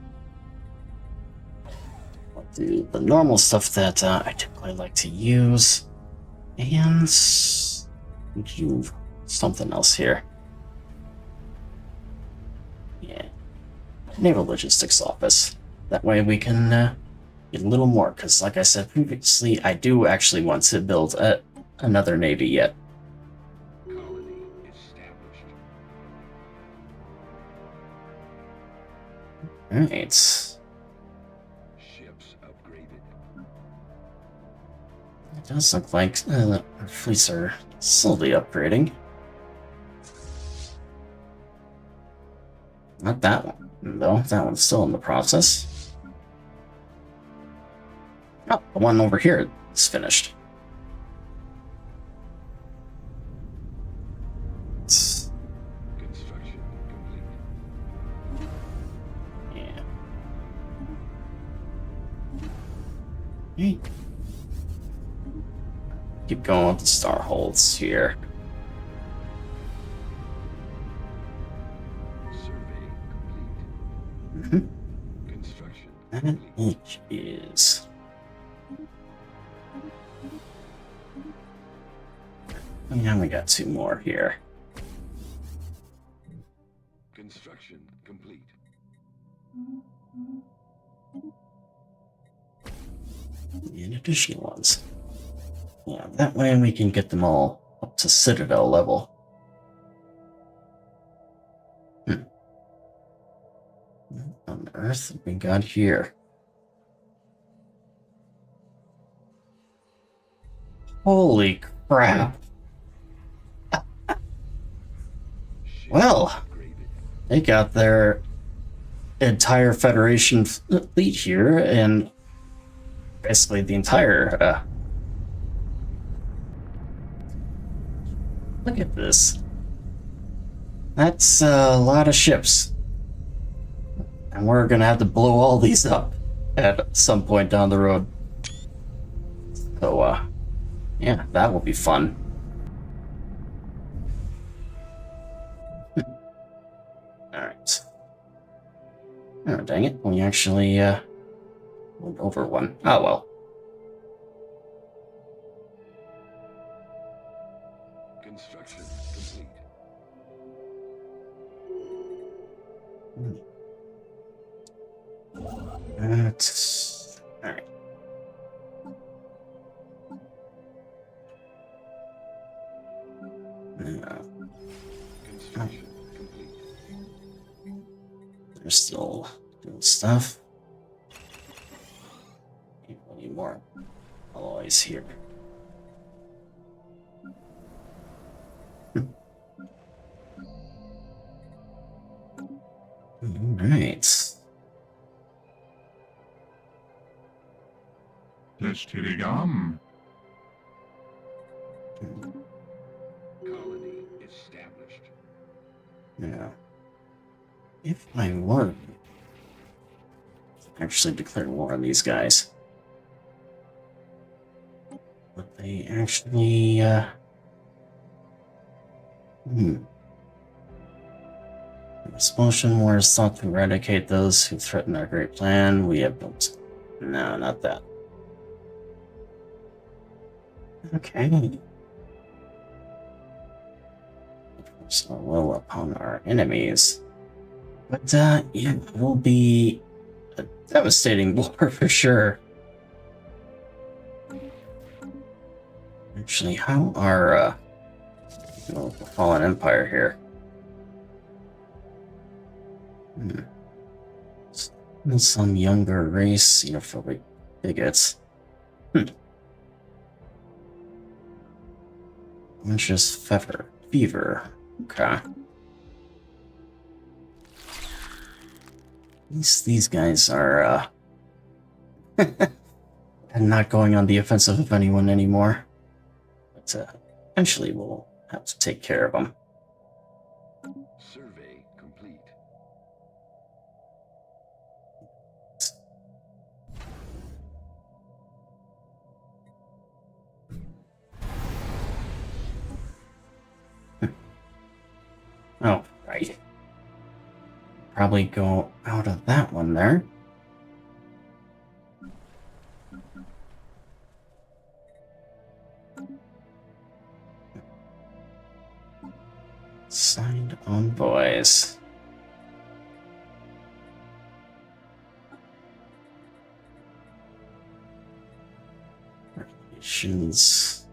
Speaker 1: I'll do the normal stuff that I typically like to use. And do something else here. Yeah. Naval Logistics Office. That way we can get a little more, because like I said previously, I do actually want to build another navy yet.
Speaker 2: Colony established.
Speaker 1: Alright.
Speaker 2: Ships upgraded.
Speaker 1: It does look like our fleets are slowly upgrading. Not that one, though. That one's still in the process. Oh, the one over here is finished.
Speaker 2: Construction complete.
Speaker 1: Yeah. Hey. Keep going with the star holds here.
Speaker 2: Survey complete.
Speaker 1: Mm-hmm.
Speaker 2: Construction
Speaker 1: And
Speaker 2: complete.
Speaker 1: it is. And we got two more here.
Speaker 2: Construction complete.
Speaker 1: And additional ones. Yeah, that way we can get them all up to Citadel level. What on earth have we got here? Holy crap.
Speaker 2: Ships
Speaker 1: Well,
Speaker 2: upgraded.
Speaker 1: they got their entire Federation fleet here, and basically the entire, look at this. That's a lot of ships. And we're gonna have to blow all these up at some point down the road. So, yeah, that will be fun. Alright. Oh, dang it. We actually, went over one. Oh, well.
Speaker 2: Construction complete.
Speaker 1: That's... Alright.
Speaker 2: Construction complete.
Speaker 1: They're still doing stuff. We need more alloys here. Alright.
Speaker 5: Testirigam.
Speaker 2: Colony established.
Speaker 1: Now, if I were to actually declare war on these guys, would they actually, Expulsion war is thought to eradicate those who threaten our great plan. We have built. No, not that. Okay. So will upon our enemies. But, yeah, it will be a devastating war for sure. Actually, how are, the Fallen Empire here? Some younger race, xenophobic bigots. Conscious fever. Okay. At least these guys are, not going on the offensive of anyone anymore. But, eventually we'll have to take care of them.
Speaker 2: Survey complete.
Speaker 1: Oh, right. Probably go out of that one there. Signed envoys. Regulations.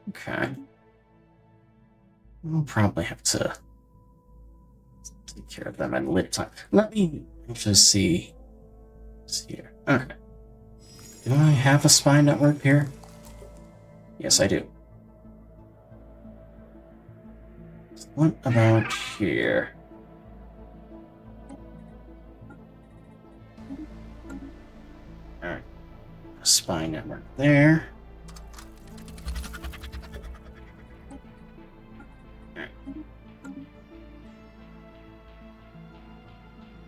Speaker 1: Okay. We'll probably have to take care of them at a later time. Let me actually see here. Okay. Do I have a spy network here? Yes, I do. What about here? Alright. A spy network there.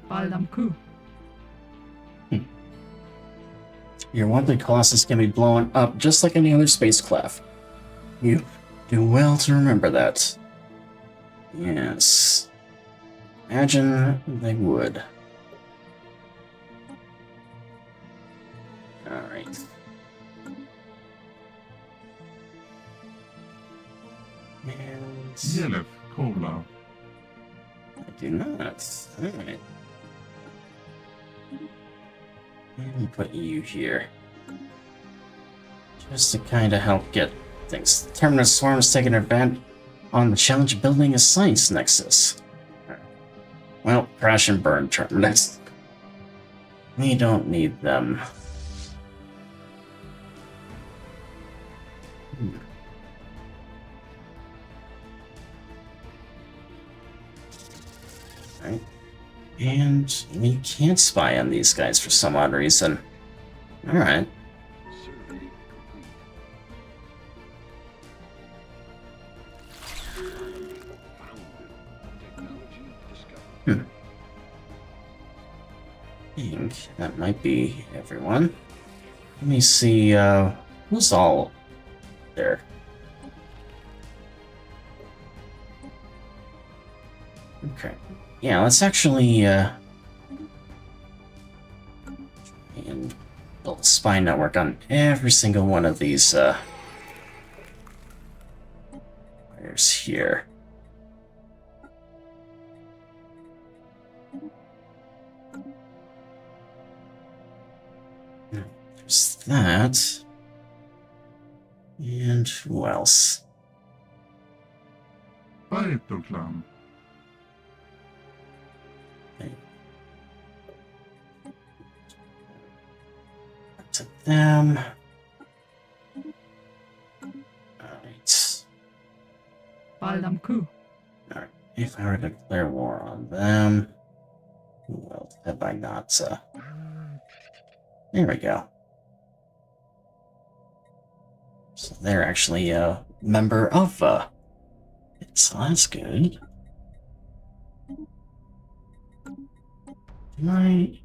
Speaker 4: Bald am Kuh.
Speaker 1: Your wanted Colossus can be blown up just like any other spacecraft. You do well to remember that. Yes. Imagine they would. Alright. And
Speaker 5: Yelef, Cola.
Speaker 1: I do not. Alright. And put you here. Just to kind of help get things. Terminus Swarm's taking advantage on the challenge of building a science nexus. Well, crash and burn Terminus. We don't need them. Right. And we can't spy on these guys for some odd reason. Alright.
Speaker 2: Survey complete. Founded. Technology discovered.
Speaker 1: I think that might be everyone. Let me see, who's all there? Okay. Yeah, let's actually, and build a spy network on every single one of these, wires here. There's that. And who else?
Speaker 5: Baetoklam.
Speaker 1: To them. Alright.
Speaker 4: Bald am Kuh.
Speaker 1: Alright. If I were to declare war on them, who else have I not? There we go. So they're actually a member of it, so that's good. I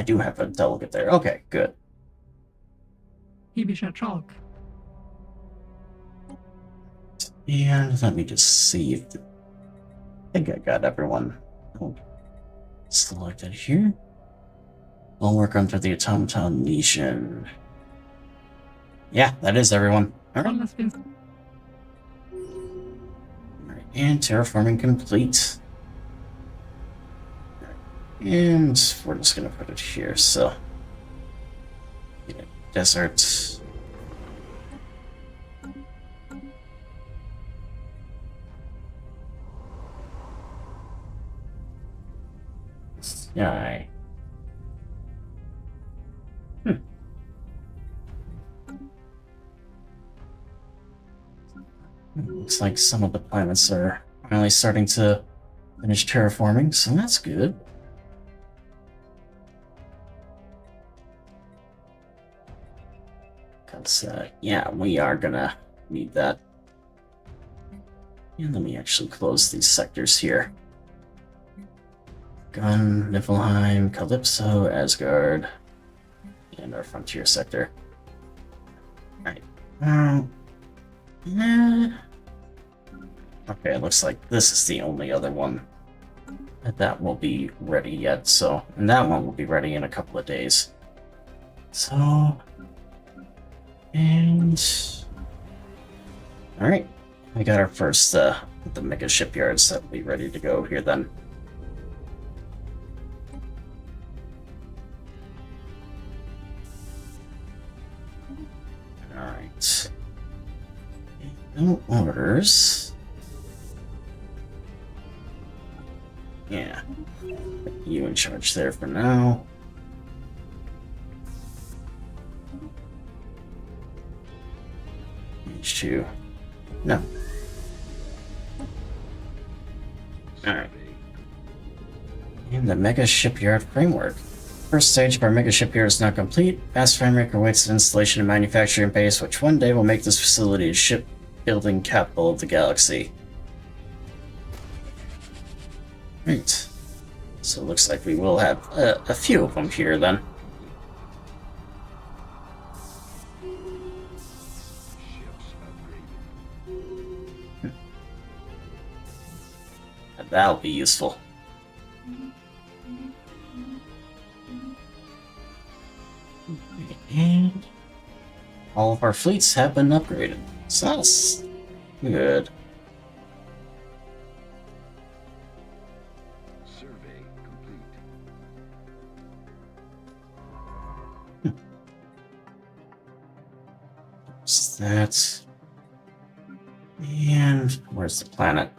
Speaker 1: do have a delegate there. Okay, good.
Speaker 4: Hibisha Chalk.
Speaker 1: And let me just see if I think I got everyone selected here. I'll work under the Automaton Legion. Yeah, that is everyone.
Speaker 4: All
Speaker 1: Alright.
Speaker 4: has been
Speaker 1: Alright, and terraforming complete. And we're just gonna put it here, so yeah, desert. Sky. Looks like some of the planets are finally starting to finish terraforming, so that's good. Because, yeah, we are gonna need that. And let me actually close these sectors here. Gun, Niflheim, Calypso, Asgard, and our frontier sector. Alright. Okay, it looks like this is the only other one that won't be ready yet, so... And that one will be ready in a couple of days. So... And... Alright. We got our first, the mega shipyards that will be ready to go here then. Alright. No orders. Yeah. Put you in charge there for now. H2. No. Alright. And the Mega Shipyard Framework. First stage of our Mega Shipyard is now complete. Fast Framework awaits the installation and manufacturing base, which one day will make this facility a shipbuilding capital of the galaxy. Right. So it looks like we will have a few of them here then.
Speaker 2: Ships upgraded.
Speaker 1: That'll be useful. And all of our fleets have been upgraded. So that's good.
Speaker 2: Survey complete.
Speaker 1: So that. And where's the planet?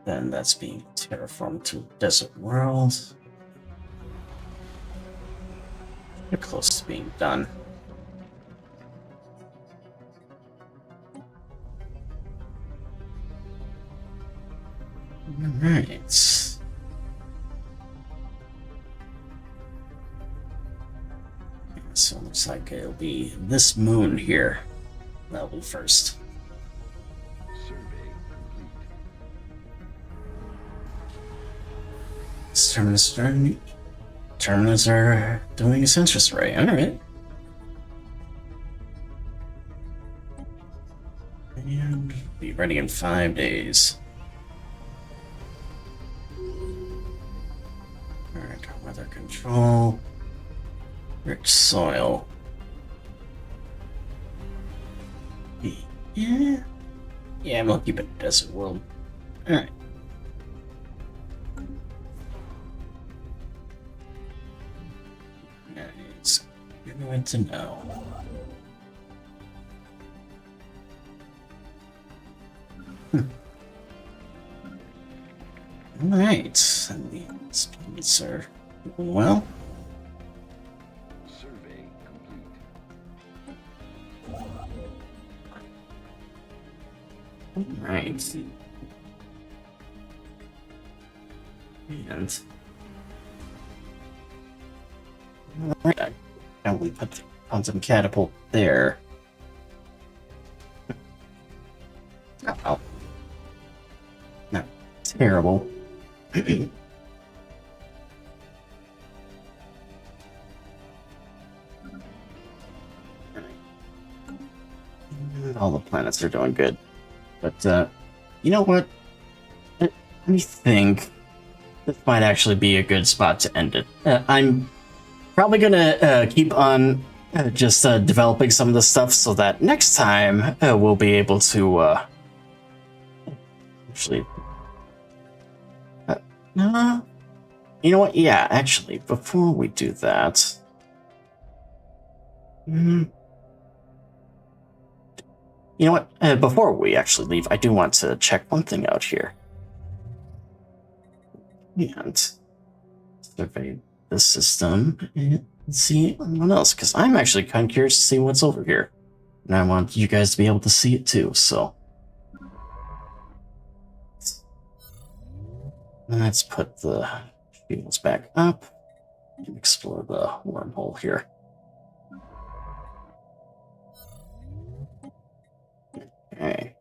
Speaker 1: Then that's being terraformed to a desert world. We're close to being done. Alright. So it looks like it'll be this moon here. That'll be first.
Speaker 2: Survey complete.
Speaker 1: Terminus are doing a census array. Alright. And be ready in 5 days. Alright, weather control. Rich soil. Yeah. Yeah, we'll keep it a desert world. Alright. It's good to know. Alright. And the speeds are doing well.
Speaker 2: Survey complete.
Speaker 1: Alright. And alright, and we put the quantum catapult there. Oh. Not terrible. all the planets are doing good. But, you know what? Let me think. This might actually be a good spot to end it. I'm probably gonna keep on just developing some of the stuff so that next time we'll be able to actually. No, you know what? Yeah, actually, before we do that, you know what? Before we actually leave, I do want to check one thing out here. And survey the system and see what else, because I'm actually kind of curious to see what's over here. And I want you guys to be able to see it too, so. Let's put the shields back up and explore the wormhole here. Okay.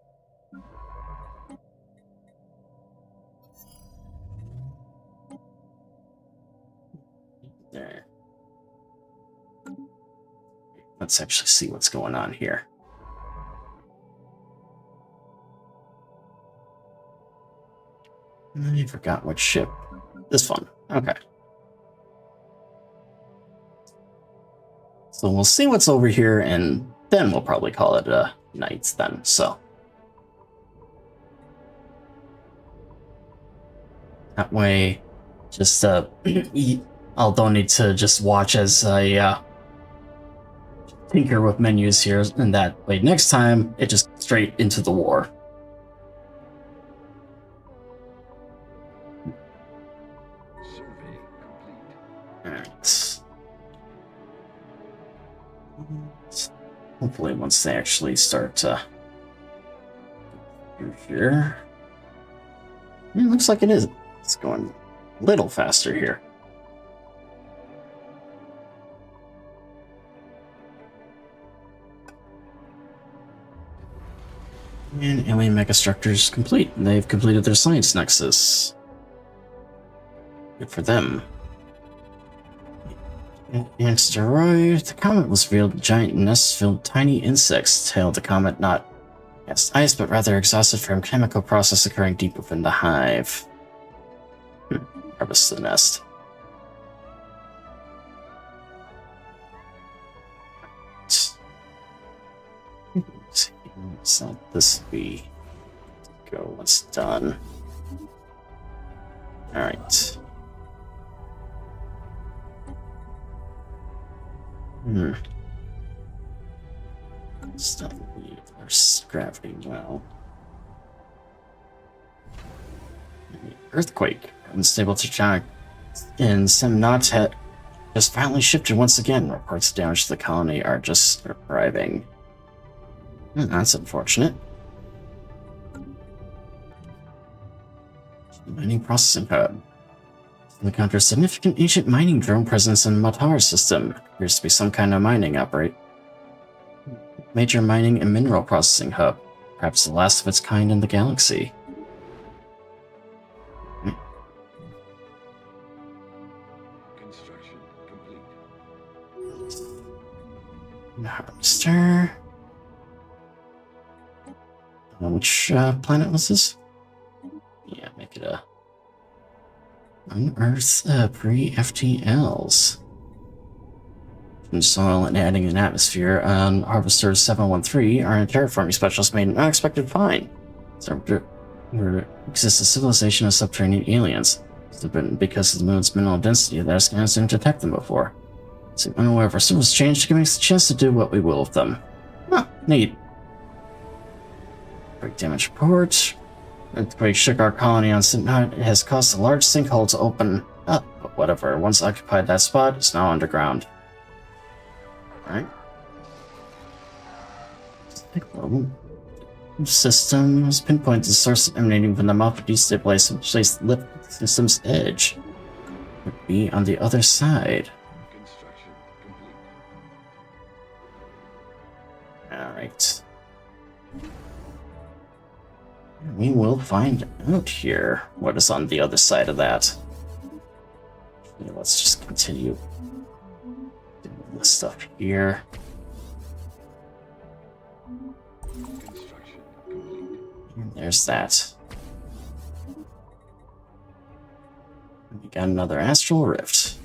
Speaker 1: There. Let's actually see what's going on here. I forgot which ship. This one. Okay. So we'll see what's over here, and then we'll probably call it a night then, so. That way, just, I'll don't need to just watch as I, tinker with menus here, and that way next time, it just straight into the war.
Speaker 2: Survey complete.
Speaker 1: Alright. Hopefully once they actually start through here. It looks like it is. It's going a little faster here. And alien megastructures complete. They've completed their science nexus. Good for them. Asteroid. The comet was revealed giant nests filled with tiny insects. Tailed the comet not cast ice, but rather exhausted from chemical process occurring deep within the hive. Harvest the nest. Let's let this be. Go. What's done? All right. Stuff reverse gravity well. Earthquake. Unstable tectonic in Semnot just finally shifted once again. Reports of damage to the colony are just arriving. That's unfortunate. Mining processing hub. Encounters significant ancient mining drone presence in Matar system. Appears to be some kind of mining operate. Major mining and mineral processing hub. Perhaps the last of its kind in the galaxy.
Speaker 2: Construction complete.
Speaker 1: Harvester. Which planet was this? Yeah, make it a unearth pre-FTLs. From soil and adding an atmosphere on Harvester 713, our terraforming specialist made an unexpected find. There exists a civilization of subterranean aliens. Because of the moon's mineral density, their scans didn't detect them before. So unaware of our surface change, giving us a chance to do what we will with them. Huh, neat. Break damage report. Earthquake shook our colony on Sintai. It has caused a large sinkhole to open up, but whatever. Once occupied that spot, it's now underground. Alright. System has pinpointed the source emanating from the mouth of destabilized lift system's edge. Would be on the other side.
Speaker 2: Construction complete.
Speaker 1: Alright. We will find out here what is on the other side of that. Okay, let's just continue doing this stuff here.
Speaker 2: Construction complete.
Speaker 1: There's that. We got another astral rift.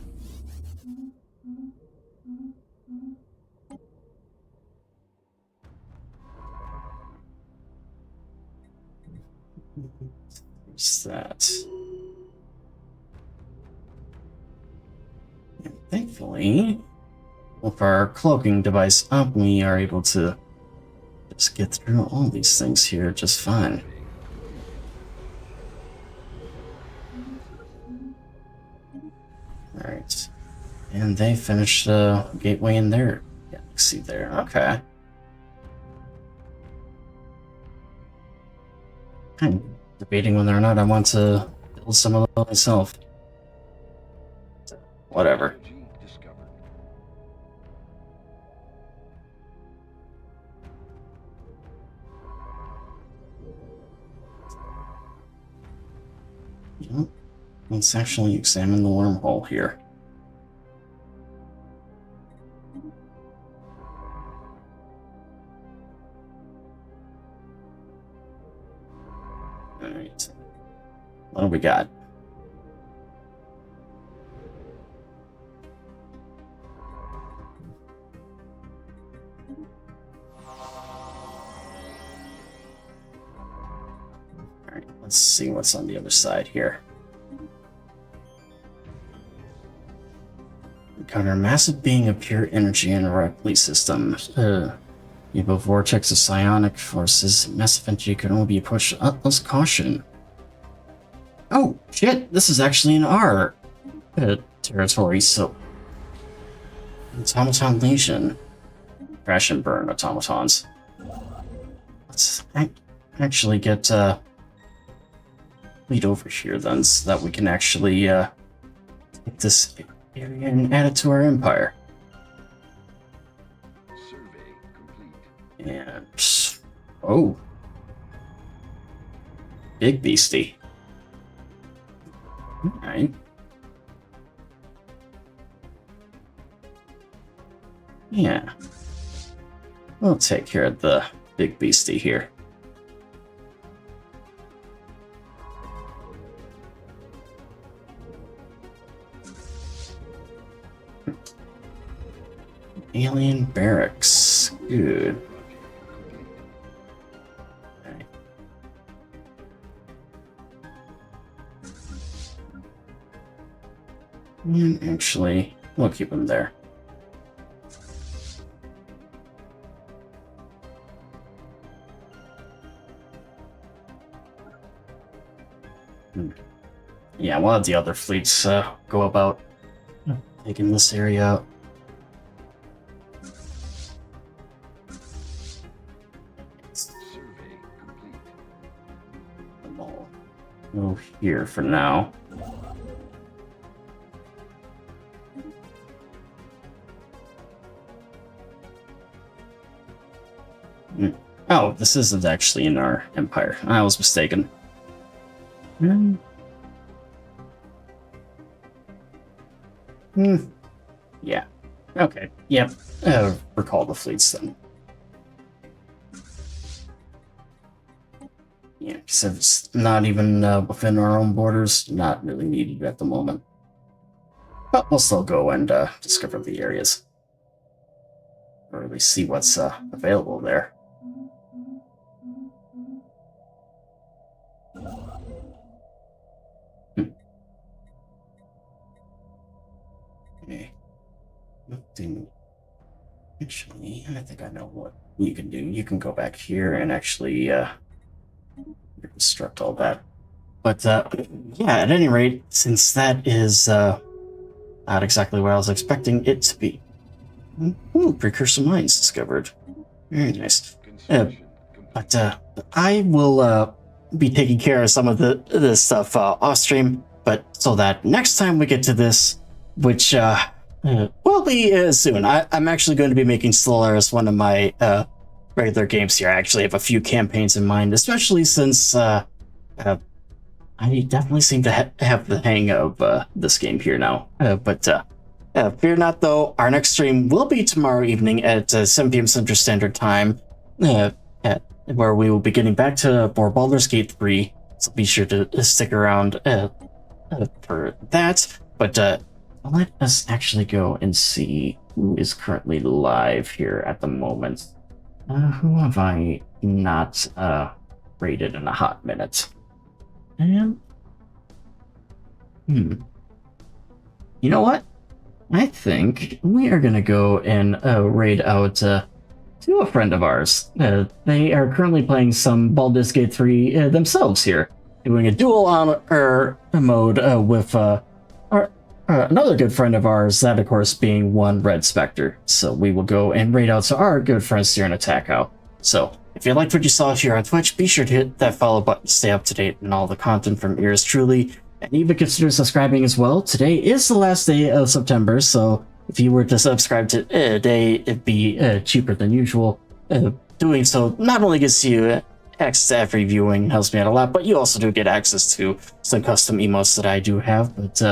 Speaker 1: There's that. And thankfully, with our cloaking device up, we are able to just get through all these things here just fine. Alright. And they finished the gateway in there. Yeah, see there. Okay. I'm debating whether or not I want to build some of those myself. Whatever.
Speaker 2: Energy discovered.
Speaker 1: Yeah. Let's actually examine the wormhole here. Alright. What do we got? Alright, let's see what's on the other side here. Encounter a massive being of pure energy in a Ripley system. You have a vortex of psionic forces. Massive energy can only be approached with utmost caution. Oh, shit! This is actually in our territory, so... Automaton Legion. Crash and burn automatons. Let's actually get lead over here then, so that we can actually take this area and add it to our empire.
Speaker 2: Survey complete.
Speaker 1: And... oh. Big beastie. Alright. Yeah. We'll take care of the big beastie here. Alien barracks. Good. Okay. And actually, we'll keep them there. Yeah, we'll have the other fleets go about taking this area out.
Speaker 2: Survey complete.
Speaker 1: We'll go here for now. Oh, this isn't actually in our empire. I was mistaken. Yeah. Okay. Yep. Recall the fleets then. Yeah, because if it's not even within our own borders, not really needed at the moment. But we'll still go and discover the areas. Or at least see what's available there. Okay. Nothing. Actually, I think I know what you can do. You can go back here and actually construct all that. But yeah, at any rate, since that is not exactly what I was expecting it to be. Ooh, precursor mines discovered. Very nice. But I will be taking care of some of this stuff off stream. But so that next time we get to this, which will be soon. I'm actually going to be making Stellaris one of my regular games here. I actually have a few campaigns in mind, especially since I definitely seem to have the hang of this game here now. But fear not, though. Our next stream will be tomorrow evening at 7 p.m. Central Standard Time. where we will be getting back to more Baldur's Gate 3. So be sure to stick around for that. But let us actually go and see who is currently live here at the moment. Who have I not rated in a hot minute? And you know what? I think we are gonna go and raid out to a friend of ours. They are currently playing some Baldur's Gate 3 themselves here, doing a dual honor mode with another good friend of ours, that of course being one Red Spectre. So we will go and raid out to our good friends here in Attackout. So if you liked what you saw here on Twitch, be sure to hit that follow button to stay up to date on all the content from yours truly, and even consider subscribing as well. Today is the last day of September, so if you were to subscribe today, it'd be cheaper than usual. Doing so not only gets you access to every viewing, helps me out a lot, but you also do get access to some custom emotes that I do have. But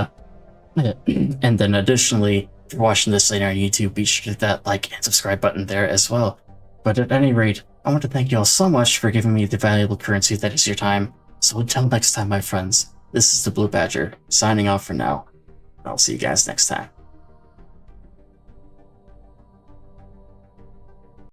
Speaker 1: and then additionally, if you're watching this later on YouTube, be sure to hit that like and subscribe button there as well. But at any rate, I want to thank you all so much for giving me the valuable currency that is your time. So until next time, my friends, this is the Blue Badger, signing off for now. I'll see you guys next time.